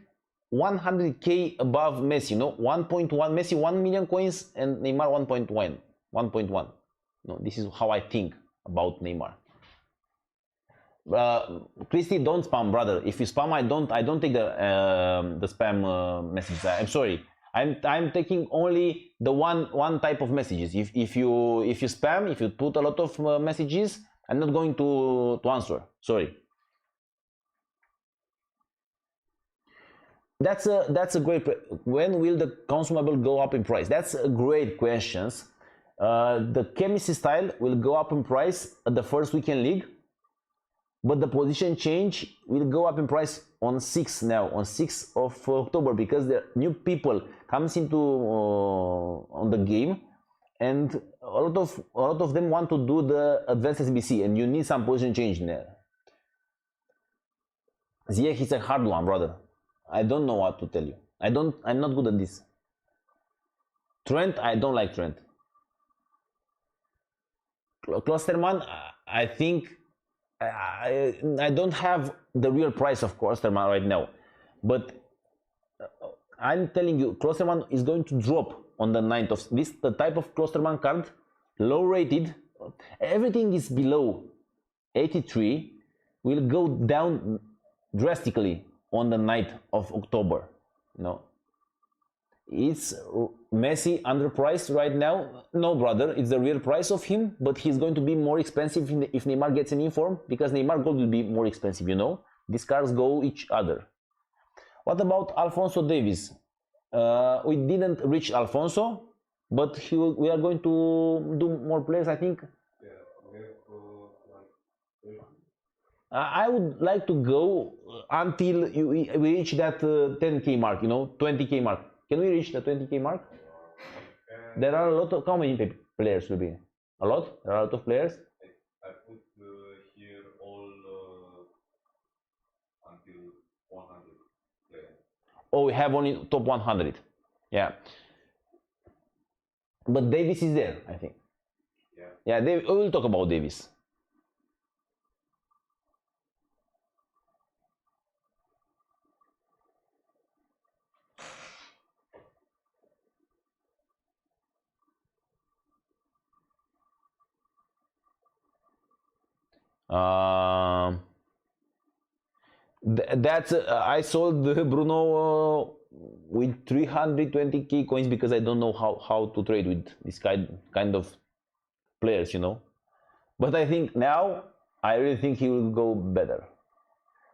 100K above Messi, you know, 1.1, Messi 1 million coins and Neymar 1.1. No, this is how I think about Neymar. Christy, don't spam, brother. If you spam, I don't take the spam messages. I'm sorry. I'm taking only the one type of messages. If you spam, if you put a lot of messages, I'm not going to answer. Sorry. That's a great. When will the consumable go up in price? That's a great question. The chemistry style will go up in price at the first weekend league, but the position change will go up in price on 6th now, on 6th of October, because the new people comes into on the game, and a lot of them want to do the advanced SBC, and you need some position change in there. Ziyech is a hard one, brother. I don't know what to tell you. I'm not good at this. Trent, I don't like Trent. Klosterman, I think I don't have the real price of Klosterman right now, but I'm telling you, Klosterman is going to drop on the 9th of this. The type of Klosterman card, low rated, everything is below 83, will go down drastically on the 9th of October. No, it's Messi underpriced right now. No, brother, it's the real price of him, but he's going to be more expensive if Neymar gets an inform, because Neymar gold will be more expensive, you know. These cards go each other. What about Alfonso Davies? We didn't reach Alfonso, but we are going to do more players, I think. I would like to go until we reach that 10k mark, you know, 20k mark. Can we reach the 20k mark? There are a lot of, how many players will be? A lot? There are a lot of players? I put here all until 100 players. Oh, we have only top 100. Yeah. But Davis is there, I think. Yeah, we will talk about Davis. That's I sold Bruno with 320k coins because I don't know how to trade with this kind of players, you know. But I think now I really think he will go better.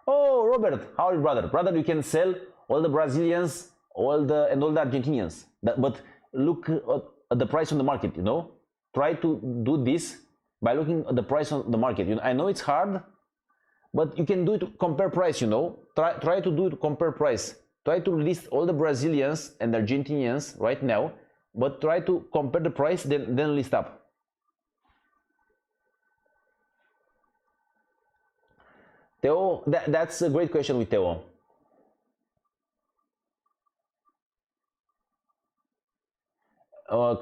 Oh, Robert, how are you, brother? Brother, you can sell all the Brazilians, all the Argentinians. But look at the price on the market, you know. Try to do this by looking at the price on the market. You know, I know it's hard, but you can do it to compare price, you know. Try to do it to compare price. Try to list all the Brazilians and Argentinians right now, but try to compare the price, then list up. Theo, that's a great question with Theo.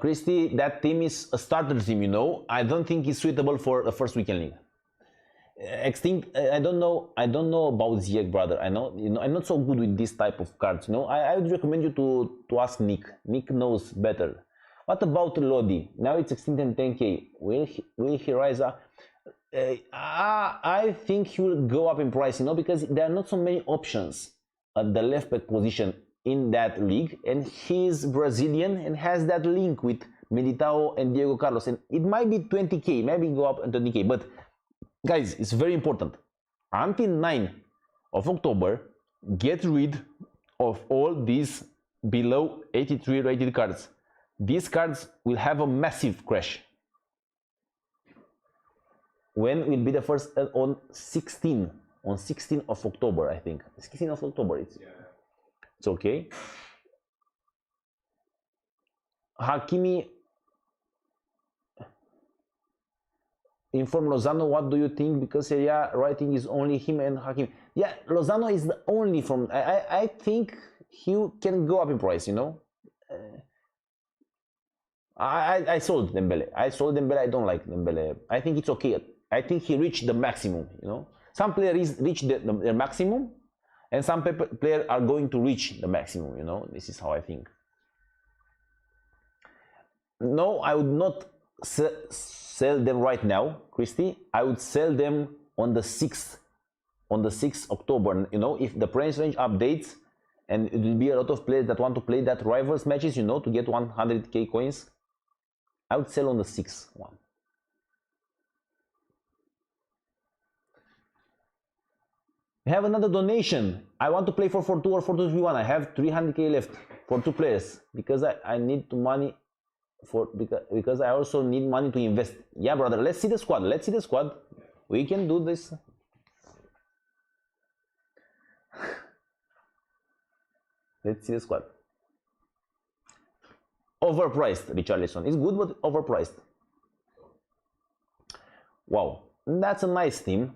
Christy, that team is a starter team, you know. I don't think it's suitable for the first weekend league. Extinct, I don't know about Ziyech, brother. I know, you know, I'm not so good with this type of cards, you know. I would recommend you to ask Nick. Nick knows better. What about Lodi? Now it's extinct and 10k. Will he rise up? I think he will go up in price, you know, because there are not so many options at the left back position in that league, and he's Brazilian and has that link with Militao and Diego Carlos, and it might be 20k, maybe go up to 20k, but guys, it's very important. Until 9th of October, get rid of all these below 83 rated cards. These cards will have a massive crash. When will be the first? On 16 of October, I think. 16 of October, it's okay. Hakimi, inform Lozano, what do you think? Because writing is only him and Hakimi. Yeah, Lozano is the only from. I think he can go up in price, you know. I sold Dembele. I don't like Dembele. I think it's okay. I think he reached the maximum, you know. Some players reach the maximum, and some players are going to reach the maximum, you know. This is how I think. No, I would not sell them right now, Christy. I would sell them on the 6th October, you know, if the price range updates, and it will be a lot of players that want to play that rivals matches, you know, to get 100k coins. I would sell on the 6th one. We have another donation. I want to play for 4-2 or 4-2-3-1. I have 300k left for 2 players because I need money because I also need money to invest. Yeah, brother. Let's see the squad. We can do this. Let's see the squad. Overpriced, Richarlison. It's good, but overpriced. Wow, that's a nice team.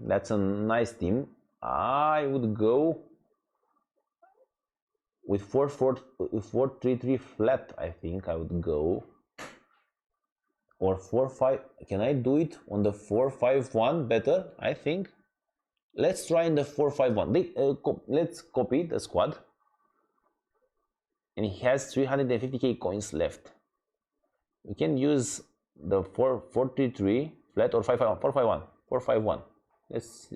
I would go with 4-4-3-3 flat. I think I would go, or 4-5. Can I do it on the 4-5-1 better? I think Let's try in the 4-5-1. Let's copy the squad. And he has 350k coins left. We can use the 4-4-3-3 flat or 5-5-1. 4-5-1. 4-5-1. Let's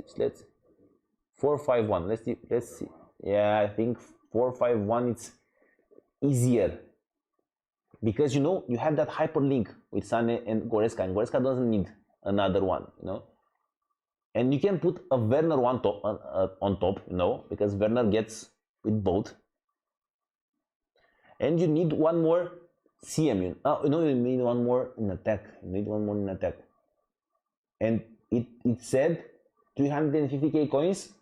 4-5-1. Let's see. Yeah, I think 4-5-1 it's easier. Because you know you have that hyperlink with Sane and Goretzka, and Goretzka doesn't need another one, you know. And you can put a Werner on top, you know, because Werner gets with both. And you need one more CM. You need one more in attack. You need one more in attack. And it said 350k coins.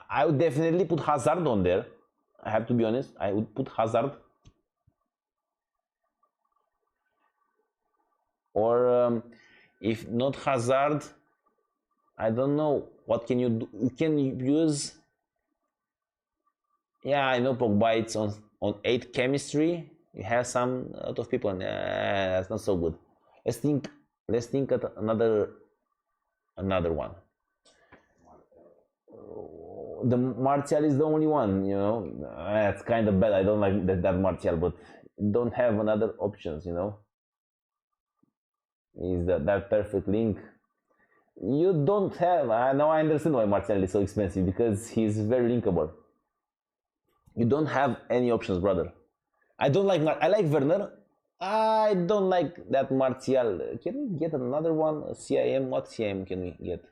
I would definitely put Hazard on there. I have to be honest. I would put Hazard. Or if not Hazard, I don't know, what can you do? You can use, yeah, I know Pogba, it's on 8 chemistry. You have some a lot of people, and that's not so good. Let's think at another one. The Martial is the only one, you know. That's kind of bad. I don't like that Martial, but don't have another options, you know. Is that perfect link? You don't have. Now I understand why Martial is so expensive, because he's very linkable. You don't have any options, brother. I don't like. I like Werner. I don't like that Martial. Can we get another one? A CIM? What CIM can we get?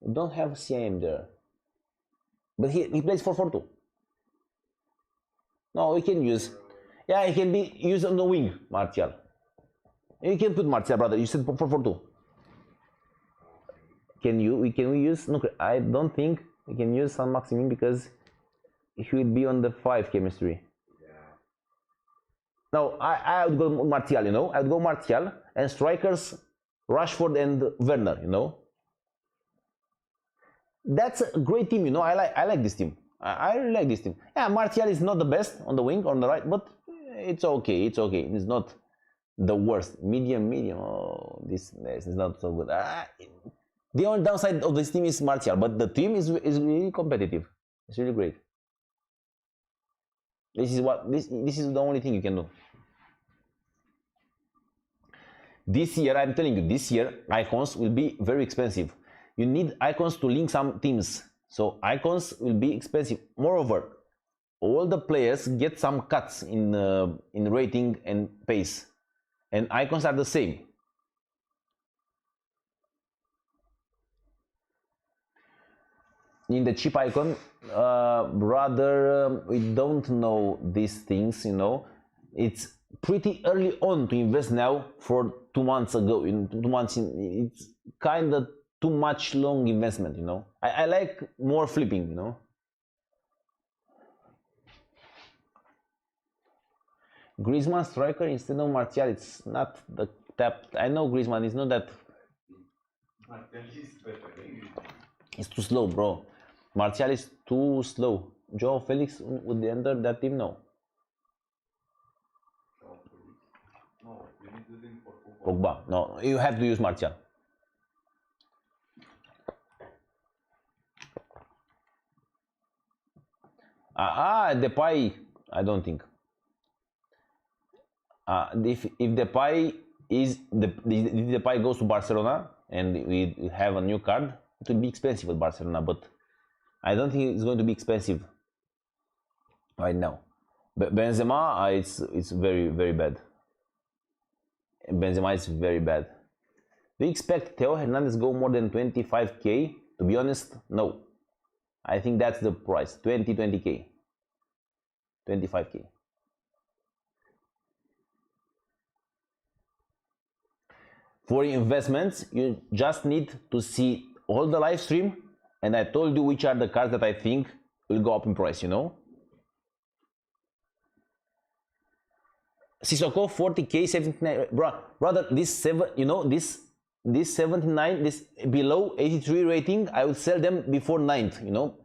We don't have CIM there. But he plays 4-4-2. No, we can use. Yeah, he can be used on the wing, Martial. You can put Martial, brother. You said 4-4-2. Can we use? No, I don't think we can use San Maximin because he will be on the 5 chemistry. Yeah. No, I would go Martial. You know, I would go Martial and strikers Rashford and Werner. You know, that's a great team. You know, I like this team. I really like this team. Yeah, Martial is not the best on the wing, on the right, but it's okay. It's okay. It's not the worst. Medium. Oh, this is not so good. The only downside of this team is Martial, but the team is really competitive. It's really great. This is the only thing you can do. This year, I'm telling you, this year icons will be very expensive. You need icons to link some teams, so icons will be expensive. Moreover, all the players get some cuts in rating and pace, and icons are the same. In the cheap icon, brother, we don't know these things, you know. It's pretty early on to invest now for 2 months ago. In 2 months, it's kind of too much long investment, you know. I like more flipping, you know. Griezmann striker instead of Martial, it's not the tap. I know Griezmann is not that. It's too slow, bro. Martial is too slow. Joao Felix would enter that team? No. Pogba. No, you have to use Martial. Depay, I don't think. If Depay if Depay goes to Barcelona and we have a new card, it will be expensive at Barcelona, but I don't think it's going to be expensive right now. Benzema, it's very, very bad. Benzema is very bad. Do you expect Theo Hernandez go more than 25k? To be honest, no. I think that's the price, 20k, 25k. For investments, you just need to see all the live stream, and I told you which are the cards that I think will go up in price, you know. Sissoko 40k, 79, brother, this 79, this below 83 rating, I would sell them before 9th, you know.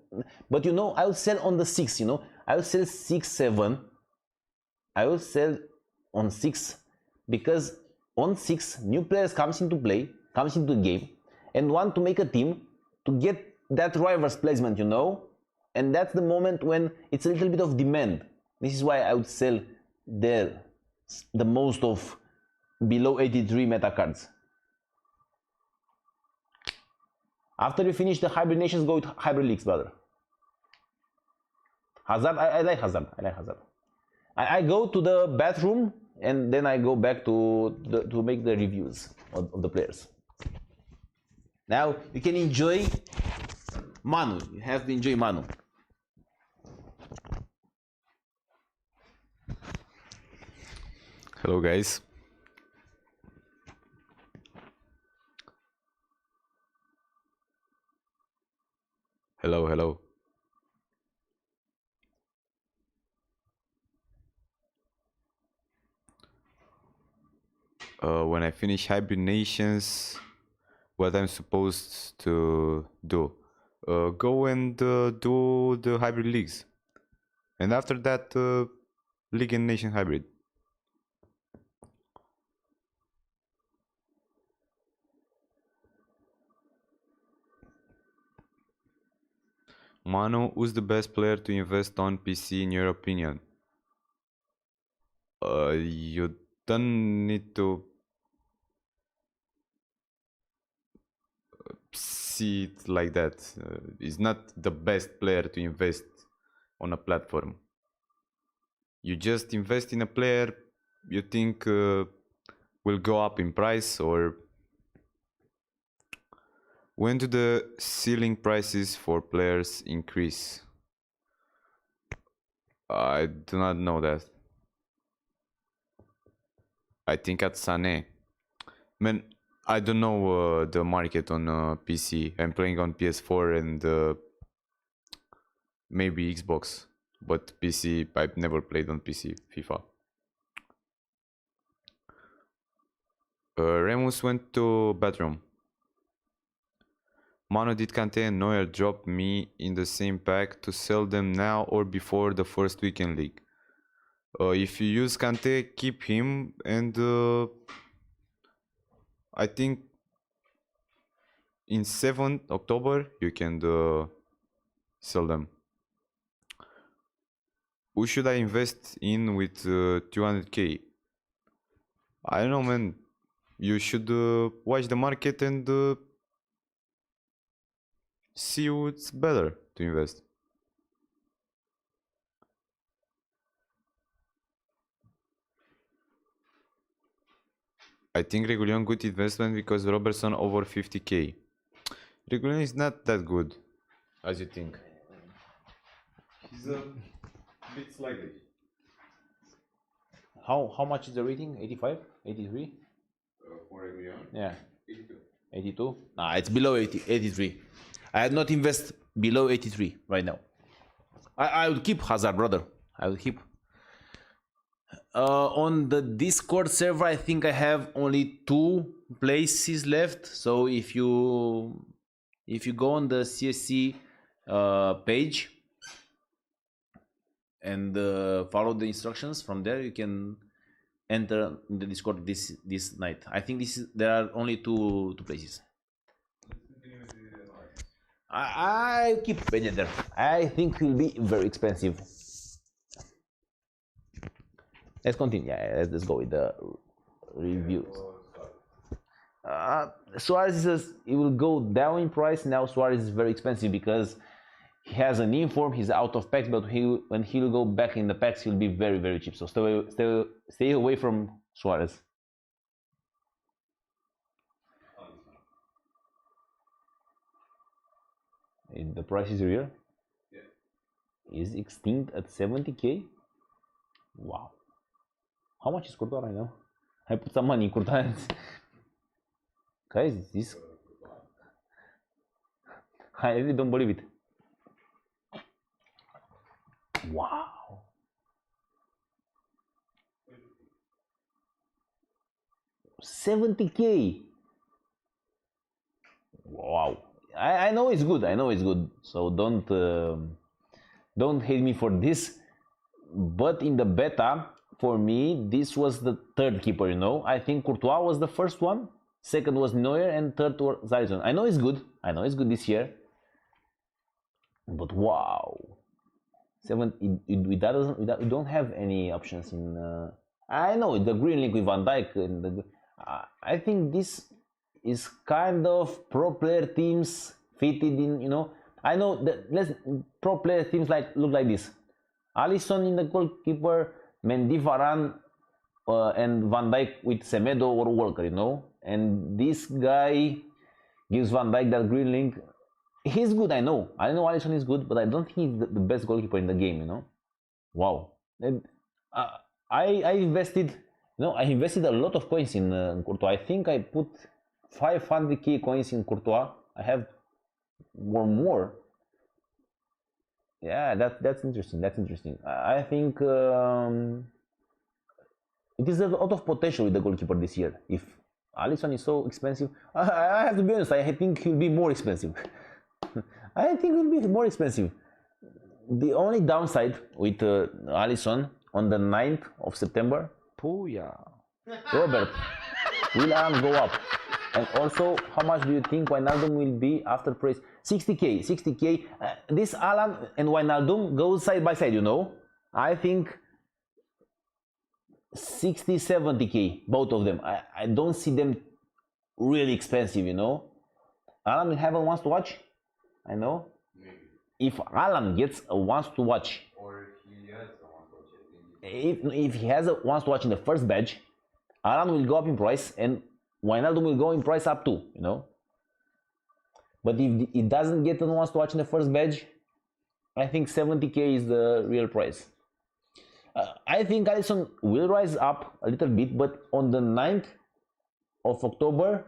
But you know, I would sell on the 6th, you know. I would sell 6, 7. I would sell on 6 because on 6 new players comes into play, comes into the game, and want to make a team to get that reverse placement, you know, and that's the moment when it's a little bit of demand. This is why I would sell there the most of below 83 meta cards. After you finish the hybrid nations, go with hybrid leagues, brother. Hazard, I like Hazard. I go to the bathroom and then I go back to make the reviews of the players. Now you can enjoy Manu. You have to enjoy Manu. Hello guys. Hello. When I finish hybrid nations, what I'm supposed to do? Go and do the hybrid leagues, and after that, league and nation hybrid. Manu, who's the best player to invest on PC in your opinion? You don't need to see it like that. He's not the best player to invest on a platform. You just invest in a player you think will go up in price, or when do the ceiling prices for players increase? I do not know that. I think at Sané. Man, I don't know the market on PC. I'm playing on PS4 and maybe Xbox, but PC, I've never played on PC, FIFA. Remus went to bathroom. Manu, did Kante and Neuer drop me in the same pack to sell them now or before the first weekend league? If you use Kante, keep him, and I think in 7th October you can sell them. Who should I invest in with 200k? I don't know, man. You should watch the market and see what's better to invest. I think Regulion good investment because Robertson over 50k. Regulion is not that good as you think. He's a bit sluggish. How much is the rating? 85? 83? For Regulion? Yeah. 82. 82? Nah, it's below 83. I had not invest below 83 right now. I would keep Hazard, brother. I will keep. On the Discord server, I think I have only 2 places left. So if you go on the CSC page and follow the instructions from there, you can enter in the Discord this night. I think there are only two places. I keep Peña there. I think it will be very expensive. Let's continue. Yeah, let's go with the reviews. Suarez says it will go down in price. Now Suarez is very expensive because he has an inform. He's out of packs, but when he will go back in the packs, he'll be very, very cheap. So stay away from Suarez. The price is real? Yeah. Is extinct at 70k? Wow. How much is Courtois right now? I put some money in Courtois. Guys, this... I really don't believe it. Wow. $70k. Wow. I know it's good. I know it's good. So don't hate me for this. But in the beta, for me, this was the third keeper. You know, I think Courtois was the first one. second was Neuer, and third was Alisson. I know it's good. I know it's good this year. But wow, we don't have any options in. I know the green link with Van Dijk, and I think this is kind of pro player teams fitted in. You know, I know that pro player teams look like this. Alisson in the goalkeeper, Mendy, Varan, and Van Dijk with Semedo or Walker. You know, and this guy gives Van Dijk that green link. He's good, I know Alisson is good, but I don't think he's the best goalkeeper in the game, you know. Wow. And, I invested a lot of coins in Courtois. I think I put 500k coins in Courtois. I have more. Yeah, that's interesting. I think it is a lot of potential with the goalkeeper this year. If Alisson is so expensive, I have to be honest, I think he'll be more expensive. I think it will be more expensive. The only downside with Alisson on the 9th of September, Robert, will Alan go up? And also, how much do you think Wijnaldum will be after praise? 60k. This Alan and Wijnaldum go side by side, you know. I think 60-70k, both of them. I don't see them really expensive, you know. Alan will have a wants to watch. I know. Maybe. If Alan gets a wants to watch, Or he has a wants to watch. if he has a wants to watch in the first badge, Alan will go up in price and Wijnaldum will go in price up too, you know. But if he doesn't get a wants to watch in the first badge, I think 70k is the real price. I think Alisson will rise up a little bit, but on the 9th of October,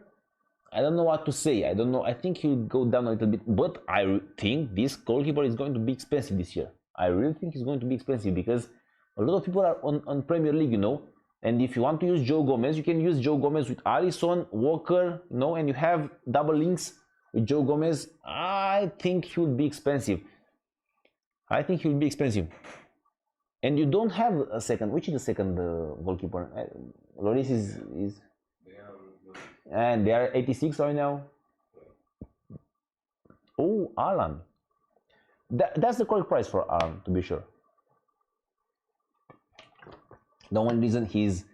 I don't know what to say. I don't know. I think he'll go down a little bit, but I think this goalkeeper is going to be expensive this year. I really think he's going to be expensive because a lot of people are on Premier League, you know. And if you want to use Joe Gomez, you can use Joe Gomez with Alisson, Walker, you know, and you have double links with Joe Gomez. I think he will be expensive. And you don't have a second. Which is the second goalkeeper? Loris is. And they are 86 right now. Oh, Alan. That's the correct price for Alan, to be sure. The only reason he's...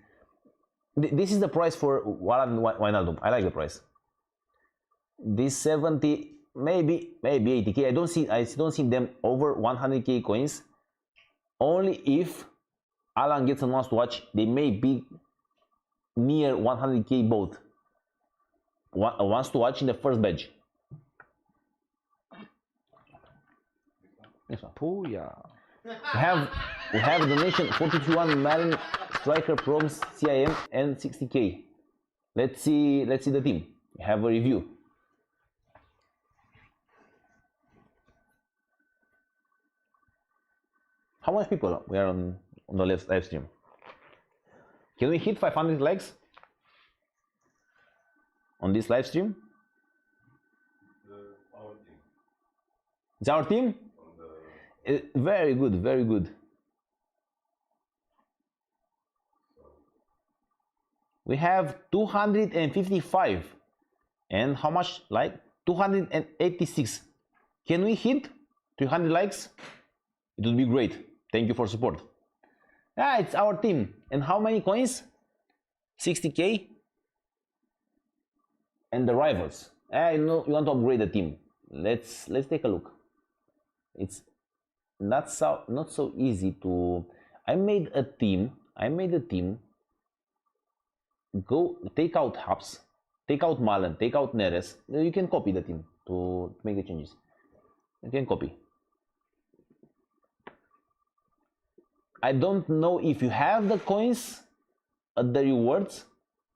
This is the price for Alan Wijnaldum. I like the price. This 70, maybe 80k. I don't see them over 100k coins. Only if Alan gets and wants to watch, they may be near 100k both. Wants to watch in the first badge. We have a donation 42 Marine Striker Proms CIM and 60k. Let's see the team. We have a review. How much people we are on the live stream? Can we hit 500 likes on this live stream? It's our team? Very good. We have 255. And how much like? 286. Can we hit 300 likes? It would be great. Thank you for support. It's our team. And how many coins? 60k. And the rivals. You know, you want to upgrade the team. Let's take a look. It's not so easy to. I made a team. Go take out Hubs, take out Malen, take out Neres. You can copy the team to make the changes. You can copy. I don't know if you have the coins at the rewards,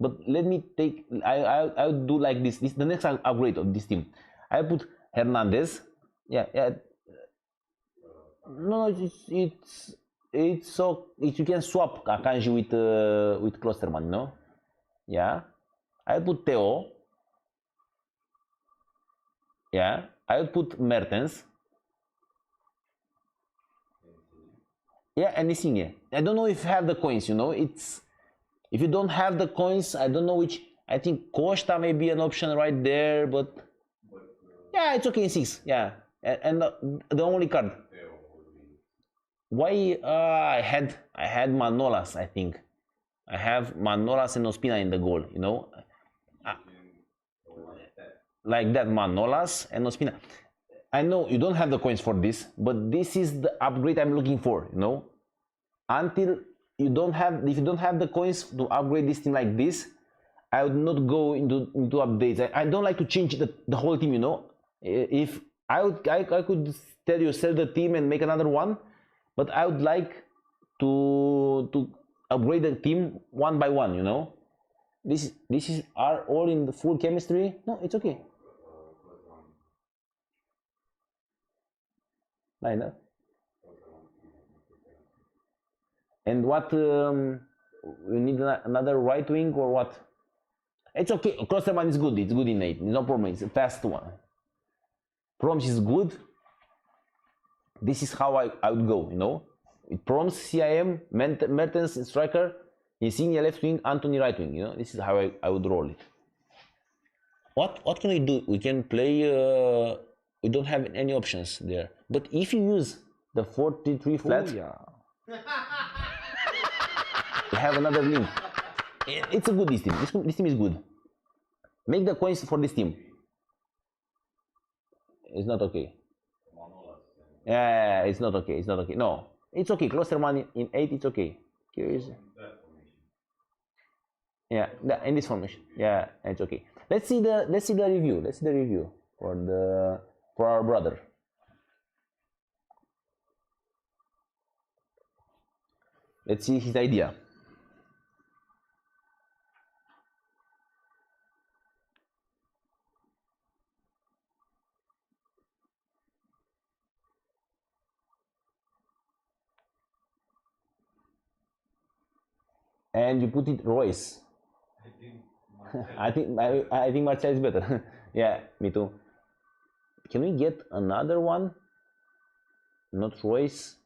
but let me take. I'll do like this. This the next upgrade of this team. I put Hernandez. Yeah. No, it's so you can swap Akanji with Klosterman, you know? Yeah. I put Theo. Yeah. I put Mertens. Yeah, anything. Yeah. I don't know if you have the coins, you know. It's if you don't have the coins, I don't know which. I think Costa may be an option right there, but yeah, it's okay in 6. Yeah, and the only card. Why I had Manolas, I think. I have Manolas and Ospina in the goal, you know. Like that, Manolas and Ospina. I know you don't have the coins for this, but this is the upgrade I'm looking for, you know. Until you don't have, if you don't have the coins to upgrade this team like this, I would not go into updates. I don't like to change the whole team, you know. If I could tell you sell the team and make another one, but I would like to upgrade the team one by one, you know. This is are all in the full chemistry. No, it's okay. Lineup. And what you need another right wing or what? It's okay. Klosterman is good. It's good in 8. No problem. It's a fast one. Proms is good. This is how I would go. You know, it Proms CIM, Mertens striker, Insigne left wing, Anthony right wing. You know, this is how I would roll it. What can we do? We can play. We don't have any options there. But if you use the 4-3-3 flat, you have another link. It's a good this team. This team is good. Make the coins for this team. It's not okay. Yeah, it's not okay. It's not okay. No, it's okay. Klosterman in 8. It's okay. Yeah, in this formation. Yeah, it's okay. Let's see the review. Let's see the review for our brother. Let's see his idea. And you put it Royce. I think Martial is better. Yeah, me too. Can we get another one? Not Royce.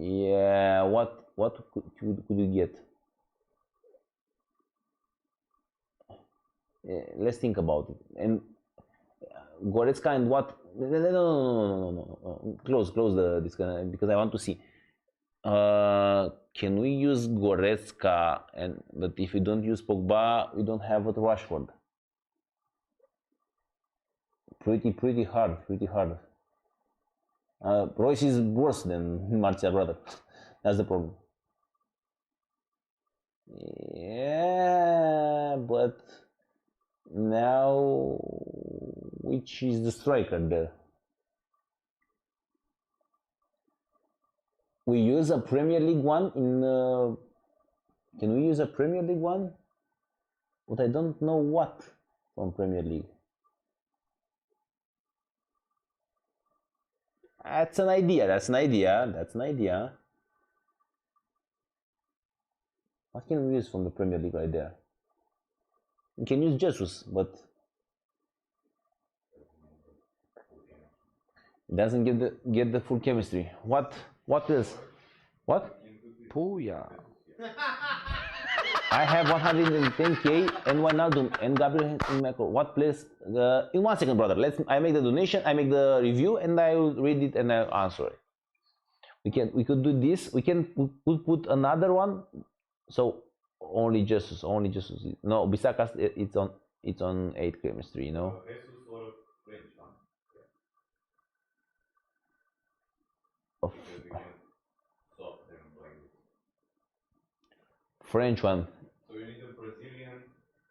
Yeah, what could we get? Let's think about it. And Goretzka and what? No. Close this because I want to see. Can we use Goretzka but if we don't use Pogba, we don't have a Rashford. Pretty hard. Royce is worse than Martial, brother. That's the problem. Yeah, but now which is the striker there? We use a Premier League one in. Can we use a Premier League one? But I don't know what from Premier League. That's an idea. What can we use from the Premier League right there? We can use Jesus, but it doesn't get the full chemistry. What else? What? Puya. I have 110k and Wijnaldum and Gabriel in macro. What place? In 1 second, brother. I make the donation, I make the review, and I will read it and I'll answer it. We could do this. We can put another one. So only Jesus. No, Bisaka it's on 8 chemistry. You know. French one. So you need a Brazilian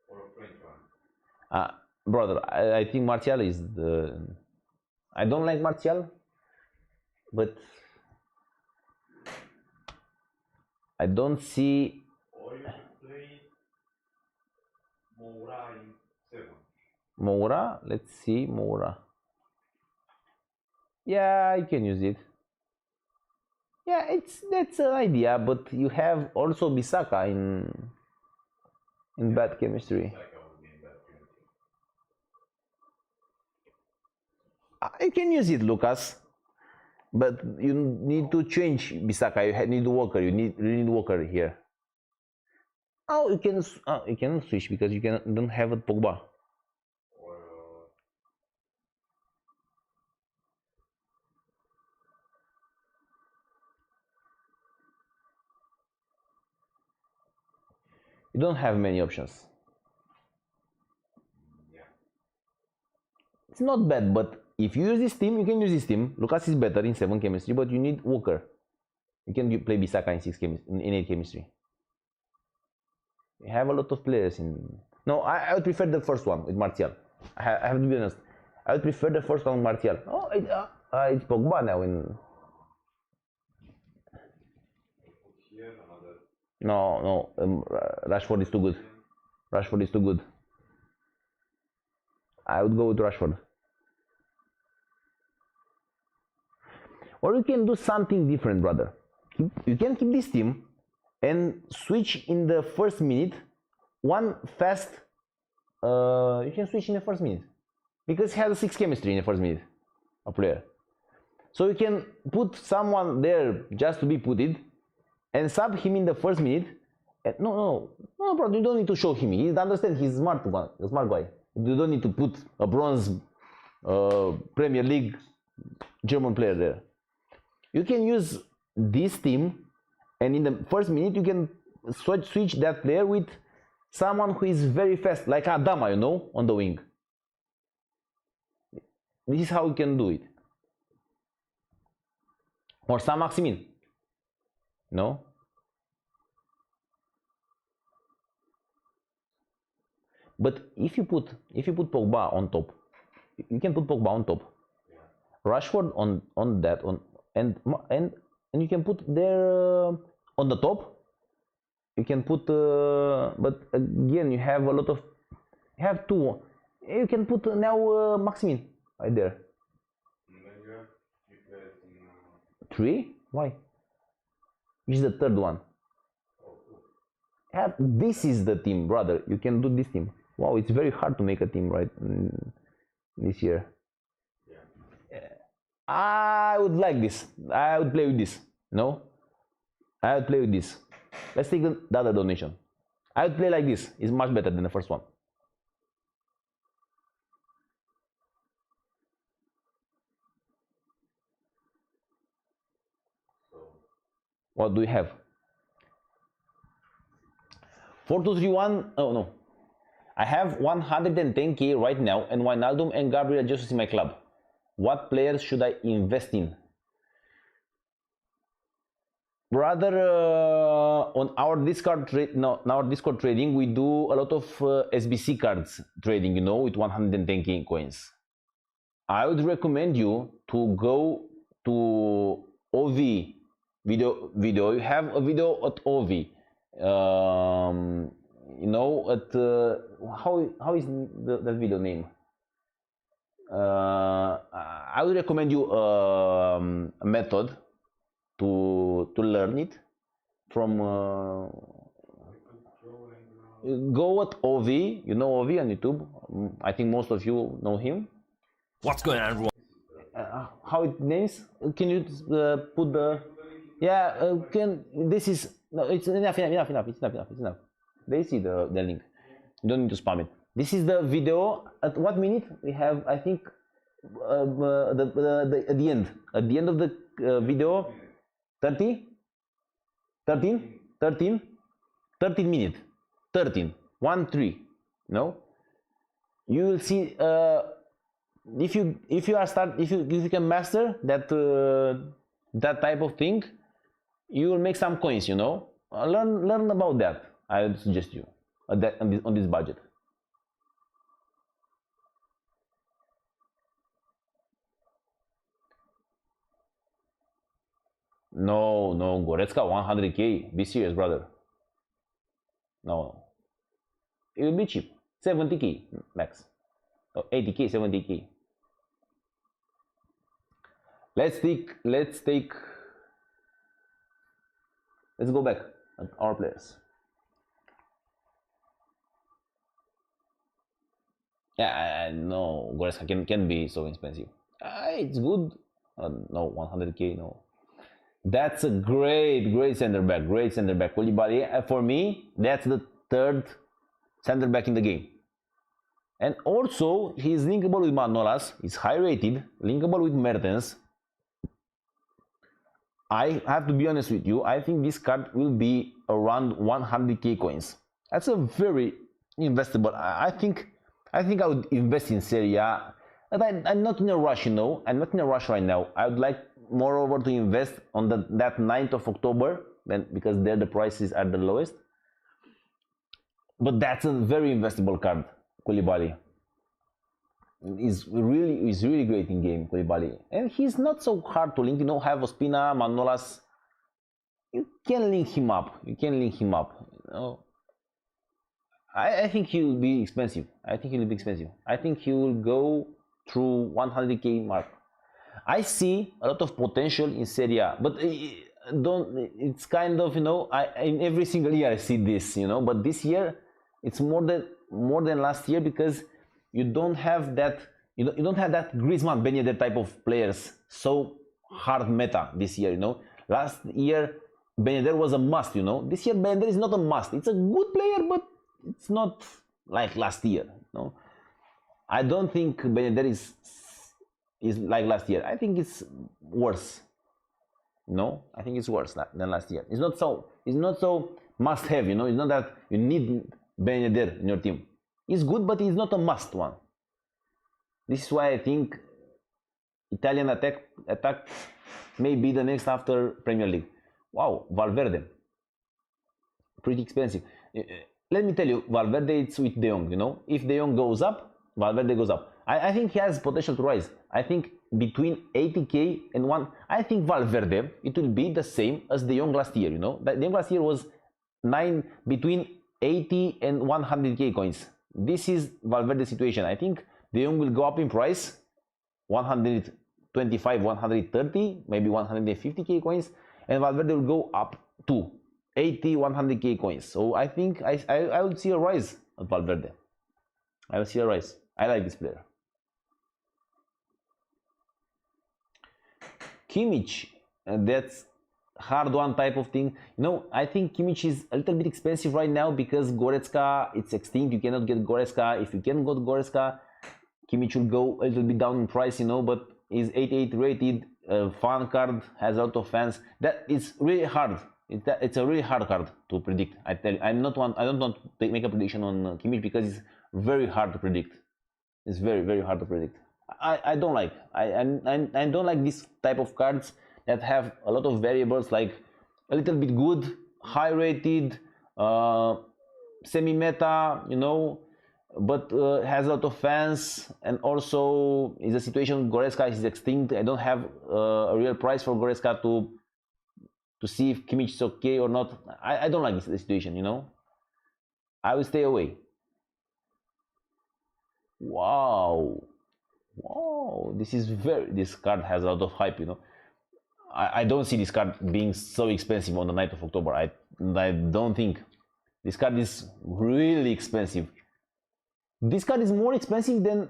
or a French one? Brother, I think Martial is the. I don't like Martial, but I don't see. Or you could play Moura in 7. Moura? Let's see, Moura. Yeah, I can use it. Yeah, that's an idea, but you have also Bisaka in bad chemistry. I can use it, Lucas, but you need to change Bisaka. You need Walker. You need Walker here. Oh, you can switch because you don't have a Pogba. or You don't have many options. yeah. It's not bad, but if you use this team, you can use this team. Lucas is better in 7 chemistry, but you need Walker. You can play Bisaka in 6 chemistry, in 8 chemistry. You have a lot of players in. No, I would prefer the first one with Martial. I have to be honest. I would prefer the first one with Martial. Oh, it's Pogba now in. Here another No, Rashford is too good. Rashford is too good. I would go with Rashford. Or you can do something different, brother. You can keep this team and switch in the first minute. One fast. You can switch in the first minute because he has a 6 chemistry in the first minute. A player. So you can put someone there just to be put it and sub him in the first minute. No, bro, you don't need to show him. He understands he's smart guy. You don't need to put a bronze Premier League German player there. You can use this team, and in the first minute you can switch that player with someone who is very fast, like Adama, you know, on the wing. This is how you can do it. Or Sam Maximin. No? But if you put Pogba on top, you can put Pogba on top. yeah. Rashford on that and you can put there on the top. You can put but again you have a lot of two. You can put now Maximin right there. And then you have 3 players in 3? Why? Which is the third one? This is the team, brother. You can do this team. Wow, it's very hard to make a team right this year. I would like this. I would play with this. No? I would play with this. Let's take the other donation. I would play like this. It's much better than the first one. What do we have? 4-2-3-1. Oh no. I have 110k right now, and Wijnaldum and Gabriel Jesus in my club. What players should I invest in? Rather, on our Discord trading, we do a lot of SBC cards trading, you know, with 110k coins. I would recommend you to go to OV video. You have a video at OV. You know, at how is the video name? I would recommend you a method to learn it from. Go at OV. You know OV on YouTube. I think most of you know him. What's going on, everyone? How it names? Can you put the? Yeah. This is no. It's enough. It's enough. They see the link. You don't need to spam it. This is the video. At what minute we have? I think at the end. At the end of the video, 13 minutes. 13. 1-3. No. You will see. If you can master that type of thing, you will make some coins. You know. Learn about that. I would suggest you on this budget. No, Goretzka 100k. Be serious, brother. No. It will be cheap. 70k max. 80k, 70k. Let's go back at our players. Yeah, I know Goretzka can be so expensive. It's good. No, 100k, no. That's a great center back. Koulibaly. For me, that's the third center back in the game. And also, he is linkable with Manolas, he's high rated, linkable with Mertens. I have to be honest with you, I think this card will be around 100k coins. That's a very investable. I think I would invest in Serie A. But I'm not in a rush, you know. I'm not in a rush right now. I would like moreover to invest on that 9th of October, because there the prices are the lowest. But that's a very investable card, Koulibaly. Is really great in game, Koulibaly, and he's not so hard to link. You know, have Ospina, Manolas. You can link him up. You know? I think he will be expensive. I think he will go through 100k mark. I see a lot of potential in Serie A, but it's kind of, you know, in every single year I see this, you know, but this year it's more than last year, because you don't have that, you don't have that Griezmann, Ben Yedder type of players so hard meta this year, you know. Last year Ben Yedder was a must, you know. This year Ben Yedder is not a must. It's a good player, but it's not like last year, you know. I don't think Ben Yedder is like last year. I think it's worse. No, I think it's worse than last year. It's not so must have, you know. It's not that you need Ben Yedder in your team. He's good, but he's not a must one. This is why I think Italian attack may be the next after Premier League. Wow, Valverde, pretty expensive. Let me tell you, Valverde, it's with De Jong, you know. If De Jong goes up, Valverde goes up. I think he has potential to rise. I think between 80k and one. I think Valverde, it will be the same as De Jong last year, you know. De Jong last year was between 80 and 100k coins. This is Valverde's situation. I think De Jong will go up in price, 125, 130, maybe 150k coins, and Valverde will go up to 80, 100k coins. So I think I would see a rise at Valverde. I will see a rise. I like this player. Kimmich, that's hard one type of thing. You know, I think Kimmich is a little bit expensive right now because Goretzka, it's extinct. You cannot get Goretzka. If you can get Goretzka, Kimmich will go a little bit down in price, you know, but is 88 rated, fan card, has a lot of fans. That is really hard. It's a really hard card to predict. I tell you, I don't want to make a prediction on Kimmich because it's very hard to predict. It's very, very hard to predict. I don't like. I don't like this type of cards that have a lot of variables, like a little bit good, high rated, semi-meta, you know, but has a lot of fans, and also is a situation Goretzka is extinct. I don't have a real price for Goretzka to see if Kimmich is okay or not. I don't like this situation, you know. I will stay away. Wow, this card has a lot of hype, you know. I don't see this card being so expensive on the 9th of October. I don't think. This card is really expensive. This card is more expensive than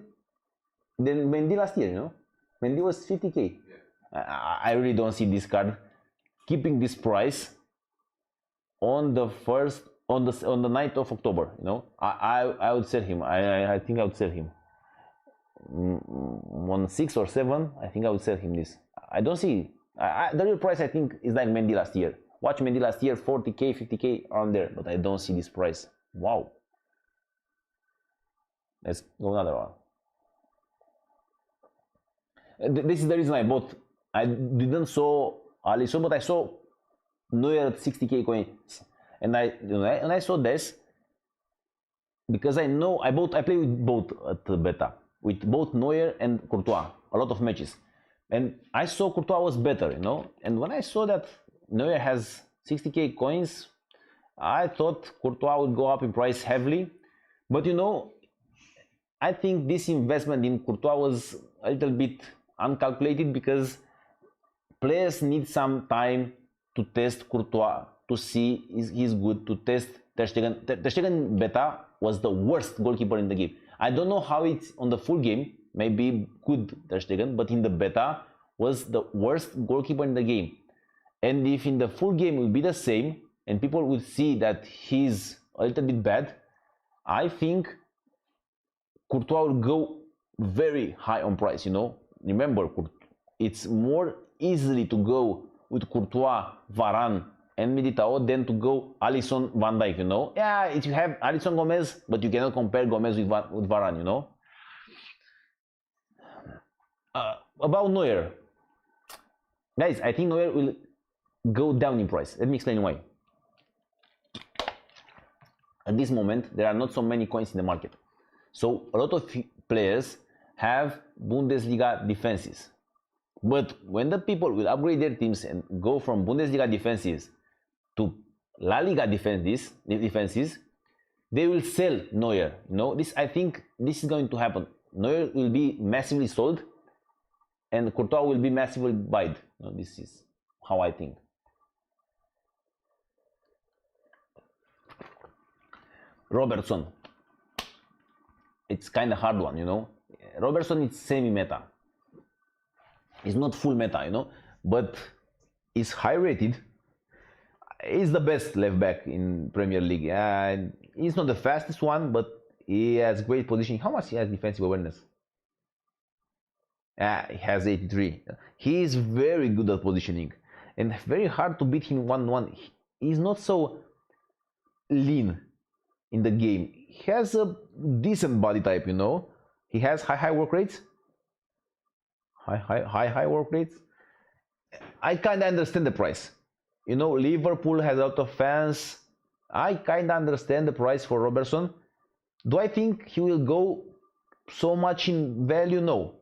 Mendy last year, you know. Mendy was 50k. Yeah. I really don't see this card keeping this price on the 9th of October, you know. I would sell him. I think I would sell him on 6 or 7. I think I would sell him this. I don't see the real price. I think is like Mendy last year. Watch Mendy last year, 40k, 50k around there, but I don't see this price. Wow. Let's go another one. This is the reason I bought. I didn't saw Alisson, but I saw Neuer at 60k coins, and I saw this because I know I play with both at the beta, with both Neuer and Courtois, a lot of matches, and I saw Courtois was better, you know. And when I saw that Neuer has 60k coins, I thought Courtois would go up in price heavily, but you know, I think this investment in Courtois was a little bit uncalculated because players need some time to test Courtois, to see he's good, to test Ter Stegen. Ter Stegen beta was the worst goalkeeper in the game. I don't know how it's on the full game, maybe good Ter Stegen, but in the beta was the worst goalkeeper in the game. And if in the full game will be the same, and people will see that he's a little bit bad. I think Courtois will go very high on price, you know. Remember, it's more easily to go with Courtois, Varan, and Militao than to go Alisson, Van Dijk, you know. Yeah, if you have Alisson, Gomez, but you cannot compare Gomez with Varan, you know. About Neuer, guys, I think Neuer will go down in price. Let me explain why. At this moment, there are not so many coins in the market. So a lot of players have Bundesliga defenses. But when the people will upgrade their teams and go from Bundesliga defenses to La Liga defenses, they will sell Neuer. You know, I think this is going to happen. Neuer will be massively sold and Courtois will be massively bought. You know, this is how I think. Robertson. It's kind of hard one, you know. Robertson is semi-meta. It's not full meta, you know, but is high rated. He's the best left back in Premier League. He's not the fastest one, but he has great positioning. How much he has defensive awareness? He has 83. He is very good at positioning and very hard to beat him 1-1. He's not so lean in the game. He has a decent body type, you know. He has high work rates. High work rates. I kind of understand the price. You know, Liverpool has a lot of fans. I kind of understand the price for Robertson. Do I think he will go so much in value? No.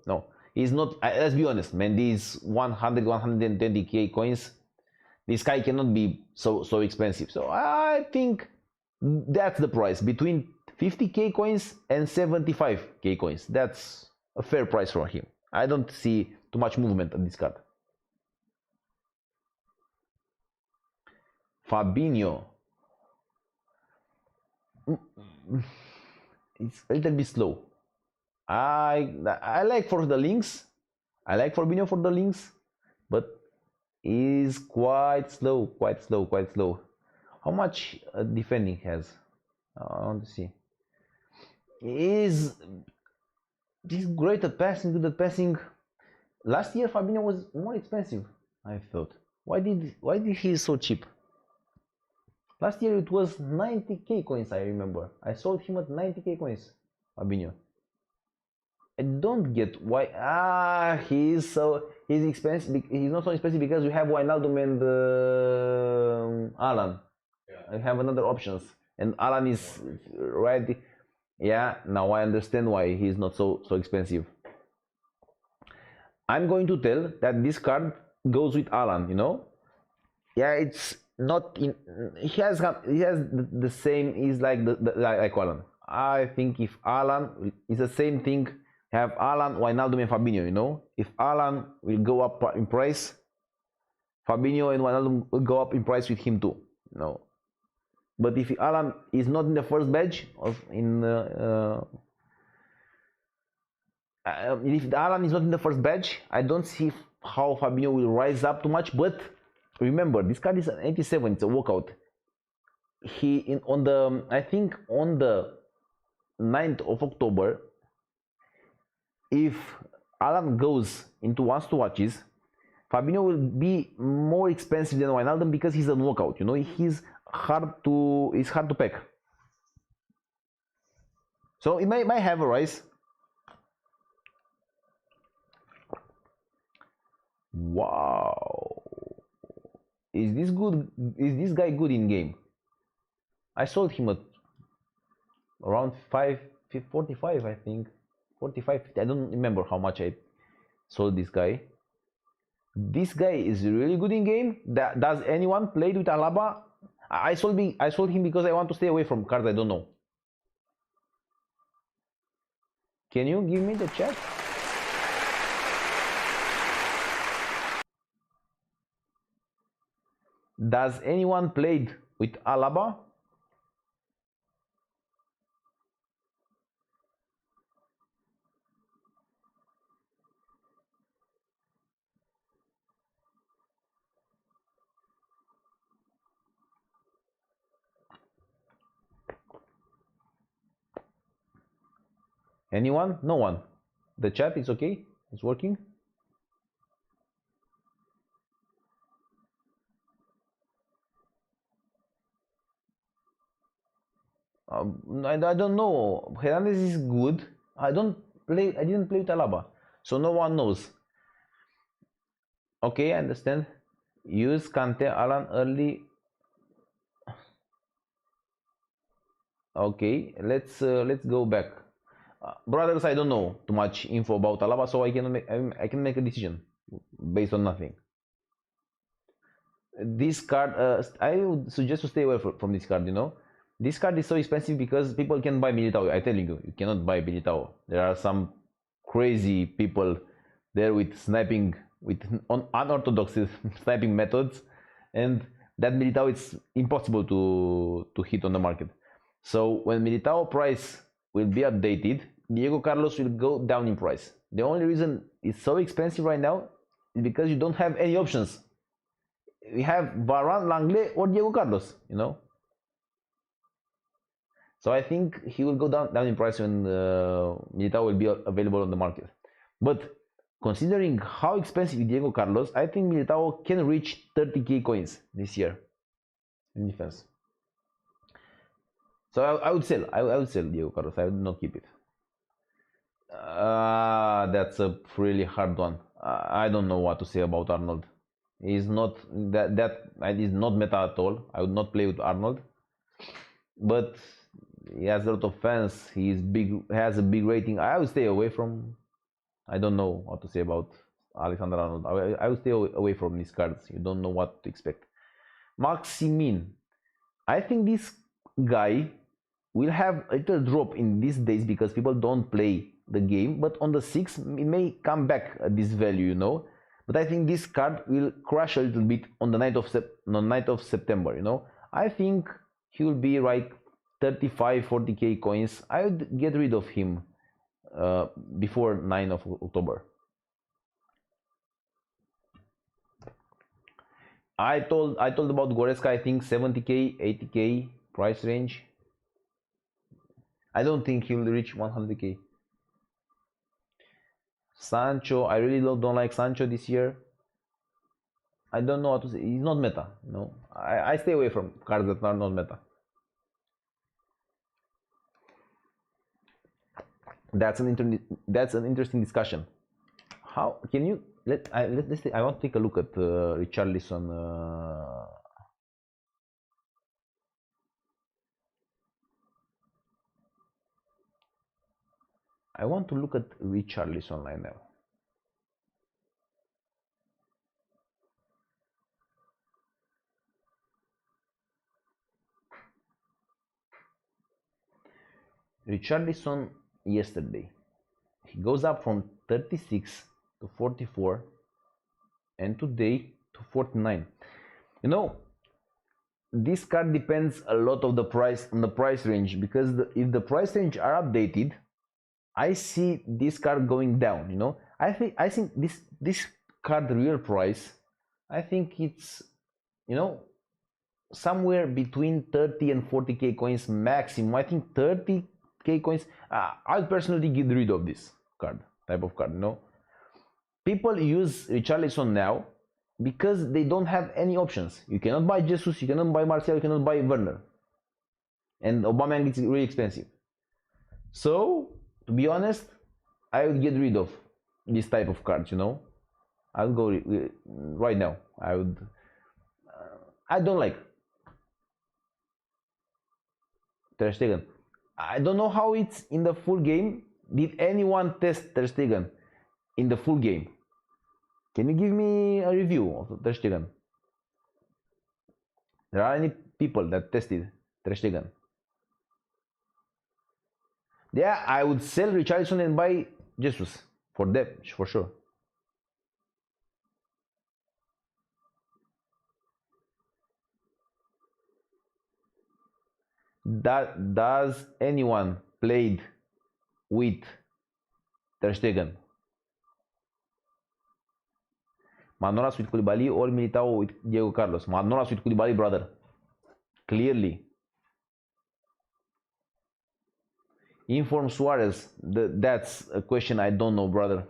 He's not. Let's be honest, man. These 120k coins, this guy cannot be so expensive. So I think that's the price, between 50k coins and 75k coins. That's a fair price for him. I don't see too much movement on this card. Fabinho. It's a little bit slow. I like for the links. I like Fabinho for the links, but he's quite slow. How much defending has? I want to see. He's great at passing, good at passing. Last year Fabinho was more expensive, I thought. Why did he so cheap? Last year it was 90k coins, I remember. I sold him at 90k coins, Fabinho. I don't get why. He's expensive. He's not so expensive because we have Wijnaldum and Alan. Yeah. I have another options, and Alan is right. Yeah, now I understand why he's not so expensive. I'm going to tell that this card goes with Alan. You know, yeah, it's not in. He has the same. He's like like Alan. I think if Alan is the same thing. Have Alan, Wijnaldum and Fabinho, you know. If Alan will go up in price, Fabinho and Wijnaldum will go up in price with him too, you know. But if Alan is not in the first batch if Alan is not in the first batch, I don't see how Fabinho will rise up too much. But remember, this card is an 87. It's a walkout. I think on the 9th of October. If Alan goes into OnesToWatches, Fabinho will be more expensive than Wijnaldum because he's a walkout. You know, it's hard to pack. So it might have a rise. Wow, is this good? Is this guy good in game? I sold him at around 45, I think. 45, I don't remember how much I sold this guy. This guy is really good in game. Does anyone play with Alaba? I sold him because I want to stay away from cards I don't know. Can you give me the chat? Does anyone played with Alaba? Anyone? No one. The chat is okay? It's working? I don't know. Hernandez is good. I didn't play with Alaba, so no one knows. Okay, I understand. Use Kante, Alan early. Okay, let's go back. Brothers, I don't know too much info about Alaba, so I can make a decision based on nothing. This card, I would suggest to stay away from this card. You know, this card is so expensive because people can buy Militao. I tell you, you cannot buy Militao. There are some crazy people there with sniping, with unorthodox sniping methods, and that Militao is impossible to hit on the market. So when Militao price will be updated, Diego Carlos will go down in price. The only reason it's so expensive right now is because you don't have any options. We have Varan, Langley, or Diego Carlos, you know. So I think he will go down in price when Militao will be available on the market. But considering how expensive Diego Carlos, I think Militao can reach 30k coins this year in defense. So I would sell. I would sell Diego Carlos. I would not keep it. That's a really hard one. I don't know what to say about Arnold. He's not that is not meta at all. I would not play with Arnold. But he has a lot of fans. He's big. Has a big rating. I would stay away from. I don't know what to say about Alexander Arnold. I would stay away from these cards. You don't know what to expect. Maximin. I think this guy will have a little drop in these days because people don't play the game, but on the 6th it may come back at this value, you know. But I think this card will crash a little bit on the 9th of September, you know. I think he will be like 35-40k coins. I would get rid of him before 9th of October. I told about Goretzka. I think 70k, 80k price range. I don't think he will reach 100k. Sancho, I really don't like Sancho this year. I don't know what to say. He's not meta. No, I stay away from cards that are not meta. That's an interesting discussion. How can you I want to take a look at Richarlison. I want to look at Richarlison right now. Richarlison yesterday, he goes up from 36 to 44 and today to 49. You know, this card depends a lot of the price on the price range, because if the price range are updated, I see this card going down, you know. I think this card real price, I think it's, you know, somewhere between 30 and 40k coins maximum. I think 30k coins. I'll personally get rid of this type of card, you know. People use Richarlison now because they don't have any options. You cannot buy Jesus, you cannot buy Martial, you cannot buy Werner, and Aubameyang is really expensive. So to be honest, I would get rid of this type of cards, you know. I'll go right now. I would. I don't like Ter Stegen. I don't know how it's in the full game. Did anyone test Ter Stegen in the full game? Can you give me a review of Ter Stegen? There are any people that tested Ter Stegen? Yeah, I would sell Richarlison and buy Jesus for depth, for sure. Does anyone played with Ter Stegen? Manolas with Koulibaly or Militao with Diego Carlos? Manolas with Koulibaly, brother. Clearly. Inform Suarez. That's a question I don't know, brother.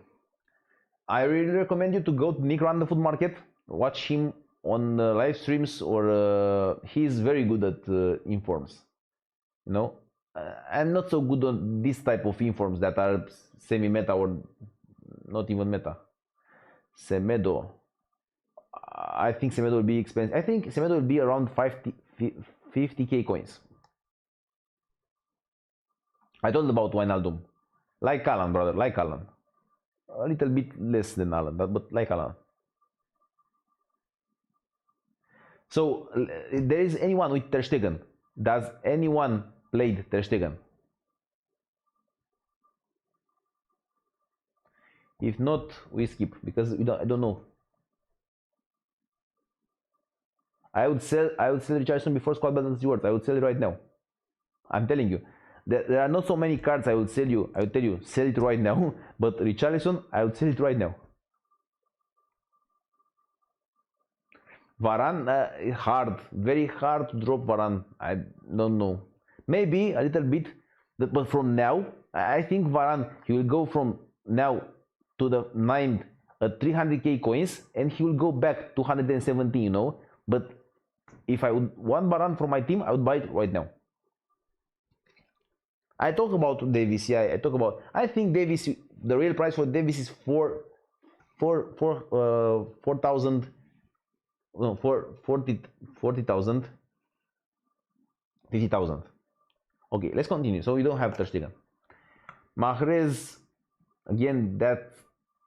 I really recommend you to go to Nick Run the Food Market, watch him on live streams, or he's very good at informs. You know, I'm not so good on this type of informs that are semi-meta or not even meta. Semedo. I think Semedo will be expensive. I think Semedo will be around 50k coins. I told about Wijnaldum. Like Alan, brother, like Alan. A little bit less than Alan, but like Alan. So, there is anyone with Ter Stegen. Does anyone played Ter Stegen? If not, we skip because I don't know. I would sell Richardson before SquadBuilder Rewards. I would sell it right now. I'm telling you. There are not so many cards I would sell you. I would tell you, sell it right now. But Richarlison, I would sell it right now. Varan, hard. Very hard to drop Varan. I don't know. Maybe a little bit. But from now, I think Varan, he will go from now to the 9th at 300k coins. And he will go back to 117, you know. But if I would want Varan for my team, I would buy it right now. I talk about Davies, yeah. I think Davies, the real price for Davies is 40,000. No, 40,000. 50,000. Okay, let's continue. So we don't have Ter Stegen. Mahrez, again, that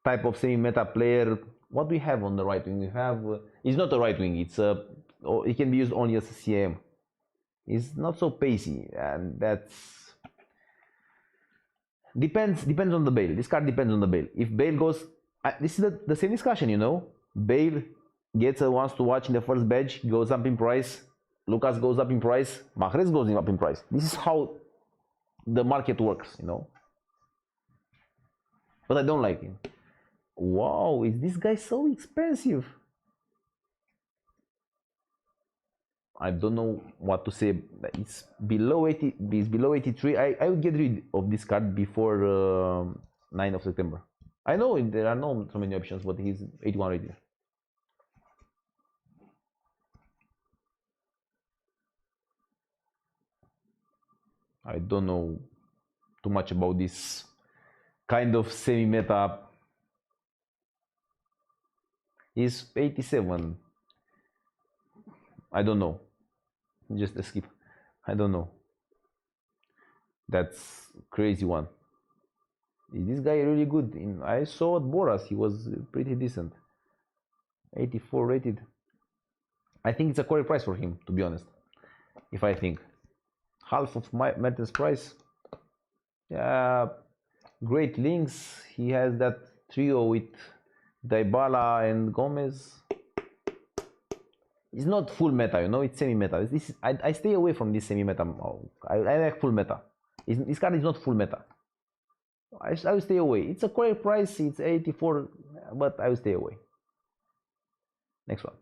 type of semi-meta player. What do we have on the right wing? We have. It's not a right wing. It's a. It can be used only as a CM. It's not so pacey, and that's. Depends on the Bale. This card depends on the Bale. If Bale goes, this is the same discussion, you know. Bale gets a OnesToWatch in the first badge, goes up in price. Lucas goes up in price. Mahrez goes up in price. This is how the market works, you know. But I don't like him. Wow, is this guy so expensive? I don't know what to say. It's below 80. It's below 83. I would get rid of this card before 9th of September. I know there are not so many options, but he's 81 rated. I don't know too much about this kind of semi-meta. He's 87. I don't know. Just a skip. I don't know. That's crazy one. Is this guy really good? I saw at Boras, he was pretty decent. 84 rated. I think it's a correct price for him, to be honest. If I think. Half of my Mertens price. Yeah, great links. He has that trio with Dybala and Gomez. It's not full meta, you know, it's semi-meta. I stay away from this semi-meta. I like full meta. This card is not full meta. I will stay away. It's a correct price, it's 84, but I will stay away. Next one.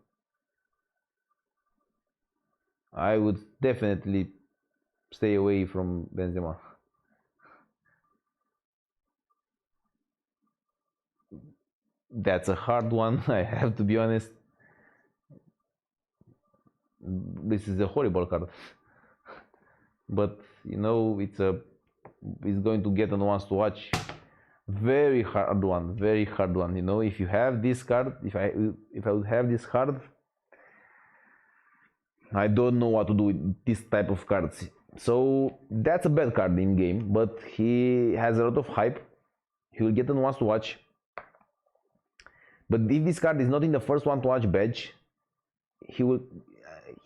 I would definitely stay away from Benzema. That's a hard one, I have to be honest. This is a horrible card. But you know, it's going to get on OnesToWatch. Very hard one, you know. If you have this card, if I would have this card, I don't know what to do with this type of cards. So that's a bad card in game, but he has a lot of hype. He will get on OnesToWatch. But if this card is not in the first OnesToWatch badge, he will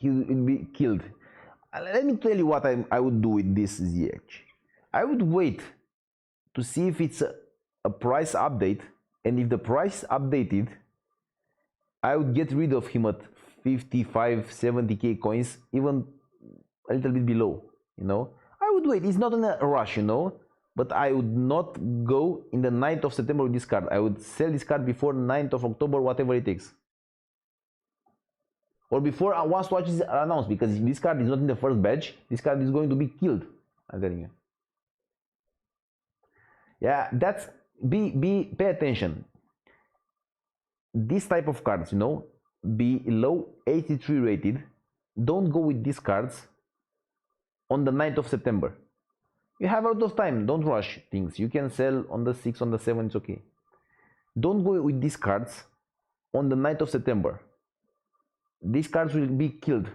be killed. Let me tell you what I would do with this ZH. I would wait to see if it's a price update, and if the price updated, I would get rid of him at 55, 70k coins, even a little bit below, you know. I would wait. It's not in a rush, you know, but I would not go in the 9th of September with this card. I would sell this card before 9th of October, whatever it takes. Or before OnesToWatch is announced, because if this card is not in the first batch, this card is going to be killed. I'm telling you. Yeah, that's pay attention. This type of cards, you know, below 83 rated, don't go with these cards on the 9th of September. You have a lot of time, don't rush things. You can sell on the 6th, on the 7th, it's okay. Don't go with these cards on the 9th of September. These cards will be killed.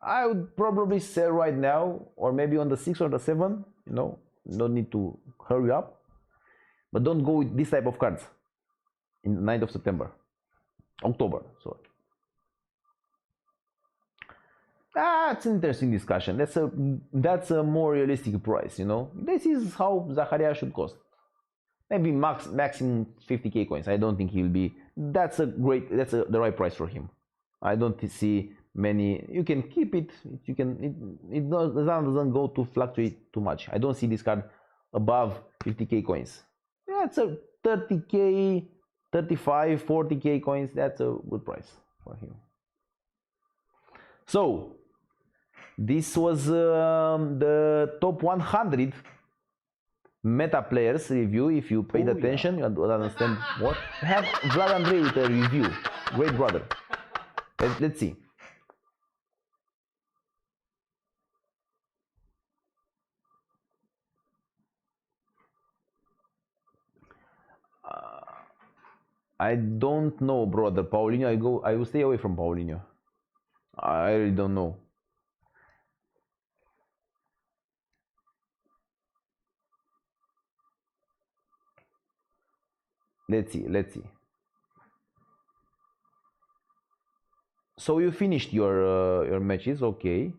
I would probably sell right now, or maybe on the 6th or the 7th, you know, no need to hurry up. But don't go with this type of cards in the 9th of September. October, sorry. It's an interesting discussion. That's a more realistic price, you know. This is how Zacharia should cost. Maybe maximum 50k coins. I don't think he'll be. That's the right price for him. I don't see many. You can keep it. You can. It doesn't go to fluctuate too much. I don't see this card above 50k coins. That's a 30k, 35, 40k coins. That's a good price for him. So this was the top 100 meta players review. If you paid attention, you would understand what. We have Vlad Andrei with a review. Great brother. Let's see. I don't know, brother. Paulinho, I will stay away from Paulinho. I really don't know. Let's see. So you finished your matches, okay.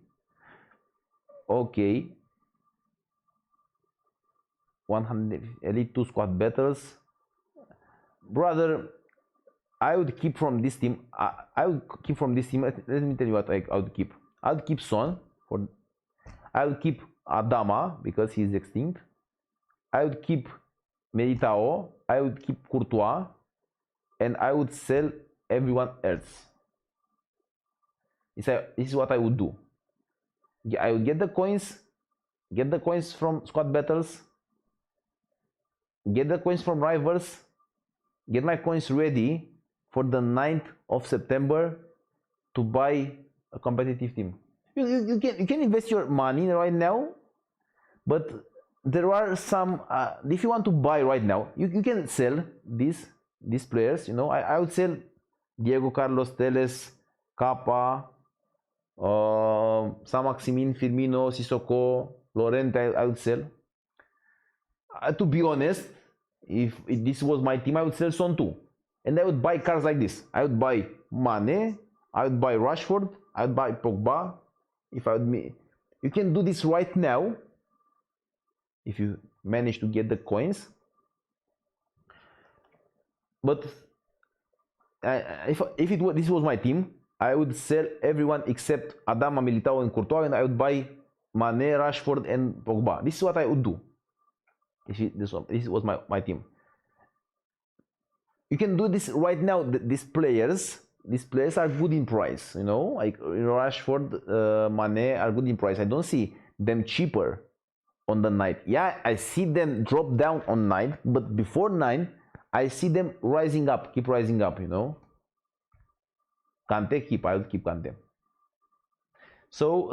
100 Elite 2 squad battles. Brother, I would keep from this team. I would keep from this team. Let me tell you what I would keep. I would keep Son. I would keep Adama because he's extinct. I would keep Militao. I would keep Courtois, and I would sell everyone else. This is what I would do. I would get the coins from squad battles, get the coins from rivals, get my coins ready for the 9th of September to buy a competitive team. You can invest your money right now, but there are some. If you want to buy right now, you can sell these players. You know, I would sell Diego Carlos, Teles, Kappa, San Maximin, Firmino, Sissoko, Lorente. I would sell. To be honest, if this was my team, I would sell Son too, and I would buy cards like this. I would buy Mane, I would buy Rashford, I would buy Pogba. You can do this right now if you manage to get the coins. But this was my team, I would sell everyone except Adama, Militao, and Courtois, and I would buy Mane, Rashford, and Pogba. This is what I would do. This was my team. You can do this right now. These players are good in price. You know, like Rashford, Mane are good in price. I don't see them cheaper on the night. Yeah, I see them drop down on night, but before 9, I see them rising up, keep rising up. You know, Kante I would keep Kante. So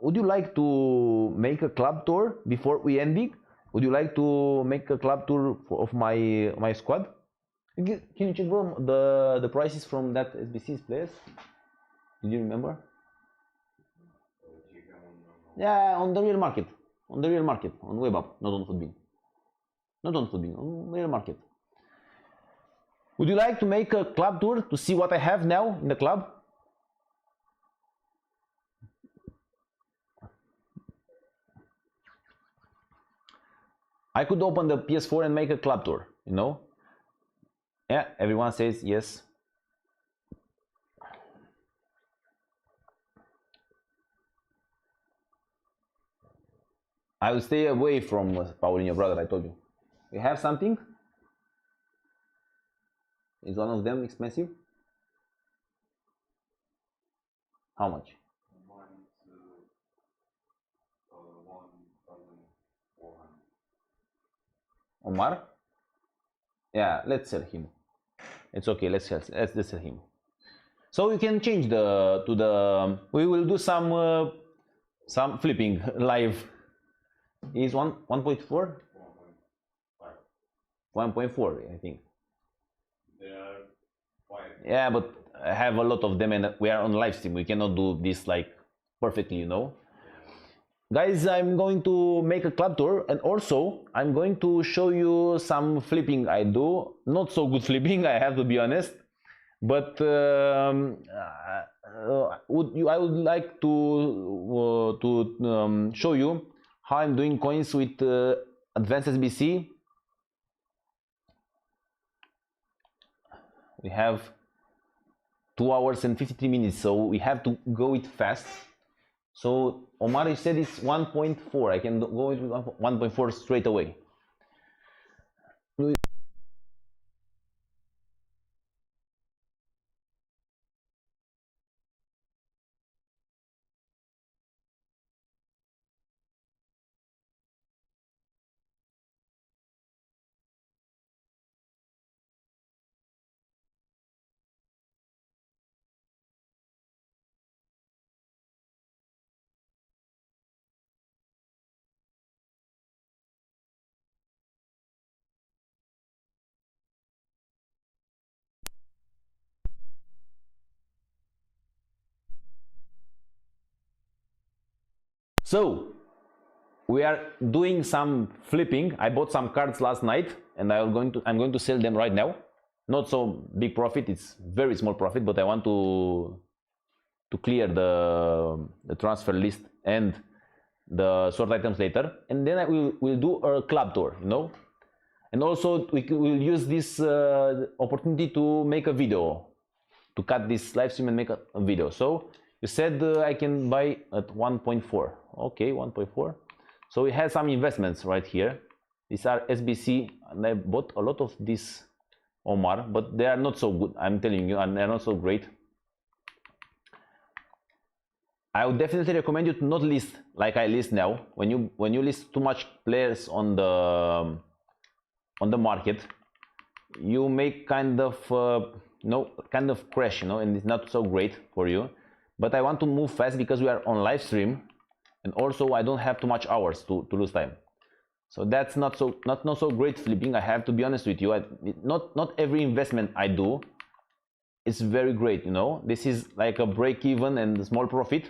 would you like to make a club tour before we end it? Would you like to make a club tour of my squad? Can you check, bro, the prices from that SBC's players? Did you remember? Yeah, on the real market. On WebApp, not on Footbin. On real market. Would you like to make a club tour to see what I have now in the club? I could open the PS4 and make a club tour, you know? Yeah, everyone says yes. I will stay away from Paulinho, brother, I told you. You have something? Is one of them expensive? How much? Mine's 1,400. Omar. Yeah, let's sell him. It's okay. Let's sell him. So you can change we will do some flipping live. Is 1.4? 1.4, I think. There are 5. Yeah, but I have a lot of them and we are on live stream. We cannot do this like perfectly, you know. Guys, I'm going to make a club tour and also I'm going to show you some flipping I do. Not so good flipping, I have to be honest. But I would like to show you how I'm doing coins with advanced SBC. We have 2 hours and 53 minutes, so we have to go it fast. So Omar said it's 1.4. I can go with 1.4 straight away. So we are doing some flipping. I bought some cards last night and I'm going to sell them right now. Not so big profit, it's very small profit, but I want to clear the transfer list and the sort items later, and then we'll do a club tour, you know. And also we'll use this opportunity to make a video, to cut this live stream and make a video. So you said I can buy at 1.4. Okay, 1.4. So we have some investments right here. These are SBC, and I bought a lot of this Omar, but they are not so good, I'm telling you, and they're not so great. I would definitely recommend you to not list like I list now. When you list too much players on the market, you make kind of kind of crash, you know, and it's not so great for you. But I want to move fast because we are on live stream, and also I don't have too much hours to lose time. So that's not so great flipping. I have to be honest with you. Not every investment I do is very great, you know. This is like a break even and a small profit.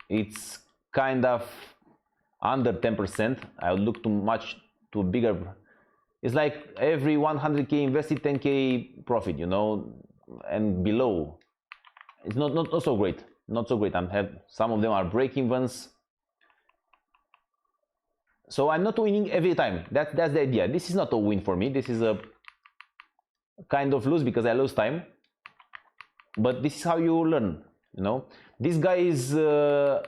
It's kind of under 10%. I would look to bigger. It's like every 100k invested, 10k profit, you know, and below. It's not so great. Not so great. Some of them are break evens. So I'm not winning every time. That's the idea. This is not a win for me. This is a kind of lose because I lose time. But this is how you learn, you know. This guy is a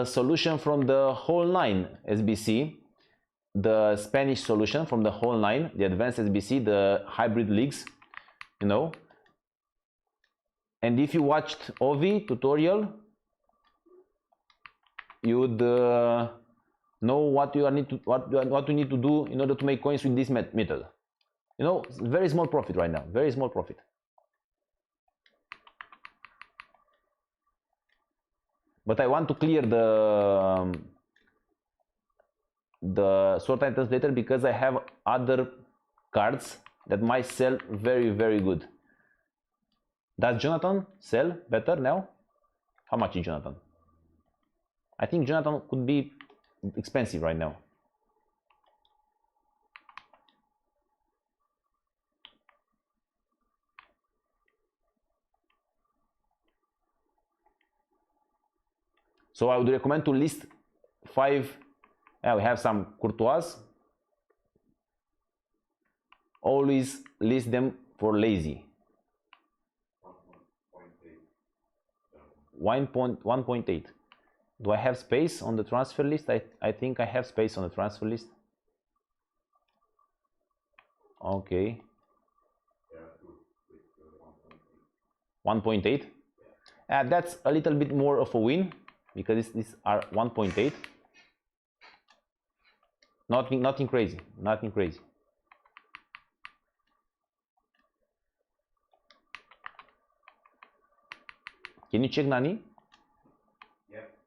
solution from the whole 9 SBC, the Spanish solution from the whole 9, the advanced SBC, the hybrid leagues, you know. And if you watched Ovi tutorial, you would know what you need to do in order to make coins with this method. You know, very small profit right now, very small profit. But I want to clear the sort items later because I have other cards that might sell very, very good. Does Jonathan sell better now? How much is Jonathan? I think Jonathan could be expensive right now. So I would recommend to list 5. We have some Courtois. Always list them for lazy. 1.8. Do I have space on the transfer list? I think I have space on the transfer list. Okay. 1.8. That's a little bit more of a win because these are 1.8. Nothing crazy. Nothing crazy. Can you check Nani? Yep.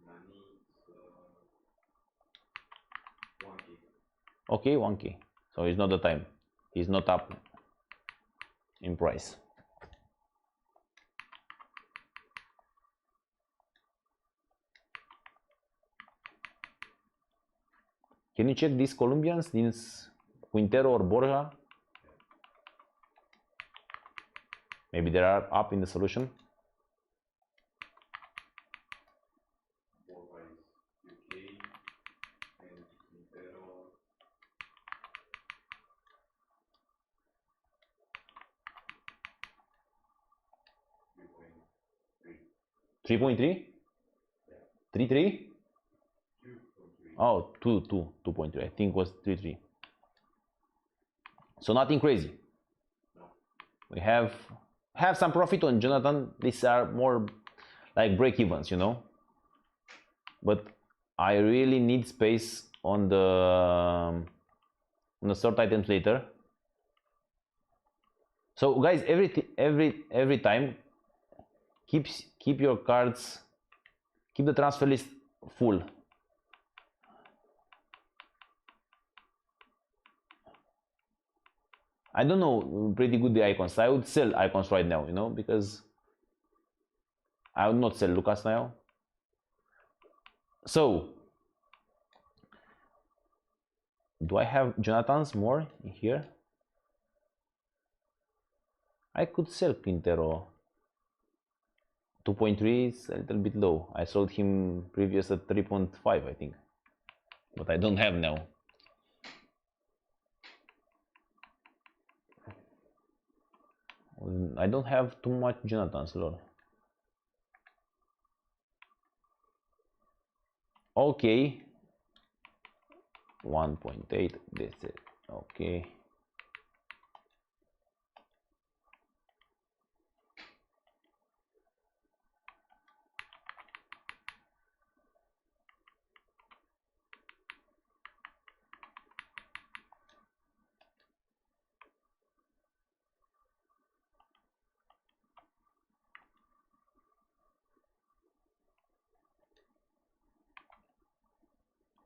Money is 1K. Okay, 1K. So it's not the time. He's not up in price. Can you check these Colombians, these Quintero or Borja? Maybe they are up in the solution. Pogba is UK and Quintero 3.3? 3.3? 2.3. Oh, 2.3. I think it was 3.3. So nothing crazy. No. We have some profit on Jonathan. These are more like break evens, you know. But I really need space on the sort items later. So guys, every time keep your cards, keep the transfer list full. I don't know pretty good the icons. I would sell icons right now, you know, because I would not sell Lucas now. So do I have Jonathan's more in here? I could sell Quintero. 2.3 is a little bit low. I sold him previous at 3.5, I think, but I don't have now. I don't have too much Jonathan's, lol. Okay, 1.8. This is okay.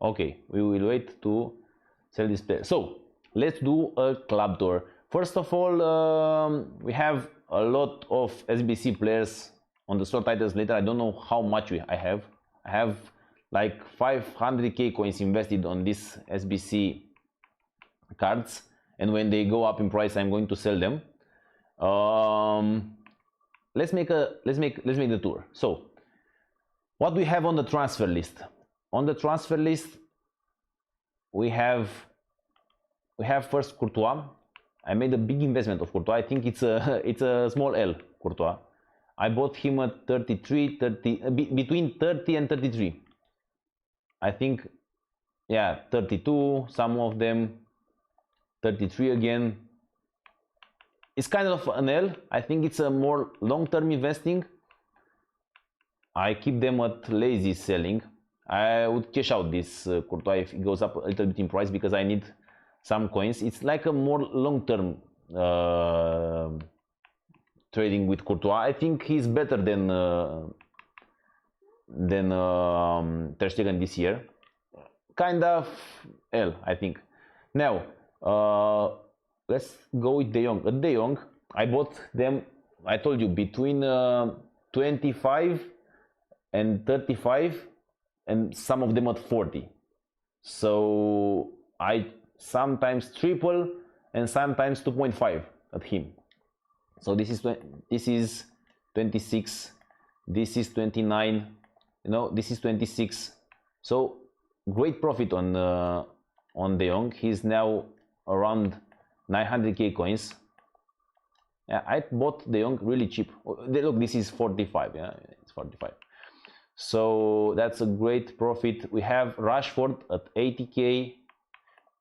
Okay, we will wait to sell this player. So let's do a club tour. First of all, we have a lot of SBC players on the slot titles later. I don't know how much I have. I have like 500k coins invested on these SBC cards, and when they go up in price, I'm going to sell them. Let's make the tour. So what do we have on the transfer list? On the transfer list, we have first Courtois. I made a big investment of Courtois. I think it's a small L, Courtois. I bought him at 33, 30, between 30 and 33. I think, yeah, 32, some of them 33 again. It's kind of an L. I think it's a more long-term investing. I keep them at lazy selling. I would cash out this Courtois if it goes up a little bit in price because I need some coins. It's like a more long-term trading with Courtois. I think he's better than Ter Stegen this year. Kind of L, I think. Now let's go with De Jong. At De Jong, I bought them, I told you, between 25 and 35. And some of them at 40. So I sometimes triple and sometimes 2.5 at him. So this is 26, this is 29, you know, this is 26. So great profit on De Jong. He's now around 900k coins. Yeah, I bought De Jong really cheap. Look, this is 45. Yeah, it's 45. So that's a great profit. We have Rashford at 80k.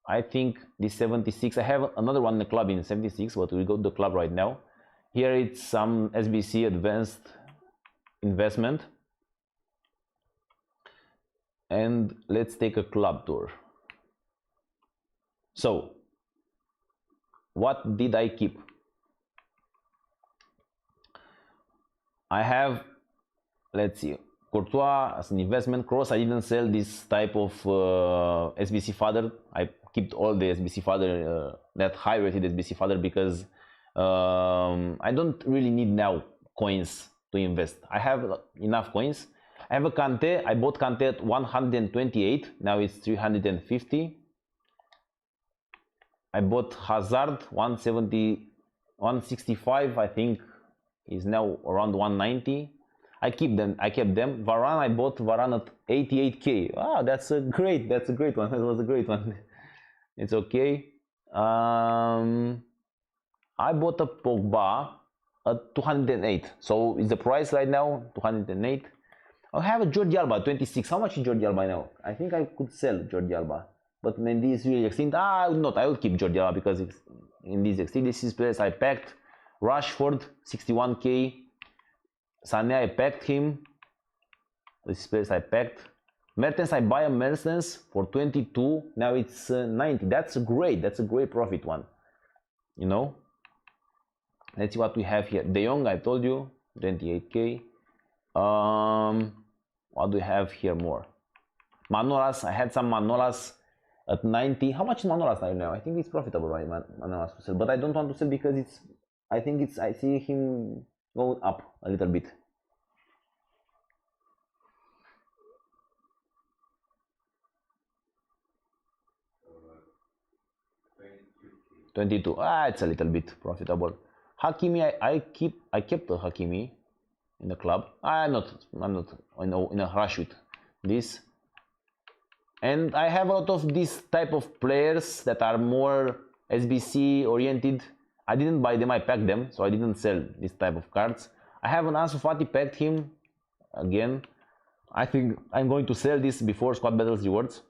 I think this 76. I have another one in the club in 76, but we'll go to the club right now. Here it's some SBC advanced investment. And let's take a club tour. So, what did I keep? I have, let's see, Courtois as an investment. Cross, I didn't sell this type of SBC fodder. I kept all the SBC fodder, that high rated SBC fodder, because I don't really need now coins to invest. I have enough coins. I have a Kante. I bought Kante at 128. Now it's 350. I bought Hazard 170, 165. I think is now around 190. I kept them. Varan, I bought Varan at 88k. Ah, that's a great one. That was a great one. It's okay. I bought a Pogba at 208. So is the price right now 208. I have a Jordi Alba 26. How much is Jordi Alba now? I think I could sell Jordi Alba, but Mendy is really extinct. I would not. I will keep Jordi Alba because it's in this extinct. This is players I packed. Rashford 61k. Sané, I packed him. This is players I packed. Mertens, I buy a Mertens for 22. Now it's 90. That's a great profit one. You know. Let's see what we have here. De Jong, I told you, 28k. What do we have here more? Manolas, I had some Manolas at 90. How much is Manolas right now? I think it's profitable, right, Manolas to sell, but I don't want to sell because I see him going up a little bit. $22. It's a little bit profitable. Hakimi, I kept the Hakimi in the club. I'm not in a rush with this. And I have a lot of this type of players that are more SBC oriented. I didn't buy them, I packed them, so I didn't sell this type of cards. I have an Ansu Fati, packed him again. I think I'm going to sell this before Squad Battles rewards.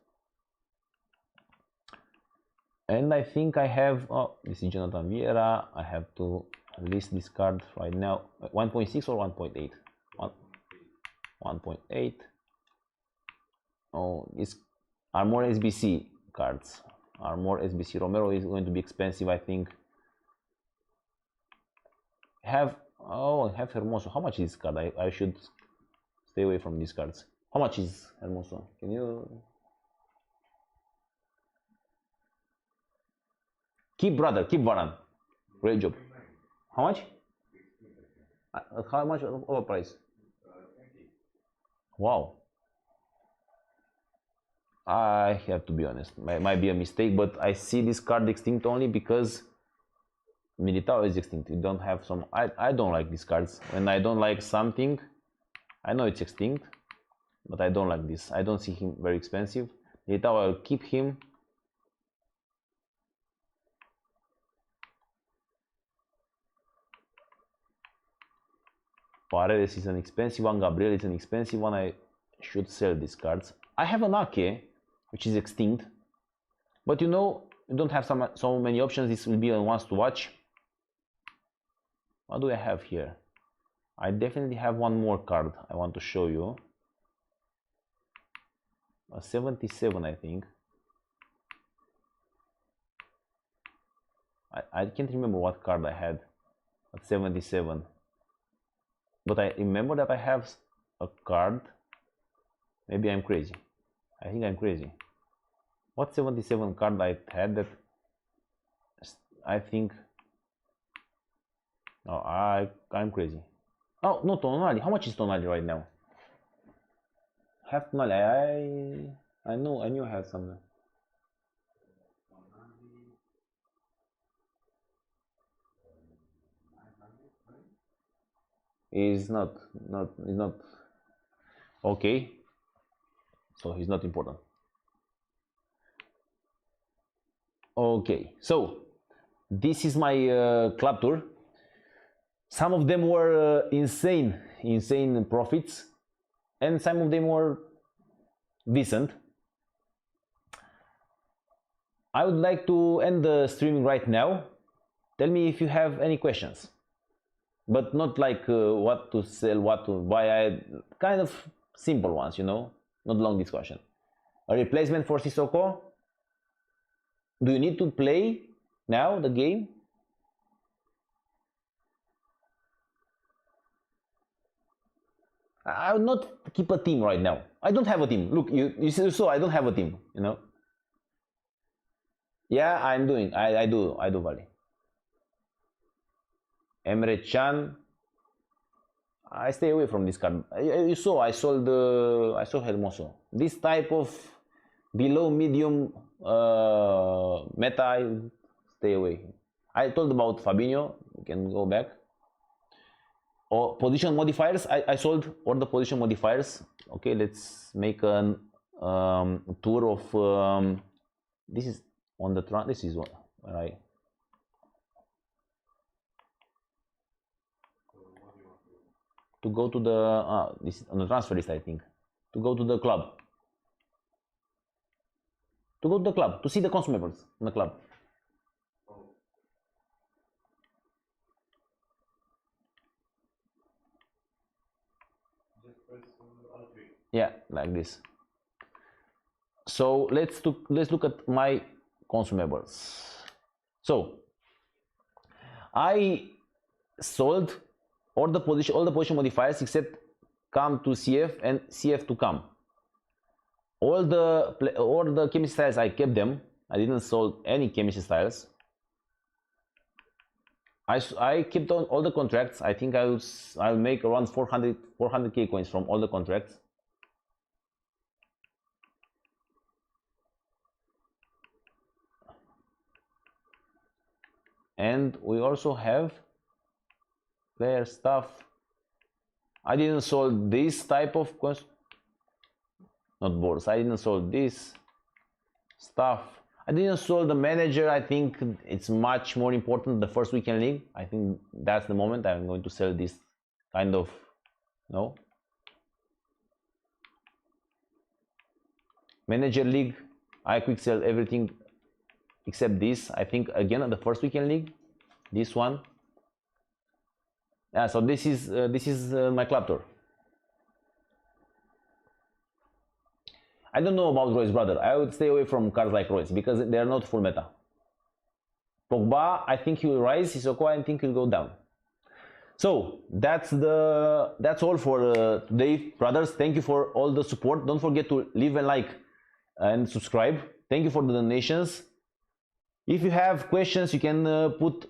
And I think I have, this is Jonathan Vieira. I have to list this card right now. 1.6 or 1.8? 1.8. Oh, these are more SBC cards. Are more SBC. Romero is going to be expensive, I think. I have Hermoso. How much is this card? I should stay away from these cards. How much is Hermoso? Can you keep, brother? Keep Varan. Great job. How much? How much overpriced? Wow. I have to be honest. Might be a mistake, but I see this card extinct only because Militao is extinct. You don't have some. I don't like these cards. When I don't like something, I know it's extinct, but I don't like this. I don't see him very expensive. Militao, I'll keep him. Paredes is an expensive one. Gabriel is an expensive one. I should sell these cards. I have an Ake, which is extinct, but you know, you don't have so many options. This will be a OnesToWatch. What do I have here? I definitely have one more card I want to show you. A 77, I think. I can't remember what card I had at 77, but I remember that I have a card. Maybe I'm crazy. I think I'm crazy. What 77 card I had that I think. No, I'm crazy. Oh no, Tonali. How much is Tonali right now? Have Tonali. I knew I had some. He's not okay. So he's not important. Okay, so this is my club tour. Some of them were insane profits, and some of them were decent. I would like to end the streaming right now. Tell me if you have any questions, but not like what to sell, what to buy. Kind of simple ones, you know, not long discussion. A replacement for Sissoko? Do you need to play now the game? I would not keep a team right now. I don't have a team. Look, you saw I don't have a team, you know. Yeah, I'm doing. I do, Vali. Emre Can. I stay away from this card. You saw I sold Hermoso. This type of below medium meta, I stay away. I told about Fabinho. You can go back. Or position modifiers. I sold all the position modifiers. Okay, let's make a tour of. This is on the this is what right. To go to the this is on the transfer list, I think. To go to the club. To go to the club to see the consumables in the club. Yeah, like this. So let's look at my consumables. So I sold all the position modifiers except come to CF and CF to come. All the chemistry styles I kept them. I didn't sold any chemistry styles. I kept on all the contracts. I think I'll make around 400k coins from all the contracts. And we also have player stuff. I didn't sold this type of not boards. I didn't sold this stuff. I didn't sold the manager. I think it's much more important the first weekend league. I think that's the moment I'm going to sell this kind of, no. Manager league, I quick sell everything except this. I think again on the first weekend league, this one. Yeah, so this is my club tour. I don't know about Royce brother. I would stay away from cards like Royce because they are not full meta. Pogba, I think he will rise. Sissoko, I think he'll go down. So that's all for today, brothers. Thank you for all the support. Don't forget to leave a like and subscribe. Thank you for the donations. If you have questions, you can put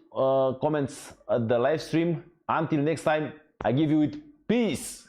comments at the live stream. Until next time, I give you it. Peace.